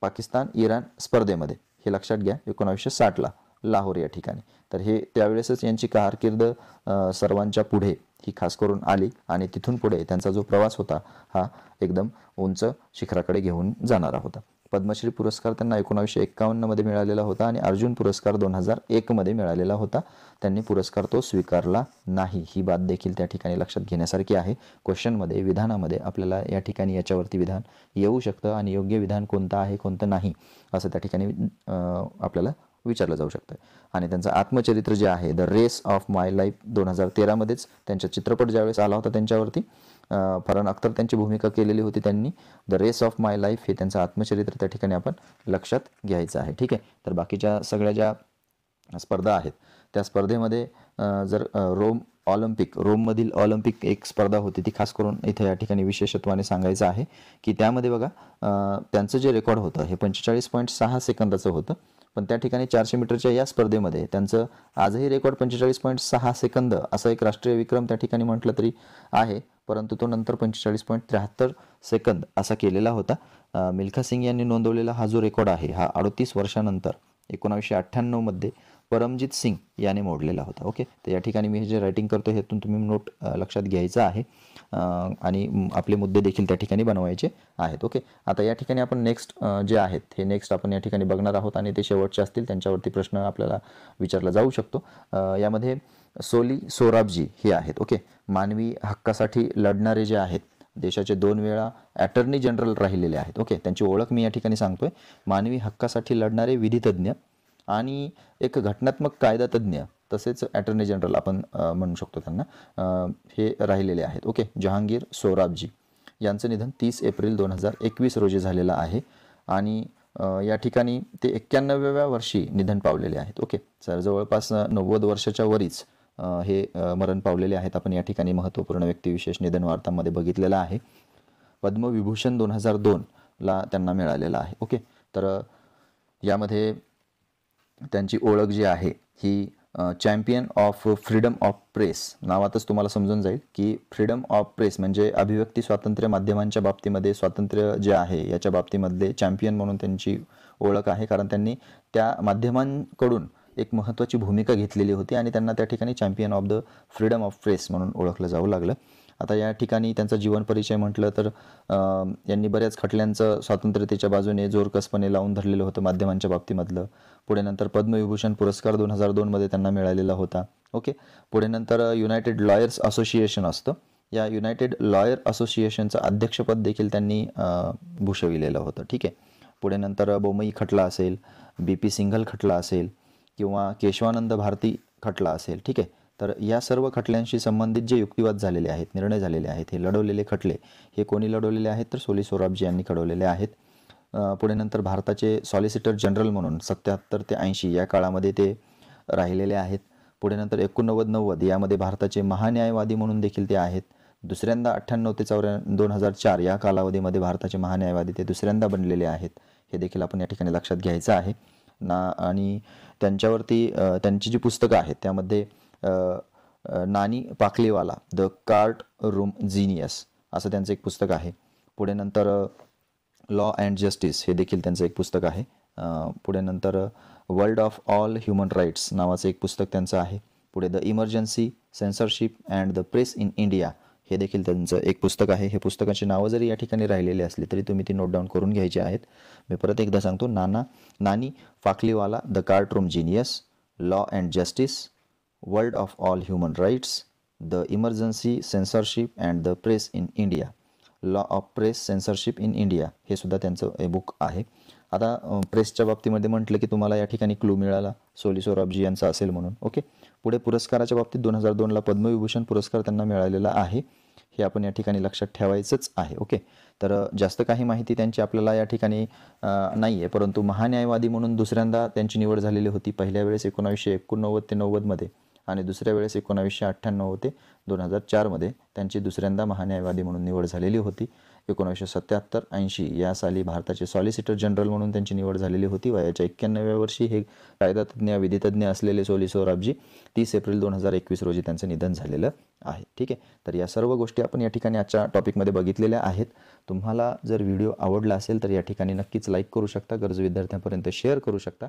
[SPEAKER 1] पाकिस्तान इराण स्पर्धेमध्ये हे लक्षात घ्या 1960ला लाहोर या ठिकाणी. तर हे त्यावेळेसच यांची कारकीर्द सर्वांच्या पुढे ही खास करून आली आणि तिथून पुढे त्यांचा जो प्रवास होता हा एकदम उंच शिखराकडे घेऊन जाणारा होता. पद्मश्री पुरस्कार त्यांना 1951 मध्ये मिळालेला होता आणि अर्जुन पुरस्कार 2001 मध्ये मिळालेला होता. त्यांनी पुरस्कार तो स्वीकारला नाही. ही बात देखील त्या ठिकाणी लक्षात घेण्यासारखी आहे. क्वेश्चनमध्ये विधानामध्ये आपल्याला या ठिकाणी याच्यावरती विधान येऊ शकतं आणि योग्य विधान कोणतं आहे कोणतं नाही असं त्या ठिकाणी आपल्याला विचारलं जाऊ शकतं. आणि त्यांचं आत्मचरित्र जे आहे the race of my life 2013 मध्येच त्यांचा चित्रपट ज्यावेळेस आला होता त्यांच्यावरती फरहान अख्तर त्यांची भूमिका केलेली होती त्यांनी. The race of my life हे त्यांचं आत्मचरित्र त्या ठिकाणी आपण लक्षात घ्यायचं आहे. ठीक आहे. तर बाकीच्या सगळ्या ज्या स्पर्धा आहेत त्या स्पर्धेमध्ये जर रोममधील ऑलिम्पिक एक स्पर्धा होती ती खास करून इथे या ठिकाणी विशेषत्वाने सांगायचं आहे की त्यामध्ये बघा त्यांचं जे रेकॉर्ड होतं हे 45.6 सेकंदाचं होतं. पण त्या ठिकाणी 400 मीटरच्या या स्पर्धेमध्ये त्यांचं आजही रेकॉर्ड 45.6 सेकंद असा एक राष्ट्रीय विक्रम त्या ठिकाणी म्हटलं तरी आहे, परंतु तो नंतर 45.73 सेकंद असा केलेला होता. मिल्खा सिंग यांनी नोंदवलेला हा जो रेकॉर्ड आहे हा 38 वर्षानंतर 1998 मध्ये परमजित सिंग याने मोडलेला होता. ओके. तर या ठिकाणी मी जे रायटिंग करतो ह्यातून तुम्ही नोट लक्षात घ्यायचं आहे आणि आपले मुद्दे देखील त्या ठिकाणी बनवायचे आहेत. ओके. आता या ठिकाणी आपण नेक्स्ट जे आहेत हे नेक्स्ट आपण या ठिकाणी बघणार आहोत आणि ते शेवटचे असतील त्यांच्यावरती प्रश्न आपल्याला विचारला जाऊ शकतो. यामध्ये सोली सोराबजी हे आहेत. ओके. मानवी हक्कासाठी लढणारे जे आहेत, देशाचे 2 वेळा अटर्नी जनरल राहिलेले आहेत. ओके. त्यांची ओळख मी या ठिकाणी सांगतोय. मानवी हक्कासाठी लढणारे विधितज्ञ आणि एक घटनात्मक कायदा तज्ज्ञ तसेच अटर्नी जनरल आपण म्हणू शकतो त्यांना, हे राहिलेले आहेत. ओके. जहांगीर सोराबजी यांचं निधन 30 एप्रिल 2021 रोजी झालेलं आहे आणि या ठिकाणी ते 91व्या वर्षी निधन पावलेले आहेत. ओके. तर जवळपास 90 वर्षाच्या वरीच हे मरण पावलेले आहेत. आपण या ठिकाणी महत्त्वपूर्ण व्यक्तिविशेष निधन वार्तांमध्ये बघितलेला आहे. पद्मविभूषण 2002ला त्यांना मिळालेला आहे. ओके. तर यामध्ये त्यांची ओळख जी आहे ही champion of freedom of press नावातच तुम्हाला समजून जाईल की फ्रीडम ऑफ प्रेस म्हणजे अभिव्यक्ती स्वातंत्र्य, माध्यमांच्या बाबतीमध्ये स्वातंत्र्य जे आहे याच्या बाबतीमध्ये चॅम्पियन म्हणून त्यांची ओळख आहे, कारण त्यांनी त्या माध्यमांकडून एक महत्त्वाची भूमिका घेतलेली होती आणि त्यांना त्या ठिकाणी champion of the freedom of press म्हणून ओळखलं जाऊ लागलं. आता या ठिकाणी त्यांचा जीवन परिचय म्हटलं तर यांनी बऱ्याच खटल्यांचं स्वातंत्र्यतेच्या बाजूने जोरकसपणे लावून धरलेलं होतं माध्यमांच्या बाबतीमधलं. पुढे नंतर पद्मविभूषण पुरस्कार 2002 मध्ये त्यांना मिळालेला होता. ओके. पुढे नंतर युनायटेड लॉयर्स असोसिएशन असतं, या युनायटेड लॉयर असोसिएशनचं अध्यक्षपद देखील त्यांनी भूषविलेलं होतं. ठीक आहे. पुढे नंतर बोमई खटला असेल, BP सिंघल खटला असेल किंवा केशवानंद भारती खटला असेल. ठीक आहे. तर या सर्व खटल्यांशी संबंधित जे युक्तिवाद झालेले आहेत, निर्णय झालेले आहेत, हे लढवलेले खटले हे कोणी लढवलेले आहेत तर सोली सोराबजी यांनी लढवलेले आहेत. पुढे नंतर भारताचे सॉलिसिटर जनरल म्हणून 77 ते 80 या काळामध्ये ते राहिलेले आहेत. पुढे नंतर 89-90 यामध्ये भारताचे महान्यायवादी म्हणून देखील ते आहेत. दुसऱ्यांदा 98 ते 2004 या कालावधीमध्ये भारताचे महान्यायवादी ते दुसऱ्यांदा बनलेले आहेत. हे देखील आपण या ठिकाणी लक्षात घ्यायचं आहे आणि त्यांच्यावरती त्यांची जी पुस्तकं आहेत त्यामध्ये नानी पाखलेवाला द कार्ट रूम जीनियस असं त्यांचं एक पुस्तक आहे. पुढे नंतर लॉ अँड जस्टिस हे देखील त्यांचं एक पुस्तक आहे. पुढे नंतर world of all human rights नावाचं एक पुस्तक त्यांचं आहे. पुढे the emergency, censorship and the press in India हे देखील त्यांचं एक पुस्तक आहे. हे पुस्तकाची नावं जरी या ठिकाणी राहिलेली असली तरी तुम्ही ती नोट डाऊन करून घ्यायची आहेत. मी परत एकदा सांगतो, Nani Palkhivala the courtroom genius, law and justice, world of all human rights, the emergency, censorship and the press in India, law of press, censorship in India हे सुद्धा त्यांचं बुक आहे. आता प्रेसच्या बाबतीमध्ये म्हटलं की तुम्हाला या ठिकाणी क्लू मिळाला सोली सोराबजी यांचा असेल म्हणून. ओके. पुढे पुरस्काराच्या बाबतीत 2002ला पद्मविभूषण पुरस्कार त्यांना मिळालेला आहे, हे आपण या ठिकाणी लक्षात ठेवायचंच आहे. ओके. तर जास्त काही माहिती त्यांची आपल्याला या ठिकाणी नाही आहे, परंतु महान्यायवादी म्हणून दुसऱ्यांदा त्यांची निवड झालेली होती. पहिल्या वेळेस 1989 ते 90 मध्ये आणि दुसऱ्या वेळेस 1998 ते 2004 मध्ये त्यांची दुसऱ्यांदा महान्यायवादी म्हणून निवड झालेली होती. 1977-80 या साली भारताचे सॉलिसिटर जनरल म्हणून त्यांची निवड झालेली होती. वयाच्या 91व्या वर्षी हे कायदातज्ञ, विधितज्ञ असलेले सोली सोराबजी 30 एप्रिल 2021 रोजी त्यांचं निधन झालेलं आहे. ठीक आहे. तर या सर्व गोष्टी आपण या ठिकाणी आजच्या टॉपिकमध्ये बघितलेल्या आहेत. तुम्हाला जर व्हिडिओ आवडला असेल तर या ठिकाणी नक्कीच लाईक करू शकता, गरजू विद्यार्थ्यांपर्यंत शेअर करू शकता.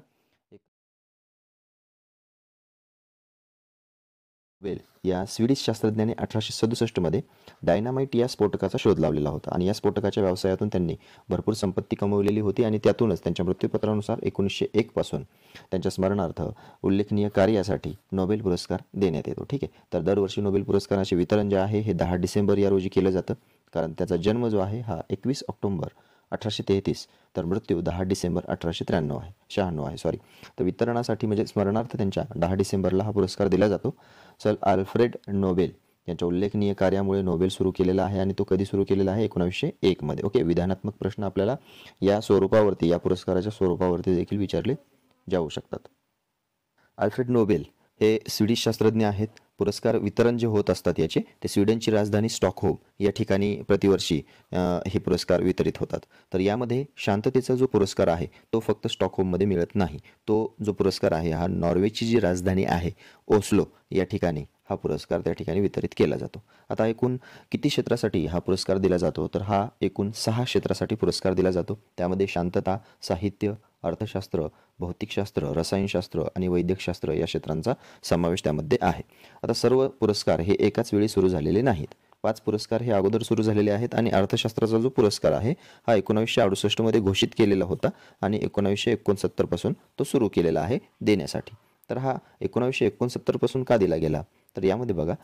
[SPEAKER 1] वेल या स्वीडिश शास्त्रज्ञाने 1867 डायनामाइट या स्फोटकाचा शोध लावलेला होता आणि या स्फोटकाच्या व्यवसायातून त्यांनी भरपूर संपत्ती कमवलेली होती आणि त्यातूनच त्यांच्या मृत्यूपत्रानुसार 1901 पासून त्यांच्या स्मरणार्थ उल्लेखनीय कार्यासाठी नोबेल पुरस्कार देण्यात येतो. ठीक आहे, तर दरवर्षी नोबेल पुरस्काराचे वितरण जे आहे हे 10 डिसेंबर या रोजी केलं जातं, कारण त्याचा जन्म जो आहे हा 21 ऑक्टोबर 1833, तर मृत्यू 10 डिसेंबर 1893 आहे, 96 आहे सॉरी. तर वितरणासाठी म्हणजे स्मरणार्थ त्यांच्या 10 डिसेंबरला हा पुरस्कार दिला जातो. सर अल्फ्रेड नोबेल यांच्या उल्लेखनीय कार्यामुळे नोबेल सुरू केलेला आहे आणि तो कधी सुरू केलेला आहे? 1901 मध्ये. ओके, विधानात्मक प्रश्न आपल्याला या स्वरूपावरती, या पुरस्काराच्या स्वरूपावरती देखील विचारले जाऊ शकतात. अल्फ्रेड नोबेल हे स्वीडिश शास्त्रज्ञ आहेत. पुरस्कार वितरण जे होत असतात याचे ते स्वीडनची राजधानी स्टॉकहोम या ठिकाणी प्रतिवर्षी हे पुरस्कार वितरित होतात. तर यामध्ये शांततेचा जो पुरस्कार आहे तो फक्त स्टॉकहोममध्ये मिळत नाही. तो जो पुरस्कार आहे हा नॉर्वेची जी राजधानी आहे ओस्लो या ठिकाणी हा पुरस्कार त्या ठिकाणी वितरित केला जातो. आता एकूण किती क्षेत्रासाठी हा पुरस्कार दिला जातो? तर हा एकूण 6 क्षेत्रासाठी पुरस्कार दिला जातो. त्यामध्ये शांतता, साहित्य, अर्थशास्त्र, भौतिकशास्त्र, रसायनशास्त्र आणि वैद्यकशास्त्र या क्षेत्रांचा समावेश त्यामध्ये आहे. आता सर्व पुरस्कार हे एकाच वेळी सुरू झालेले नाहीत. 5 पुरस्कार हे अगोदर सुरू झालेले आहेत आणि अर्थशास्त्राचा जो पुरस्कार आहे हा 1968 मध्ये घोषित केलेला होता आणि 1969 पासून तो सुरू केलेला आहे देण्यासाठी. तर हा 1969 पासून का दिला गेला? तर यामध्ये बघा,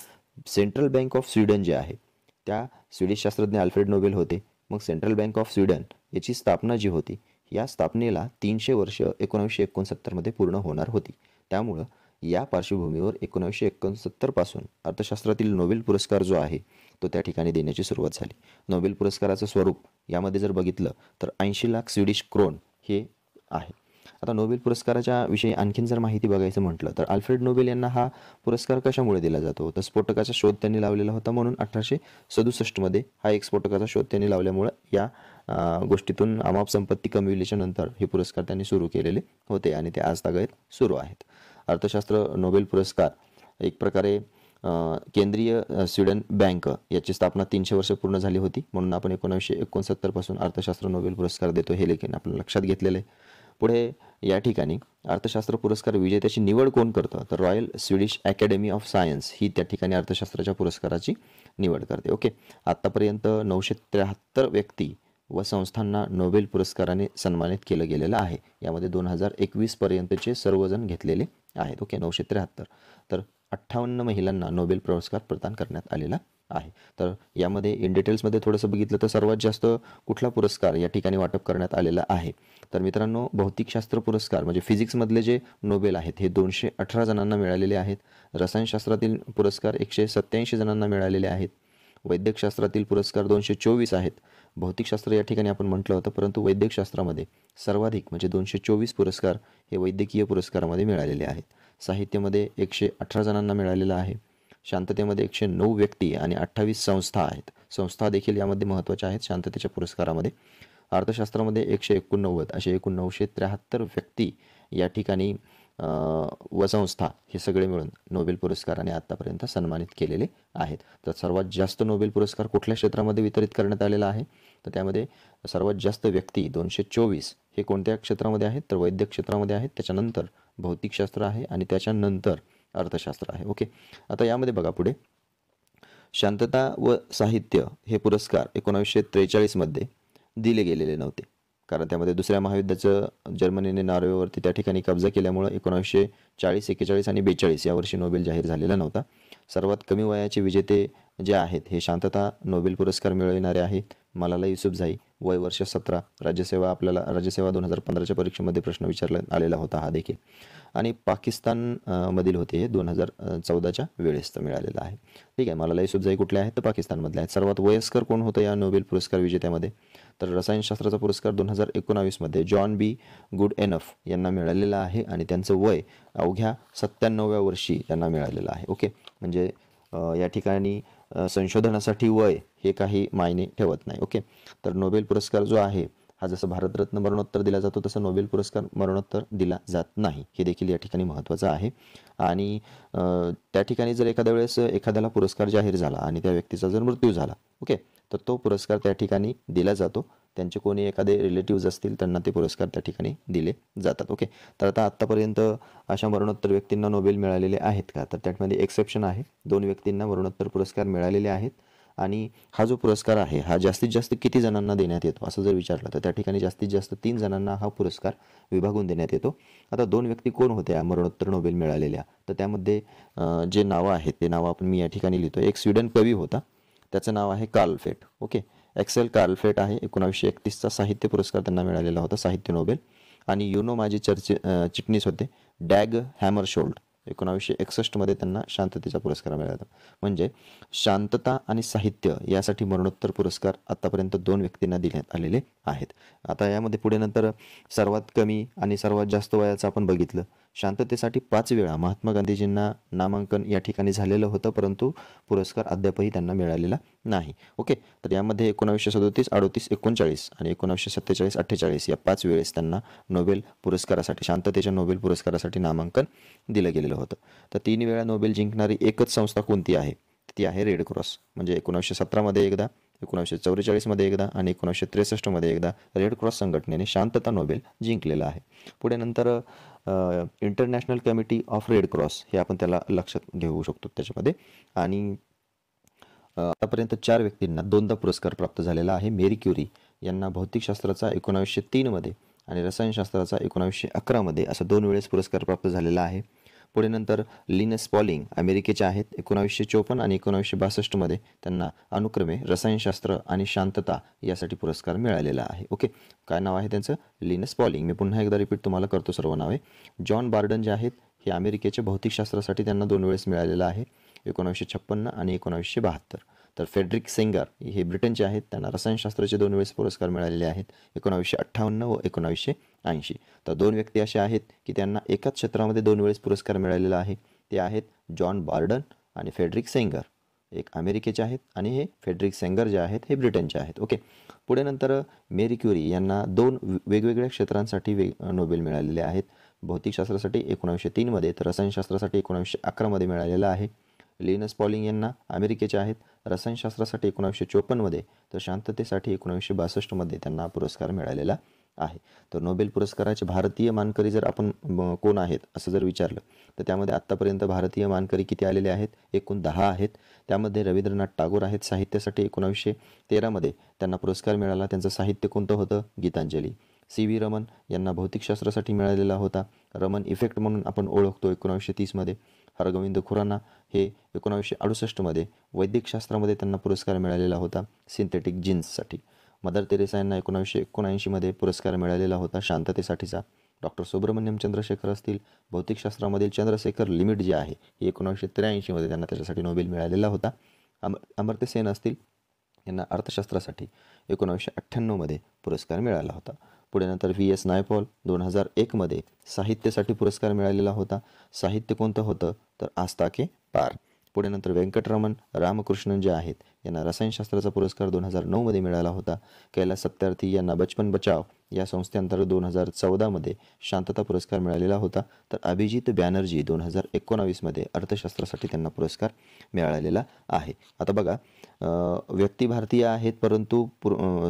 [SPEAKER 1] सेंट्रल बँक ऑफ स्वीडन जे आहे त्या स्वीडिश शास्त्रज्ञ अल्फ्रेड नोबेल होते. मग सेंट्रल बँक ऑफ स्वीडन याची स्थापना जी होती, या स्थापनेला 300 वर्ष 1969 मध्ये पूर्ण होणार होती. त्यामुळं या पार्श्वभूमीवर 1969 पासून अर्थशास्त्रातील नोबेल पुरस्कार जो आहे तो त्या ठिकाणी देण्याची सुरुवात झाली. नोबेल पुरस्काराचं स्वरूप यामध्ये जर बघितलं तर 80 लाख स्वीडिश क्रोन हे आहे. आता नोबेल पुरस्काराच्या विषयी आणखीन जर माहिती बघायचं म्हटलं तर अल्फ्रेड नोबेल यांना हा पुरस्कार कशामुळे दिला जातो? तर स्फोटकाचा शोध त्यांनी लावलेला होता म्हणून 1867 मध्ये हा एक स्फोटकाचा शोध त्यांनी लावल्यामुळे या गोष्टीतून अमाप संपत्ती कमविल्याच्या नंतर हे पुरस्कार त्यांनी सुरू केलेले होते आणि ते आजतागायत सुरू आहेत. अर्थशास्त्र नोबेल पुरस्कार एक प्रकारे केंद्रीय स्वीडन बँक याची स्थापना 300 वर्ष पूर्ण झाली होती म्हणून आपण 1969 पासून अर्थशास्त्र नोबेल पुरस्कार देतो हे देखील आपण लक्षात घेतलेले. पुढे या ठिकाणी अर्थशास्त्र पुरस्कार विजेत्याची निवड कोण करतं? तर Royal Swedish Academy of Science ही त्या ठिकाणी अर्थशास्त्राच्या पुरस्काराची निवड करते. ओके, आत्तापर्यंत 973 व्यक्ती व संस्थांना नोबेल पुरस्काराने सन्मानित केलं गेलेलं आहे. यामध्ये 2021 पर्यंतचे सर्वजण घेतलेले आहेत. ओके, 973. तर 58 महिलांना नोबेल पुरस्कार प्रदान करण्यात आलेला आहे. तर यामध्ये इन डिटेल्समध्ये थोडंसं बघितलं तर सर्वात जास्त कुठला पुरस्कार या ठिकाणी वाटप करण्यात आलेला आहे? तर मित्रांनो, भौतिकशास्त्र पुरस्कार म्हणजे फिजिक्समधले जे नोबेल आहेत हे 218 जणांना मिळालेले आहेत. रसायनशास्त्रातील पुरस्कार 187 जणांना मिळालेले आहेत. वैद्यकशास्त्रातील पुरस्कार 224 आहेत. भौतिकशास्त्र या ठिकाणी आपण म्हटलं होतं, परंतु वैद्यकशास्त्रामध्ये सर्वाधिक म्हणजे 224 पुरस्कार हे वैद्यकीय पुरस्कारामध्ये मिळालेले आहेत. साहित्यामध्ये 118 जणांना मिळालेलं आहे. शांततेमध्ये 109 व्यक्ती आणि 28 संस्था आहेत. संस्था देखील यामध्ये महत्त्वाच्या आहेत शांततेच्या पुरस्कारामध्ये. अर्थशास्त्रामध्ये 189 असे एकूण 973 व्यक्ती या ठिकाणी व संस्था हे सगळे मिळून नोबेल पुरस्काराने आत्तापर्यंत सन्मानित केलेले आहेत. तर सर्वात जास्त नोबेल पुरस्कार कुठल्या क्षेत्रामध्ये वितरित करण्यात आलेला आहे? तर त्यामध्ये सर्वात जास्त व्यक्ती 224 हे कोणत्या क्षेत्रामध्ये आहेत? तर वैद्यक क्षेत्रामध्ये आहेत. त्याच्यानंतर भौतिकशास्त्र आहे आणि त्याच्यानंतर अर्थशास्त्र आहे. ओके, आता यामध्ये बघा पुढे शांतता व साहित्य हे पुरस्कार 1943 मध्ये दिले गेलेले नव्हते, कारण त्यामध्ये दुसऱ्या महायुद्धाचं जर्मनीने नॉर्वेवरती त्या ठिकाणी कब्जा केल्यामुळे 1940, 41 आणि 42 या वर्षी नोबेल जाहीर झालेला नव्हता. सर्वात कमी वयाचे विजेते जे आहेत हे शांतता नोबेल पुरस्कार मिळविणारे आहेत मलाला युसुफझाई, वय वर्ष 17. राज्यसेवा 2015च्या परीक्षेमध्ये प्रश्न विचारला आलेला होता हा देखील. आणि पाकिस्तान मधील होते हे 2014च्या वेळेस मिळालेला आहे. ठीक आहे, मलाला युसुफझाई कुठले आहेत? तर पाकिस्तानमधले आहेत. सर्वात वयस्कर कोण होतं या नोबेल पुरस्कार विजेत्यामध्ये? तर रसायनशास्त्राचा पुरस्कार 2019 मध्ये जॉन बी गुडएनफ यांना मिळालेला आहे आणि त्यांचं वय अवघ्या 97व्या वर्षी त्यांना मिळालेलं आहे. ओके, म्हणजे या ठिकाणी संशोधनासाठी वय हे काही मायने ठेवत नाही. ओके, तर नोबेल पुरस्कार जो आहे हा जसं भारतरत्न मरणोत्तर दिला जातो तसं नोबेल पुरस्कार मरणोत्तर दिला जात नाही, हे देखील या ठिकाणी महत्त्वाचं आहे. आणि त्या ठिकाणी जर एखाद्या वेळेस एखाद्याला पुरस्कार जाहीर झाला आणि त्या व्यक्तीचा जर मृत्यू झाला, ओके, तर तो पुरस्कार त्या ठिकाणी दिला जातो त्यांचे कोणी एखादे रिलेटिव्ज असतील त्यांना ते पुरस्कार त्या ठिकाणी दिले जातात. ओके, तर आता आत्तापर्यंत अशा मरणोत्तर व्यक्तींना नोबेल मिळालेले आहेत का, तर त्यामध्ये एक्सेप्शन आहे. 2 व्यक्तींना मरणोत्तर पुरस्कार मिळालेले आहेत. आणि हा जो पुरस्कार आहे हा जास्तीत जास्त किती जणांना देण्यात येतो असं जर विचारलं तर त्या ठिकाणी जास्तीत जास्त 3 जणांना हा पुरस्कार विभागून देण्यात येतो. आता 2 व्यक्ती कोण होत्या मरणोत्तर नोबेल मिळालेल्या, तर त्यामध्ये जे नावं आहेत ते नावं आपण मी या ठिकाणी लिहितो. एक स्वीडन कवी होता, त्याचं नाव आहे कार्ल फेट. ओके, एक्सेल कार्ल फेट आहे. 1931चा साहित्य पुरस्कार त्यांना मिळालेला होता, साहित्य नोबेल. आणि युनो माझे चिटणीस होते डॅग हॅमरशोल्ड. 1961मध्ये त्यांना शांततेचा पुरस्कार मिळाला. म्हणजे शांतता आणि साहित्य यासाठी मरणोत्तर पुरस्कार आत्तापर्यंत 2 व्यक्तींना देण्यात आलेले आहेत. आता यामध्ये पुढे नंतर सर्वात कमी आणि सर्वात जास्त वयाचं आपण बघितलं. शांततेसाठी 5 वेळा महात्मा गांधीजींना नामांकन या ठिकाणी झालेलं होतं, परंतु पुरस्कार अद्यापही त्यांना मिळालेला नाही. ओके, तर यामध्ये 1937, 38, 39 आणि 1947, 48 या 5 वेळेस त्यांना नोबेल पुरस्कारासाठी, शांततेच्या नोबेल पुरस्कारासाठी नामांकन दिलं गेलेलं होतं. तर 3 वेळा नोबेल जिंकणारी एकच संस्था कोणती आहे, ती आहे रेड क्रॉस. म्हणजे 1917मध्ये एकदा, 1944मध्ये एकदा आणि 1963मध्ये एकदा रेड क्रॉस संघटनेने शांतता नोबेल जिंकलेला आहे. पुढे नंतर international committee of red cross हे आपण त्याला लक्षात घेऊ शकतो त्याच्यामध्ये. आणि आतापर्यंत 4 व्यक्तींना 2दा पुरस्कार प्राप्त झालेला आहे. मेरी क्युरी यांना भौतिकशास्त्राचा 1903मध्ये आणि रसायनशास्त्राचा 1911मध्ये असा 2 वेळेस पुरस्कार प्राप्त झालेला आहे. पुढे नंतर लिनस पॉलिंग अमेरिकेचे आहेत. 1954 आणि 1962मध्ये त्यांना अनुक्रमे रसायनशास्त्र आणि शांतता यासाठी पुरस्कार मिळालेला आहे. ओके, काय नाव आहे त्यांचं, लिनस पॉलिंग. मी पुन्हा एकदा रिपीट तुम्हाला करतो सर्व नावे. जॉन बार्डन जे आहेत हे अमेरिकेचे भौतिकशास्त्रासाठी त्यांना 2 वेळेस मिळालेलं आहे, 1956 आणि 1972. तर फेडरिक सेंगर हे ब्रिटनचे आहेत, त्यांना रसायनशास्त्राचे 2 वेळेस पुरस्कार मिळालेले आहेत, 1958 व 1980. तर 2 व्यक्ती असे आहेत की त्यांना एकाच क्षेत्रामध्ये 2 वेळेस पुरस्कार मिळालेला आहे. ते आहेत जॉन बार्डन आणि फेडरिक सेंगर. एक अमेरिकेचे आहेत आणि हे फेडरिक सेंगर जे आहेत हे ब्रिटनचे आहेत. ओके, पुढे नंतर मेरी क्युरी यांना 2 वेगवेगळ्या क्षेत्रांसाठी नोबेल मिळालेले आहेत. भौतिकशास्त्रासाठी 1903मध्ये तर रसायनशास्त्रासाठी 1911मध्ये मिळालेलं आहे. लिनस पॉलिंग यांना अमेरिकेचे आहेत, रसायनशास्त्रासाठी 1954मध्ये तर शांततेसाठी 1962मध्ये त्यांना पुरस्कार मिळालेला आहे. तर नोबेल पुरस्काराचे भारतीय मानकरी जर आपण कोण आहेत असं जर विचारलं तर त्यामध्ये आत्तापर्यंत भारतीय मानकरी किती आलेले आहेत, एकूण 10 आहेत. त्यामध्ये रवींद्रनाथ टागोर आहेत, साहित्यासाठी 1913मध्ये त्यांना पुरस्कार मिळाला. त्यांचं साहित्य कोणतं होतं, गीतांजली. CV रमन यांना भौतिकशास्त्रासाठी मिळालेला होता, रमन इफेक्ट म्हणून आपण ओळखतो, 1930मध्ये. हरगोविंद खुराना हे 1968मध्ये वैद्यकशास्त्रामध्ये त्यांना पुरस्कार मिळालेला होता, सिंथेटिक जीन्ससाठी. मदर तेरेसा यांना 1979मध्ये पुरस्कार मिळालेला होता शांततेसाठीचा. डॉक्टर सुब्रमण्यम चंद्रशेखर असतील, भौतिकशास्त्रामधील चंद्रशेखर लिमिट जे आहे हे 1983मध्ये त्यांना त्याच्यासाठी नोबेल मिळालेला होता. अमर्त्य सेन असतील, यांना अर्थशास्त्रासाठी 1998मध्ये पुरस्कार मिळाला होता. पुढे नंतर VS नायपॉल 2001मध्ये साहित्यासाठी पुरस्कार मिळालेला होता. साहित्य कोणतं होतं तर आस्था के पार. पुढे नंतर व्यंकटरमण रामकृष्णन जे आहेत यांना रसायनशास्त्राचा पुरस्कार 2009मध्ये मिळाला होता. कैलास सत्यार्थी यांना बचपन बचाव या संस्थेअंतर्गत 2014मध्ये शांतता पुरस्कार मिळालेला होता. तर अभिजित बॅनर्जी 2019मध्ये अर्थशास्त्रासाठी त्यांना पुरस्कार मिळालेला आहे. आता बघा, व्यक्ती भारतीय आहेत परंतु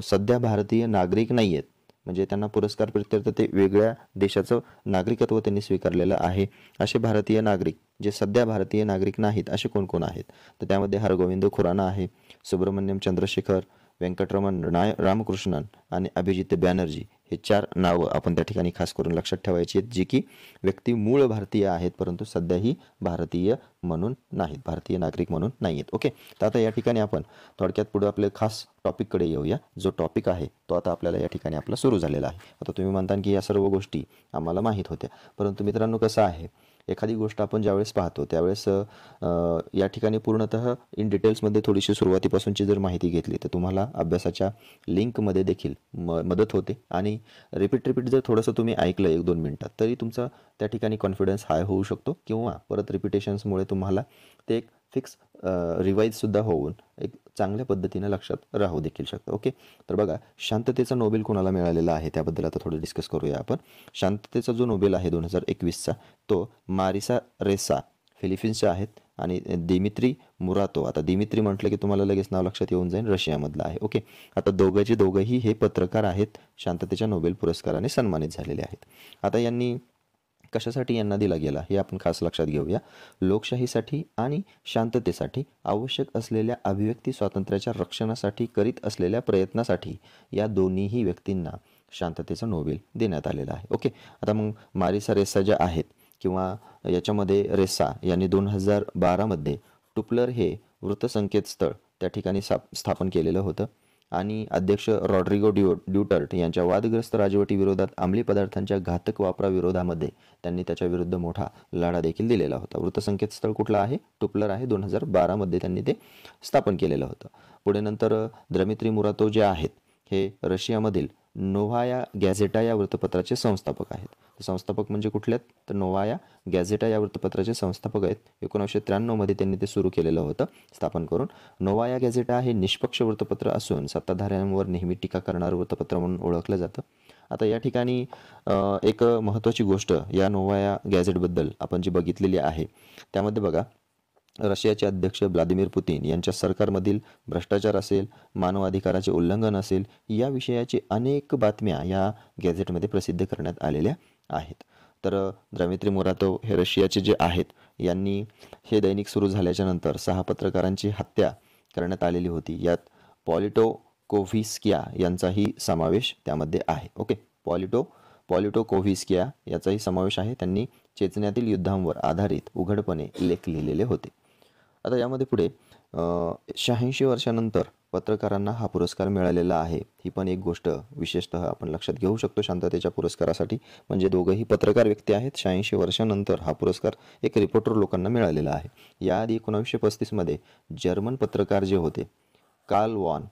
[SPEAKER 1] सध्या भारतीय नागरिक नाही आहेत, म्हणजे त्यांना पुरस्कार प्रित्यर्थ ते वेगळ्या देशाचं नागरिकत्व त्यांनी स्वीकारलेलं आहे. असे भारतीय नागरिक जे सध्या भारतीय नागरिक नाहीत असे कोण कोण आहेत, तर त्यामध्ये हरगोविंद खुराना आहे, सुब्रमण्यम चंद्रशेखर, व्यंकटरमण रामकृष्णन आणि अभिजित बॅनर्जी हे 4 नावं आपण त्या ठिकाणी खास करून लक्षात ठेवायची आहेत, जी की व्यक्ती मूळ भारतीय आहेत परंतु सध्याही भारतीय म्हणून नाहीत, भारतीय नागरिक म्हणून नाही आहेत. ओके, तर आता या ठिकाणी आपण थोडक्यात पुढे आपले खास टॉपिककडे येऊया. जो टॉपिक आहे तो आता आपल्याला या ठिकाणी आपला सुरू झालेला आहे. आता तुम्ही म्हणता की या सर्व गोष्टी आम्हाला माहीत होत्या, परंतु मित्रांनो कसं आहे, एखादी गोष्ट आपण ज्यावेळेस पाहतो त्यावेळेस या ठिकाणी पूर्णतः इन डिटेल्समध्ये थोडीशी सुरुवातीपासूनची जर माहिती घेतली तर तुम्हाला अभ्यासाच्या लिंकमध्ये देखील मदत होते. आणि रिपीट जर थोडंसं तुम्ही ऐकलं 1-2 मिनटात तरी तुमचा त्या ठिकाणी कॉन्फिडन्स हाय होऊ शकतो, किंवा परत रिपिटेशन्समुळे तुम्हाला ते एक फिक्स रिवाईजसुद्धा होऊन एक चांगल्या पद्धतीने लक्षात राहू देखील शकतं. ओके, तर बघा, शांततेचा नोबेल कोणाला मिळालेला आहे त्याबद्दल आता थोडं डिस्कस करूया आपण. शांततेचा जो नोबेल आहे 2021चा तो मारिसा रेसा फिलिपिन्सच्या आहेत आणि दिमित्री मुरातो, आता दिमित्री म्हटलं की तुम्हाला लगेच नाव लक्षात येऊन जाईल, रशियामधलं आहे. ओके, आता दोघंही हे पत्रकार आहेत, शांततेच्या नोबेल पुरस्काराने सन्मानित झालेले आहेत. आता यांनी कशासाठी यांना दिला गेला हे आपण खास लक्षात घेऊया. लोकशाहीसाठी आणि शांततेसाठी आवश्यक असलेल्या अभिव्यक्ती स्वातंत्र्याच्या रक्षणासाठी करीत असलेल्या प्रयत्नासाठी या दोन्हीही व्यक्तींना शांततेचा नोबेल देण्यात आलेला आहे. ओके, आता मग मारिसा रेस्सा ज्या आहेत किंवा याच्यामध्ये रेस्सा यांनी 2012मध्ये टुपलर हे वृत्तसंकेतस्थळ त्या ठिकाणी स्थापन केलेलं होतं आणि अध्यक्ष रॉड्रिगो ड्युटर्ट यांच्या वादग्रस्त राजवटीविरोधात अंमली पदार्थांच्या घातक वापराविरोधामध्ये त्यांनी त्याच्याविरुद्ध मोठा लढा देखील दिलेला होता. वृत्तसंकेतस्थळ कुठलं आहे? टुपलर आहे. 2012मध्ये त्यांनी ते स्थापन केलेलं होतं. पुढे नंतर द्मित्री मुरातोव जे आहेत हे रशियामधील नोव्हाया गॅझेटा या वृत्तपत्राचे संस्थापक आहेत. संस्थापक म्हणजे कुठले आहेत? तर नोव्हाया गॅझेटा या वृत्तपत्राचे संस्थापक आहेत. 1993मध्ये त्यांनी ते सुरू केलेलं होतं स्थापन करून. नोव्हाया गॅझेटा हे निष्पक्ष वृत्तपत्र असून सत्ताधाऱ्यांवर नेहमी टीका करणारं वृत्तपत्र म्हणून ओळखलं जातं. आता या ठिकाणी एक महत्त्वाची गोष्ट या नोव्हाया गॅझेटबद्दल आपण जी बघितलेली आहे त्यामध्ये बघा, रशियाचे अध्यक्ष व्लादिमीर पुतीन यांच्या सरकारमधील भ्रष्टाचार असेल, मानवाधिकाराचे उल्लंघन असेल, या विषयाची अनेक बातम्या या गॅझेटमध्ये प्रसिद्ध करण्यात आलेल्या आहेत. तर द्मित्री मुरातोव हे रशियाचे जे आहेत यांनी हे दैनिक सुरू झाल्याच्या नंतर 6 पत्रकारांची हत्या करण्यात आलेली होती. यात पॉलिटो कोव्हिस्किया यांचाही समावेश त्यामध्ये आहे. ओके, पॉलिटो कोव्हिस्किया याचाही समावेश आहे. त्यांनी चेचन्यातील युद्धांवर आधारित उघडपणे लेख लिहिलेले होते. आता यामध्ये पुढे 86 वर्षानंतर पत्रकारांना हा पुरस्कार मिळालेला आहे. ही पण एक गोष्ट विशेषतः आपण लक्षात घेऊ शकतो शांततेच्या पुरस्कारासाठी. म्हणजे दोघंही पत्रकार व्यक्ती आहेत. 86 वर्षानंतर हा पुरस्कार एक रिपोर्टर लोकांना मिळालेला आहे. याआधी 1935मध्ये जर्मन पत्रकार जे होते कार्ल वॉन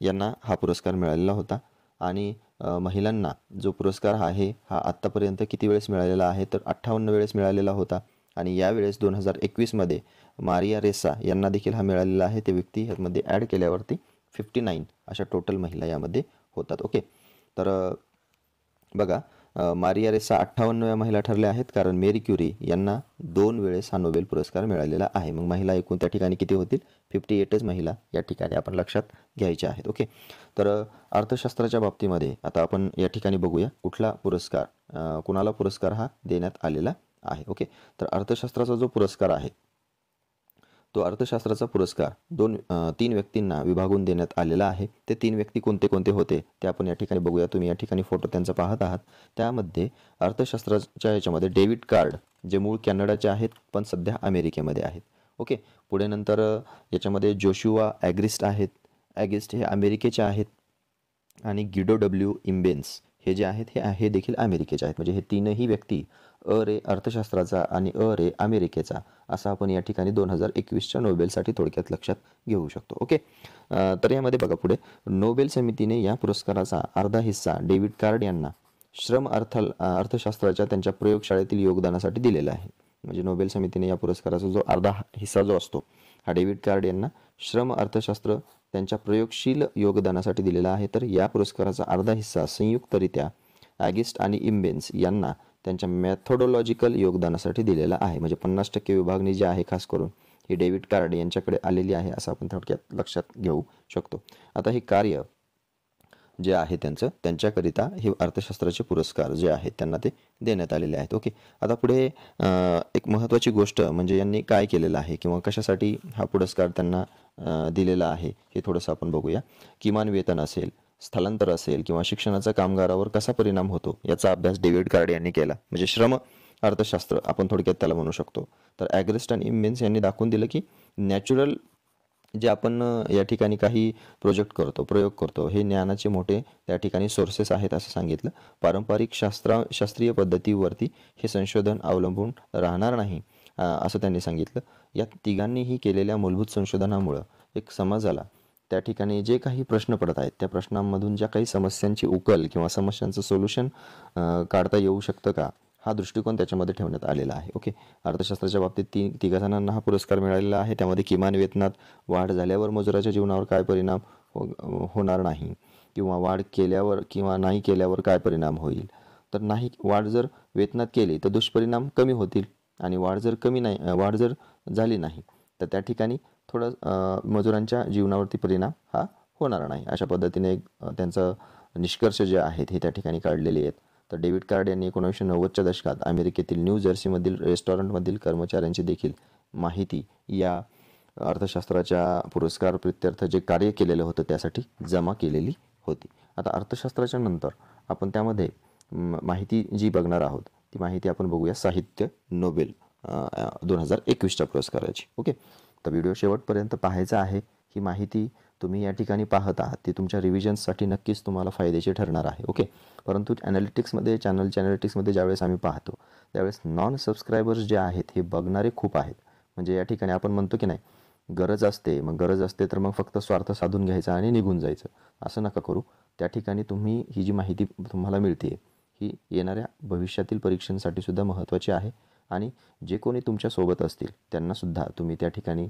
[SPEAKER 1] यांना हा पुरस्कार मिळालेला होता. आणि महिलांना जो पुरस्कार आहे हा आत्तापर्यंत किती वेळेस मिळालेला आहे? तर 58 वेळेस मिळालेला होता. आणि यावेळेस 2021मध्ये मारिया रेस्सा यांना देखील हा मिळालेला आहे. ते व्यक्ती ह्यामध्ये ॲड केल्यावरती 59 अशा टोटल महिला यामध्ये होतात. ओके, तर बघा, मारिया रेस्सा 58व्या महिला ठरल्या आहेत, कारण मेरी क्युरी यांना 2 वेळेस हा नोबेल पुरस्कार मिळालेला आहे. मग महिला एकूण त्या ठिकाणी किती होतील? 58च महिला या ठिकाणी आपण लक्षात घ्यायच्या आहेत. ओके, तर अर्थशास्त्राच्या बाबतीमध्ये आता आपण या ठिकाणी बघूया कुठला पुरस्कार, कुणाला पुरस्कार हा देण्यात आलेला आहे. ओके, तर अर्थशास्त्राचा जो पुरस्कार आहे तो अर्थशास्त्राचा पुरस्कार 3 व्यक्तींना विभागून देण्यात आलेला आहे. ते 3 व्यक्ती कोणते कोणते होते ते आपण या ठिकाणी बघूया. तुम्ही या ठिकाणी फोटो त्यांचा पाहत आहात. त्यामध्ये अर्थशास्त्राच्या याच्यामध्ये डेव्हिड कार्ड जे मूळ कॅनडाचे आहेत पण सध्या अमेरिकेमध्ये आहेत. ओके, पुढे नंतर याच्यामध्ये जोशुआ ॲग्रिस्ट आहेत. ॲगिस्ट हे अमेरिकेचे आहेत. आणि गिडो डब्ल्यू इम्बेन्स हे जे आहेत हे देखील अमेरिकेचे आहेत. म्हणजे हे 3ही व्यक्ती रे अर्थशास्त्राचा आणि रे अमेरिकेचा असा आपण या ठिकाणी 2021च्या नोबेलसाठी थोडक्यात लक्षात घेऊ शकतो. ओके, तर यामध्ये बघा पुढे नोबेल समितीने या पुरस्काराचा अर्धा हिस्सा डेव्हिड कार्ड यांना अर्थशास्त्राच्या त्यांच्या प्रयोगशाळेतील योगदानासाठी दिलेला आहे. म्हणजे नोबेल समितीने या पुरस्काराचा जो अर्धा हिस्सा जो असतो हा डेव्हिड कार्ड यांना अर्थशास्त्र त्यांच्या प्रयोगशील योगदानासाठी दिलेला आहे. तर या पुरस्काराचा अर्धा हिस्सा संयुक्तरित्या ॲगिस्ट आणि इम्बेन्स यांना त्यांच्या मॅथोडॉलॉजिकल योगदानासाठी दिलेला आहे. म्हणजे 50% विभागणी जी आहे खास करून ही डेव्हिड कार्ड यांच्याकडे आलेली आहे असं आपण थोडक्यात लक्षात घेऊ शकतो. आता हे कार्य जे आहे त्यांच्याकरिता हे अर्थशास्त्राचे पुरस्कार जे आहेत त्यांना ते देण्यात आलेले आहेत. ओके, आता पुढे एक महत्त्वाची गोष्ट म्हणजे यांनी काय केलेलं आहे किंवा कशासाठी हा पुरस्कार त्यांना दिलेला आहे हे थोडंसं आपण बघूया. किमान वेतन असेल, स्थलांतर असेल किंवा शिक्षणाचा कामगारावर कसा परिणाम होतो याचा अभ्यास डेव्हिड कार्ड यांनी केला. म्हणजे श्रम अर्थशास्त्र आपण थोडक्यात त्याला म्हणू शकतो. तर ॲग्रिस्ट आणि इम्बेन्स यांनी दाखवून दिलं की नॅचरल जे आपण या ठिकाणी काही प्रयोग करतो हे ज्ञानाचे मोठे त्या ठिकाणी सोर्सेस आहेत असं सांगितलं. पारंपरिक शास्त्रीय पद्धतीवरती हे संशोधन अवलंबून राहणार नाही असं त्यांनी सांगितलं. या तिघांनीही केलेल्या मूलभूत संशोधनामुळं एक समाजाला त्या ठिकाणी जे काही प्रश्न पडत आहेत त्या प्रश्नांमधून ज्या काही समस्यांची उकल किंवा समस्यांचं सोल्युशन काढता येऊ शकतं का हा दृष्टिकोन त्याच्यामध्ये ठेवण्यात आलेला आहे. ओके, अर्थशास्त्राच्या बाबतीत तिघा जणांना हा पुरस्कार मिळालेला आहे. त्यामध्ये किमान वेतनात वाढ झाल्यावर मजुराच्या जीवनावर काय परिणाम होणार नाही किंवा वाढ केल्यावर किंवा नाही केल्यावर काय परिणाम होईल. तर नाही वाढ जर वेतनात केली तर दुष्परिणाम कमी होतील आणि वाढ जर झाली नाही तर त्या ठिकाणी थोडं मजुरांच्या जीवनावरती परिणाम हा होणार नाही. अशा पद्धतीने एक त्यांचं निष्कर्ष जे आहेत हे त्या ठिकाणी काढलेले आहेत. तर डेव्हिड कार्ड यांनी 1990च्या दशकात अमेरिकेतील न्यू जर्सीमधील रेस्टॉरंटमधील कर्मचाऱ्यांची देखील माहिती या अर्थशास्त्राच्या पुरस्कार प्रित्यर्थ जे कार्य केलेलं होतं त्यासाठी जमा केलेली होती. आता अर्थशास्त्राच्या नंतर आपण त्यामध्ये माहिती जी बघणार आहोत ती माहिती आपण बघूया साहित्य नोबेल 2021च्या पुरस्काराची. ओके, तर व्हिडिओ शेवटपर्यंत पाहायचा आहे. ही माहिती तुम्ही या ठिकाणी पाहत आहात ती तुमच्या रिव्हिजन्ससाठी नक्कीच तुम्हाला फायदेशीर ठरणार आहे. ओके, परंतु चॅनलच्या ॲनालिटिक्समध्ये ज्यावेळेस आम्ही पाहतो त्यावेळेस नॉन सबस्क्रायबर्स जे आहेत हे बघणारे खूप आहेत. म्हणजे या ठिकाणी आपण म्हणतो की नाही गरज असते तर मग फक्त स्वार्थ साधून घ्यायचा आणि निघून जायचं, असं नका करू. त्या ठिकाणी तुम्ही ही जी माहिती तुम्हाला मिळते ही येणाऱ्या भविष्यातील परीक्षांसाठी सुद्धा महत्त्वाची आहे आणि जे कोणी तुमच्यासोबत असतील त्यांनासुद्धा तुम्ही त्या ठिकाणी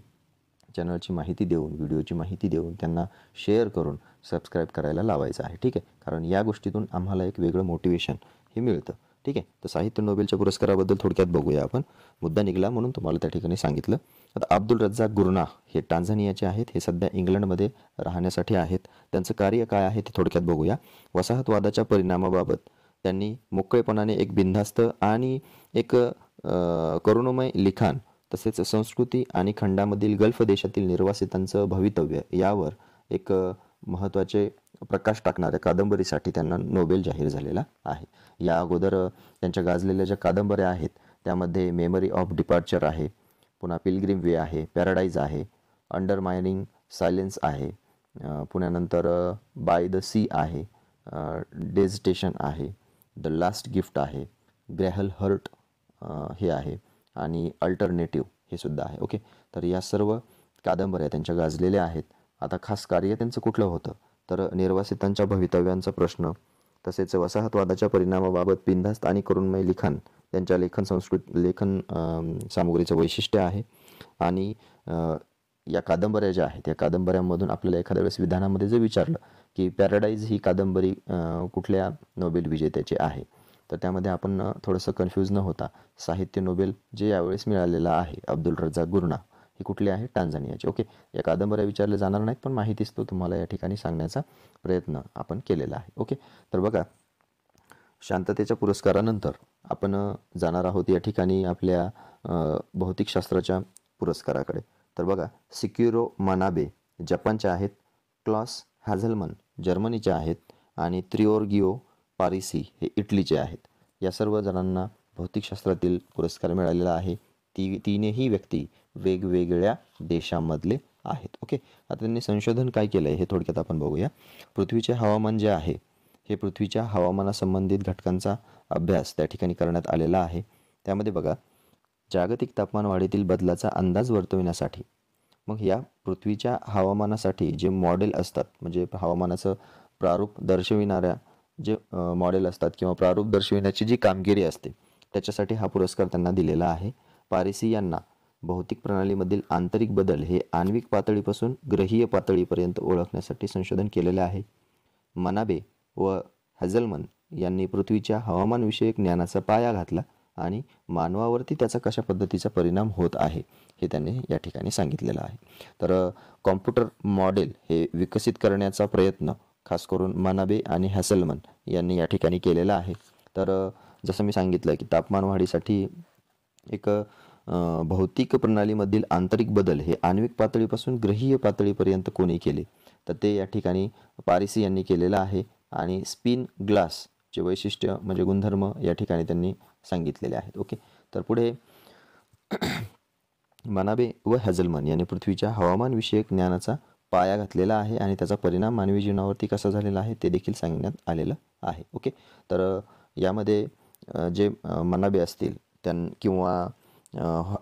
[SPEAKER 1] चॅनलची माहिती देऊन, व्हिडिओची माहिती देऊन त्यांना शेअर करून सबस्क्राईब करायला लावायचं आहे. ठीक आहे, कारण या गोष्टीतून आम्हाला एक वेगळं मोटिवेशन हे मिळतं. ठीक आहे, तर साहित्य नोबेलच्या पुरस्काराबद्दल थोडक्यात बघूया आपण. मुद्दा निघाला म्हणून तुम्हाला त्या ठिकाणी सांगितलं. आता अब्दुल रज्जाक गुरनाह हे टांझानियाचे आहेत. हे सध्या इंग्लंडमध्ये राहण्यासाठी आहेत. त्यांचं कार्य काय आहे ते थोडक्यात बघूया. वसाहतवादाच्या परिणामाबाबत त्यांनी मोकळेपणाने एक बिनधास्त आणि एक करुणमय लिखाण तसेच संस्कृती आणि खंडामधील गल्फ देशातील निर्वासितांचं भवितव्य यावर एक महत्त्वाचे प्रकाश टाकणाऱ्या कादंबरीसाठी त्यांना नोबेल जाहीर झालेला आहे. या अगोदर त्यांच्या गाजलेल्या ज्या कादंबऱ्या आहेत त्यामध्ये मेमरी ऑफ डिपार्चर आहे, पुन्हा पिलग्रिम वे आहे, पॅराडाईज आहे, अंडरमायनिंग सायलेन्स आहे, पुण्यानंतर बाय द सी आहे, डेझटेशन आहे, द लास्ट गिफ्ट आहे, ग्रॅहल हर्ट हे आहे आणि अल्टरनेटिव्ह हे सुद्धा आहे. ओके, तर या सर्व कादंबऱ्या त्यांच्या गाजलेल्या आहेत. आता खास कार्य त्यांचं कुठलं होतं तर निर्वासितांच्या भवितव्यांचा प्रश्न तसेच वसाहतवादाच्या परिणामाबाबत बिनधास्त आणि करुणमय लिखाण त्यांच्या लेखन सामुग्रीचं वैशिष्ट्य आहे. आणि या कादंबऱ्या ज्या आहेत या कादंबऱ्यांमधून आपल्याला एखाद्या वेळेस विधानामध्ये जर विचारलं की पॅराडाईज ही कादंबरी कुठल्या नोबेल विजेत्याची आहे तर त्यामध्ये आपण थोडंसं कन्फ्यूज न होता साहित्य नोबेल जे यावेळेस मिळालेलं आहे अब्दुल रज्जाक गुरनाह ही कुठली आहे टांझानियाची. ओके, या कादंबऱ्या विचारल्या जाणार नाहीत पण माहितीच तो तुम्हाला या ठिकाणी सांगण्याचा प्रयत्न आपण केलेला आहे. ओके, तर बघा शांततेच्या पुरस्कारानंतर आपण जाणार आहोत या ठिकाणी आपल्या भौतिकशास्त्राच्या पुरस्काराकडे. तर बघा सिक्युरो मनाबे जपानचे आहेत, क्लॉस हॅझलमन जर्मनीचे आहेत आणि त्रिओर्गिओ पारिसी हे इटलीचे आहेत. या सर्व जणांना भौतिकशास्त्रातील पुरस्कार मिळालेला आहे. तीनही व्यक्ती वेगवेगळ्या देशांमधले आहेत. ओके, आता त्यांनी संशोधन काय केलं आहे हे थोडक्यात आपण बघूया. पृथ्वीचे हवामान जे आहे हे पृथ्वीच्या हवामानासंबंधित घटकांचा अभ्यास त्या ठिकाणी करण्यात आलेला आहे. त्यामध्ये बघा जागतिक तापमान वाढीतील बदलाचा अंदाज वर्तविण्यासाठी मग या पृथ्वीच्या हवामानासाठी जे मॉडेल असतात म्हणजे हवामानाचं प्रारूप दर्शविणाऱ्या जे मॉडेल असतात किंवा प्रारूप दर्शविण्याची जी कामगिरी असते त्याच्यासाठी हा पुरस्कार त्यांना दिलेला आहे. पारिसी यांना भौतिक प्रणालीमधील आंतरिक बदल हे आण्विक पातळीपासून ग्रहीय पातळीपर्यंत ओळखण्यासाठी संशोधन केलेले आहे. मनाबे व हॅझलमन यांनी पृथ्वीच्या हवामानविषयक ज्ञानाचा पाया घातला आणि मानवावरती त्याचा कशा पद्धतीचा परिणाम होत आहे हे त्यांनी या ठिकाणी सांगितलेलं आहे. तर कॉम्प्युटर मॉडेल हे विकसित करण्याचा प्रयत्न खास करून मनाबे आणि हॅझलमन यांनी या ठिकाणी केलेला आहे. तर जसं मी सांगितलं की तापमान वाढीसाठी एक भौतिक प्रणालीमधील आंतरिक बदल हे आण्विक पातळीपासून ग्रहीय पातळीपर्यंत कोणी केले तर ते या ठिकाणी पारिसी यांनी केलेलं आहे. आणि स्पिन ग्लासचे वैशिष्ट्य म्हणजे गुणधर्म या ठिकाणी त्यांनी सांगितलेले आहेत. ओके, तर पुढे मनाबे व हॅझलमन यांनी पृथ्वीच्या हवामानविषयक ज्ञानाचा पाया घातलेला आहे आणि त्याचा परिणाम मानवी जीवनावरती कसा झालेला आहे ते देखील सांगण्यात आलेलं आहे. ओके, तर यामध्ये जे मनाबे असतील किंवा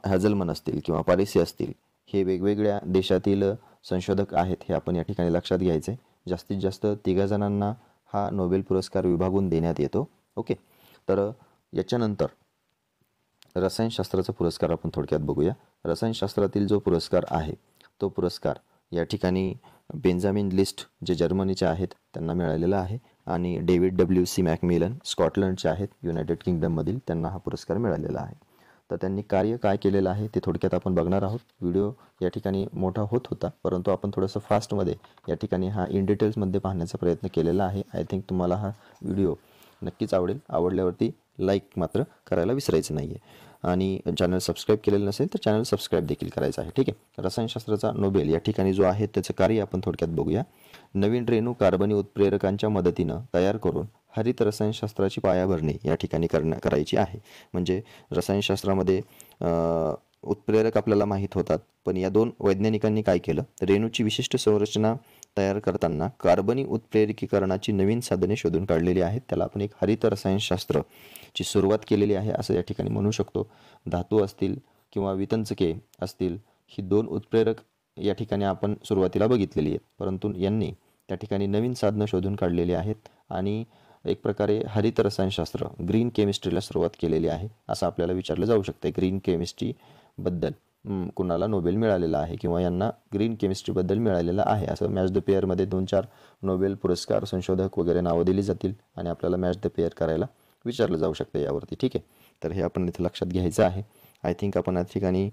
[SPEAKER 1] हॅझलमन असतील किंवा पारिसी असतील हे वेगवेगळ्या देशातील संशोधक आहेत हे आपण या ठिकाणी लक्षात घ्यायचे. जास्तीत जास्त 3 जणांना हा नोबेल पुरस्कार विभागून देण्यात येतो. ओके, तर याच्यानंतर रसायनशास्त्राचा पुरस्कार आपण थोडक्यात बघूया. रसायनशास्त्रातील जो पुरस्कार आहे तो पुरस्कार या ठिकाणी बेंजामिन लिस्ट जे जर्मनीचे आहेत त्यांना मिळालेला आहे आणि डेव्हिड W.C. मॅकमिलन स्कॉटलंडचे आहेत युनायटेड किंगडममधील त्यांना हा पुरस्कार मिळालेला आहे. तर त्यांनी कार्य काय केलेलं आहे ते थोडक्यात आपण बघणार आहोत. व्हिडिओ या ठिकाणी मोठा होत होता, परंतु आपण थोडंसं फास्टमध्ये या ठिकाणी हा इन डिटेल्समध्ये पाहण्याचा प्रयत्न केलेला आहे. आय थिंक तुम्हाला हा व्हिडिओ नक्कीच आवडेल. आवडल्यावरती लाईक मात्र करायला विसरायचं नाही आहे आणि चॅनल सबस्क्राईब केलेलं नसेल तर चॅनल सबस्क्राईब देखील करायचं आहे. ठीक आहे. रसायनशास्त्राचा नोबेल या ठिकाणी जो आहे त्याचं कार्य आपण थोडक्यात बघूया. नवीन रेणू कार्बनी उत्प्रेरकांच्या मदतीनं तयार करून हरित रसायनशास्त्राची पायाभरणी या ठिकाणी करायची आहे. म्हणजे रसायनशास्त्रामध्ये उत्प्रेरक आपल्याला माहीत होतात, पण या दोन वैज्ञानिकांनी काय केलं, रेणूची विशिष्ट संरचना तयार करताना कार्बनी उत्प्रेरकीकरणाची नवीन साधने शोधून काढलेली आहेत. त्याला आपण एक हरित रसायनशास्त्राची सुरुवात केलेली आहे असं या ठिकाणी म्हणू शकतो. धातू असतील किंवा वितंचके असतील, ही दोन उत्प्रेरक या ठिकाणी आपण सुरुवातीला बघितलेली आहेत, परंतु यांनी त्या ठिकाणी नवीन साधनं शोधून काढलेली आहेत आणि एक प्रकारे हरित रसायनशास्त्र ग्रीन केमिस्ट्रीला सुरुवात केलेली आहे असं आपल्याला विचारलं जाऊ शकतं. ग्रीन केमिस्ट्रीबद्दल कुणाला नोबेल मिळालेला आहे किंवा यांना ग्रीन केमिस्ट्रीबद्दल मिळालेलं आहे असं मॅच द पेअरमध्ये 2-4 नोबेल पुरस्कार, संशोधक वगैरे नावं दिली जातील आणि आपल्याला मॅच द पेअर करायला विचारलं जाऊ शकतं यावरती. ठीक आहे. तर हे आपण इथे लक्षात घ्यायचं आहे. आय थिंक आपण या ठिकाणी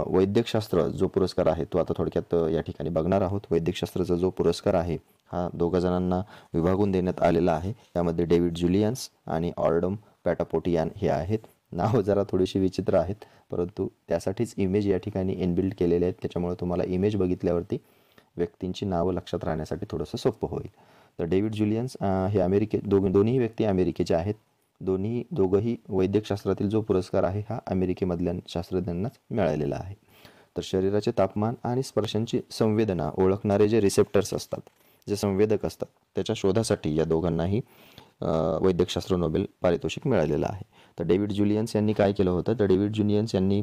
[SPEAKER 1] वैद्यकशास्त्र जो पुरस्कार आहे तो आता थोडक्यात या ठिकाणी बघणार आहोत. वैद्यकशास्त्राचा जो पुरस्कार आहे हा 2 जणांना विभागून देण्यात आलेला आहे. त्यामध्ये डेव्हिड जुलियन्स आणि ऑर्डम पॅटापोटियान हे आहेत. नावं जरा थोडीशी विचित्र आहेत, परंतु त्यासाठीच इमेज या ठिकाणी इनबिल्ट केलेले आहेत. त्याच्यामुळे तुम्हाला इमेज बघितल्यावरती व्यक्तींची नावं लक्षात राहण्यासाठी थोडंसं सोपं होईल. तर डेव्हिड जुलियन्स हे दोन्ही व्यक्ती अमेरिकेचे आहेत. दोघंही वैद्यकशास्त्रातील जो पुरस्कार आहे हा अमेरिकेमधल्या शास्त्रज्ञांनाच मिळालेला आहे. तर शरीराचे तापमान आणि स्पर्शांची संवेदना ओळखणारे जे रिसेप्टर्स असतात, जे संवेदक असतात, त्याच्या शोधासाठी या दोघांनाही वैद्यकशास्त्र नोबेल पारितोषिक मिळालेलं आहे. तर डेव्हिड जुलियन्स यांनी काय केलं होतं, तर डेव्हिड जुलियन्स यांनी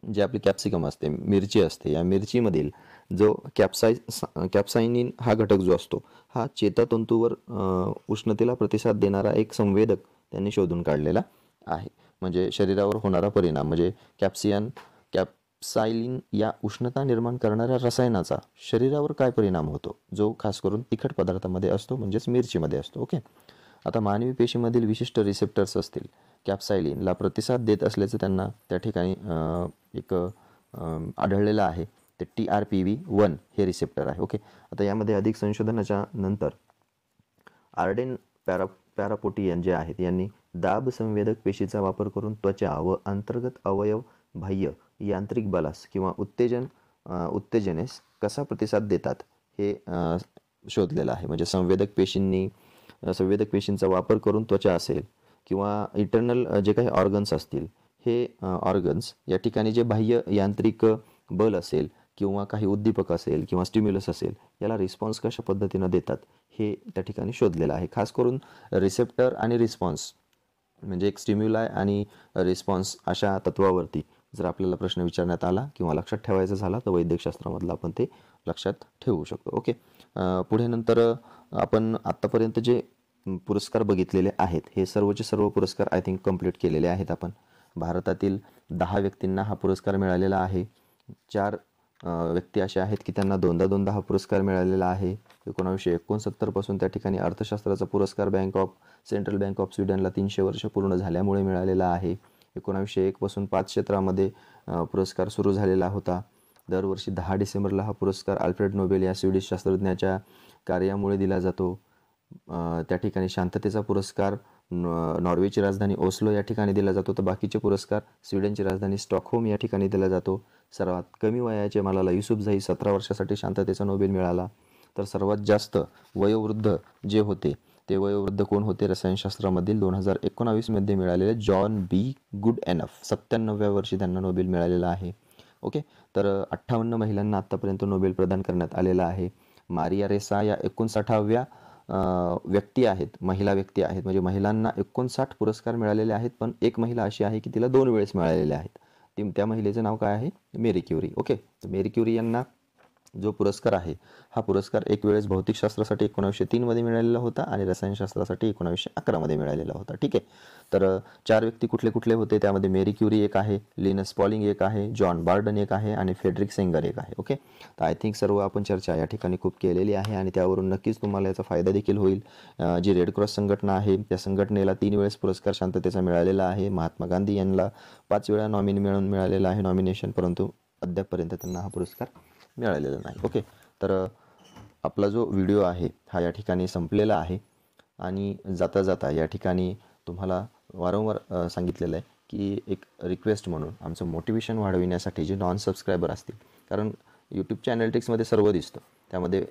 [SPEAKER 1] जे आपली कॅप्सिकम असते, मिरची असते, या मिरचीमधील जो कॅप्सायनिन हा घटक जो असतो हा चेतातंतूवर उष्णतेला प्रतिसाद देणारा एक संवेदक त्यांनी शोधून काढलेला आहे. म्हणजे शरीरावर होणारा परिणाम म्हणजे कॅप्साइलिन या उष्णता निर्माण करणाऱ्या रसायनाचा शरीरावर काय परिणाम होतो, जो खास करून तिखट पदार्थामध्ये असतो, म्हणजेच मिरचीमध्ये असतो. ओके. आता मानवी पेशीमधील विशिष्ट रिसेप्टर्स असतील कॅप्साइलिनला प्रतिसाद देत असल्याचं त्यांना त्या ठिकाणी एक आढळलेलं आहे. ते TRPV1 हे रिसेप्टर आहे. ओके. आता यामध्ये अधिक संशोधनाच्या नंतर आर्डेन पॅरापोटियन जे आहेत यांनी दाब संवेदक पेशीचा वापर करून त्वचा व अंतर्गत अवयव बाह्य यांत्रिक बलास किंवा उत्तेजनेस कसा प्रतिसाद देतात हे शोधलेलं आहे. म्हणजे संवेदक पेशींचा वापर करून त्वचा असेल किंवा इंटरनल जे काही ऑर्गन्स असतील, हे ऑर्गन्स या ठिकाणी जे बाह्य यांत्रिक बल असेल किंवा काही उद्दीपक असेल किंवा स्टिम्युलस असेल, याला रिस्पॉन्स कशा पद्धतीनं देतात हे त्या ठिकाणी शोधलेलं आहे. खास करून रिसेप्टर आणि रिस्पॉन्स म्हणजे एक स्टिम्युलाय आणि रिस्पॉन्स अशा तत्वावरती जर आपल्याला प्रश्न विचारण्यात आला किंवा लक्षात ठेवायचा झाला तर वैद्यकशास्त्रामधला आपण ते लक्षात ठेवू शकतो. ओके. पुढे नंतर आपण आत्तापर्यंत जे पुरस्कार बघितलेले आहेत हे सर्वचे सर्व पुरस्कार आय थिंक कंप्लीट केलेले आहेत आपण. भारतातील 10 व्यक्तींना हा पुरस्कार मिळालेला आहे. 4 व्यक्ती असे आहेत की त्यांना दोनदा हा पुरस्कार मिळालेला आहे. 1969 पासून त्या ठिकाणी अर्थशास्त्राचा पुरस्कार सेंट्रल बँक ऑफ स्वीडनला 300 वर्ष पूर्ण झाल्यामुळे मिळालेला आहे. 1901 पासून 5 क्षेत्रामध्ये पुरस्कार सुरू झालेला होता. दरवर्षी 10 डिसेंबरला हा पुरस्कार अल्फ्रेड नोबेल या स्वीडिश शास्त्रज्ञाच्या कार्यामुळे दिला जातो. त्या ठिकाणी शांततेचा पुरस्कार नॉर्वेची राजधानी ओस्लो या ठिकाणी दिला जातो, तर बाकीचे पुरस्कार स्वीडनची राजधानी स्टॉकहोम या ठिकाणी दिला जातो. सर्वात कमी वयाचे मलाला युसुफझाई 17 वर्षासाठी शांततेचा नोबेल मिळाला. तर सर्वात जास्त वयोवृद्ध जे होते ते वयोवृद्ध कोण होते रसायनशास्त्रामधील 2019 मध्ये मिळालेले जॉन बी गुडएनफ 97व्या वर्षी त्यांना नोबेल मिळालेला आहे. ओके. तर 58 महिलांना आत्तापर्यंत नोबेल प्रदान करण्यात आलेला आहे. मारिया रेसा या 59व्या व्यक्ती आहेत, महिला व्यक्ती आहेत. म्हणजे महिलांना 59 पुरस्कार मिळालेले आहेत, पण एक महिला अशी आहे की तिला 2 वेळेस मिळालेले आहेत. त्या महिलेचं नाव काय आहे? Marie Curie. ओके. तर मेरी क्युरी यांना जो पुरस्कार आहे हा पुरस्कार एक वेळेस भौतिकशास्त्रासाठी 1903 मध्ये मिळालेला होता आणि रसायनशास्त्रासाठी 1911 मध्ये मिळालेला होता. ठीक आहे. तर 4 व्यक्ती कुठले कुठले होते त्यामध्ये मेरी क्युरी एक आहे, लिनस पॉलिंग एक आहे, जॉन बार्डन एक आहे आणि फेडरिक सेंगर एक आहे. ओके. तर आय थिंक सर्व आपण चर्चा या ठिकाणी खूप केलेली आहे आणि त्यावरून नक्कीच तुम्हाला याचा फायदा देखील होईल. जी रेड क्रॉस संघटना आहे त्या संघटनेला 3 वेळेस पुरस्कार शांततेचा मिळालेला आहे. महात्मा गांधी यांना 5 वेळा मिळालेला आहे नॉमिनेशन, परंतु अद्यापपर्यंत त्यांना हा पुरस्कार मिळालेला नाही. ओके. तर आपला जो व्हिडिओ आहे हा या ठिकाणी संपलेला आहे आणि जाता जाता या ठिकाणी तुम्हाला वारंवार सांगितलेलं आहे की एक रिक्वेस्ट म्हणून आमचं मोटिवेशन वाढविण्यासाठी जे नॉन सबस्क्रायबर असतील, कारण यूट्यूब चॅनलटिक्समध्ये सर्व दिसतं, त्यामध्ये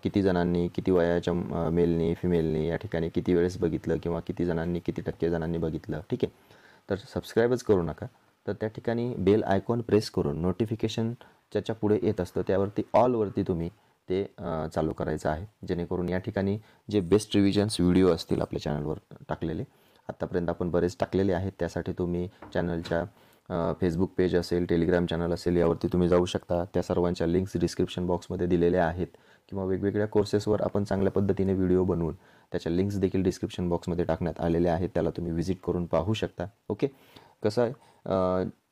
[SPEAKER 1] किती जणांनी, किती वयाच्या मेलनी फिमेलनी या ठिकाणी किती वेळेस बघितलं किंवा किती जणांनी, किती टक्के जणांनी बघितलं. ठीक आहे. तर सबस्क्राईबच करू नका. तर त्या ठिकाणी बेल आयकॉन प्रेस करून नोटिफिकेशन ज्याच्या पुढे येत असतं त्यावरती ऑलवरती तुम्ही ते चालू करायचं आहे, जेणेकरून या ठिकाणी जे बेस्ट रिव्हिजन्स व्हिडिओ असतील आपल्या चॅनलवर टाकलेले, आत्तापर्यंत आपण बरेच टाकलेले आहेत, त्यासाठी तुम्ही चॅनलच्या फेसबुक पेज असेल, टेलिग्राम चॅनल असेल, यावरती तुम्ही जाऊ शकता. त्या सर्वांच्या लिंक्स डिस्क्रिप्शन बॉक्समध्ये दिलेल्या आहेत किंवा वेगवेगळ्या कोर्सेसवर आपण चांगल्या पद्धतीने व्हिडिओ बनवून त्याच्या लिंक्स देखील डिस्क्रिप्शन बॉक्समध्ये टाकण्यात आलेल्या आहेत, त्याला तुम्ही व्हिजिट करून पाहू शकता. ओके. कसं आहे,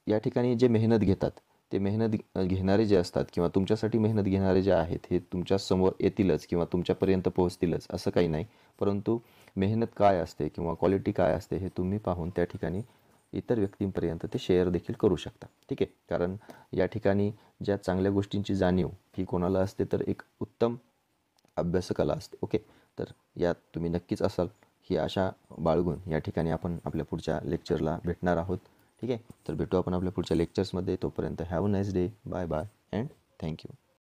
[SPEAKER 1] या ठिकाणी जे मेहनत घेतात ते मेहनत घेणारे जे असतात किंवा तुमच्यासाठी मेहनत घेणारे जे आहेत हे तुमच्या समोर येतीलच किंवा तुमच्यापर्यंत पोहोचतीलच असं काही नाही, परंतु मेहनत काय असते किंवा क्वालिटी काय असते हे तुम्ही पाहून त्या ठिकाणी इतर व्यक्तींपर्यंत ते शेअर देखील करू शकता. ठीक आहे. कारण या ठिकाणी ज्या चांगल्या गोष्टींची जाणीव ही कोणाला असते तर एक उत्तम अभ्यासकाला असते. ओके. तर यात तुम्ही नक्कीच असाल ही आशा बाळगून या ठिकाणी आपण आपल्या पुढच्या लेक्चरला भेटणार आहोत. ठीक आहे. तर भेटू आपण आपल्या पुढच्या लेक्चर्समध्ये. तोपर्यंत have a nice day. Bye bye and thank you.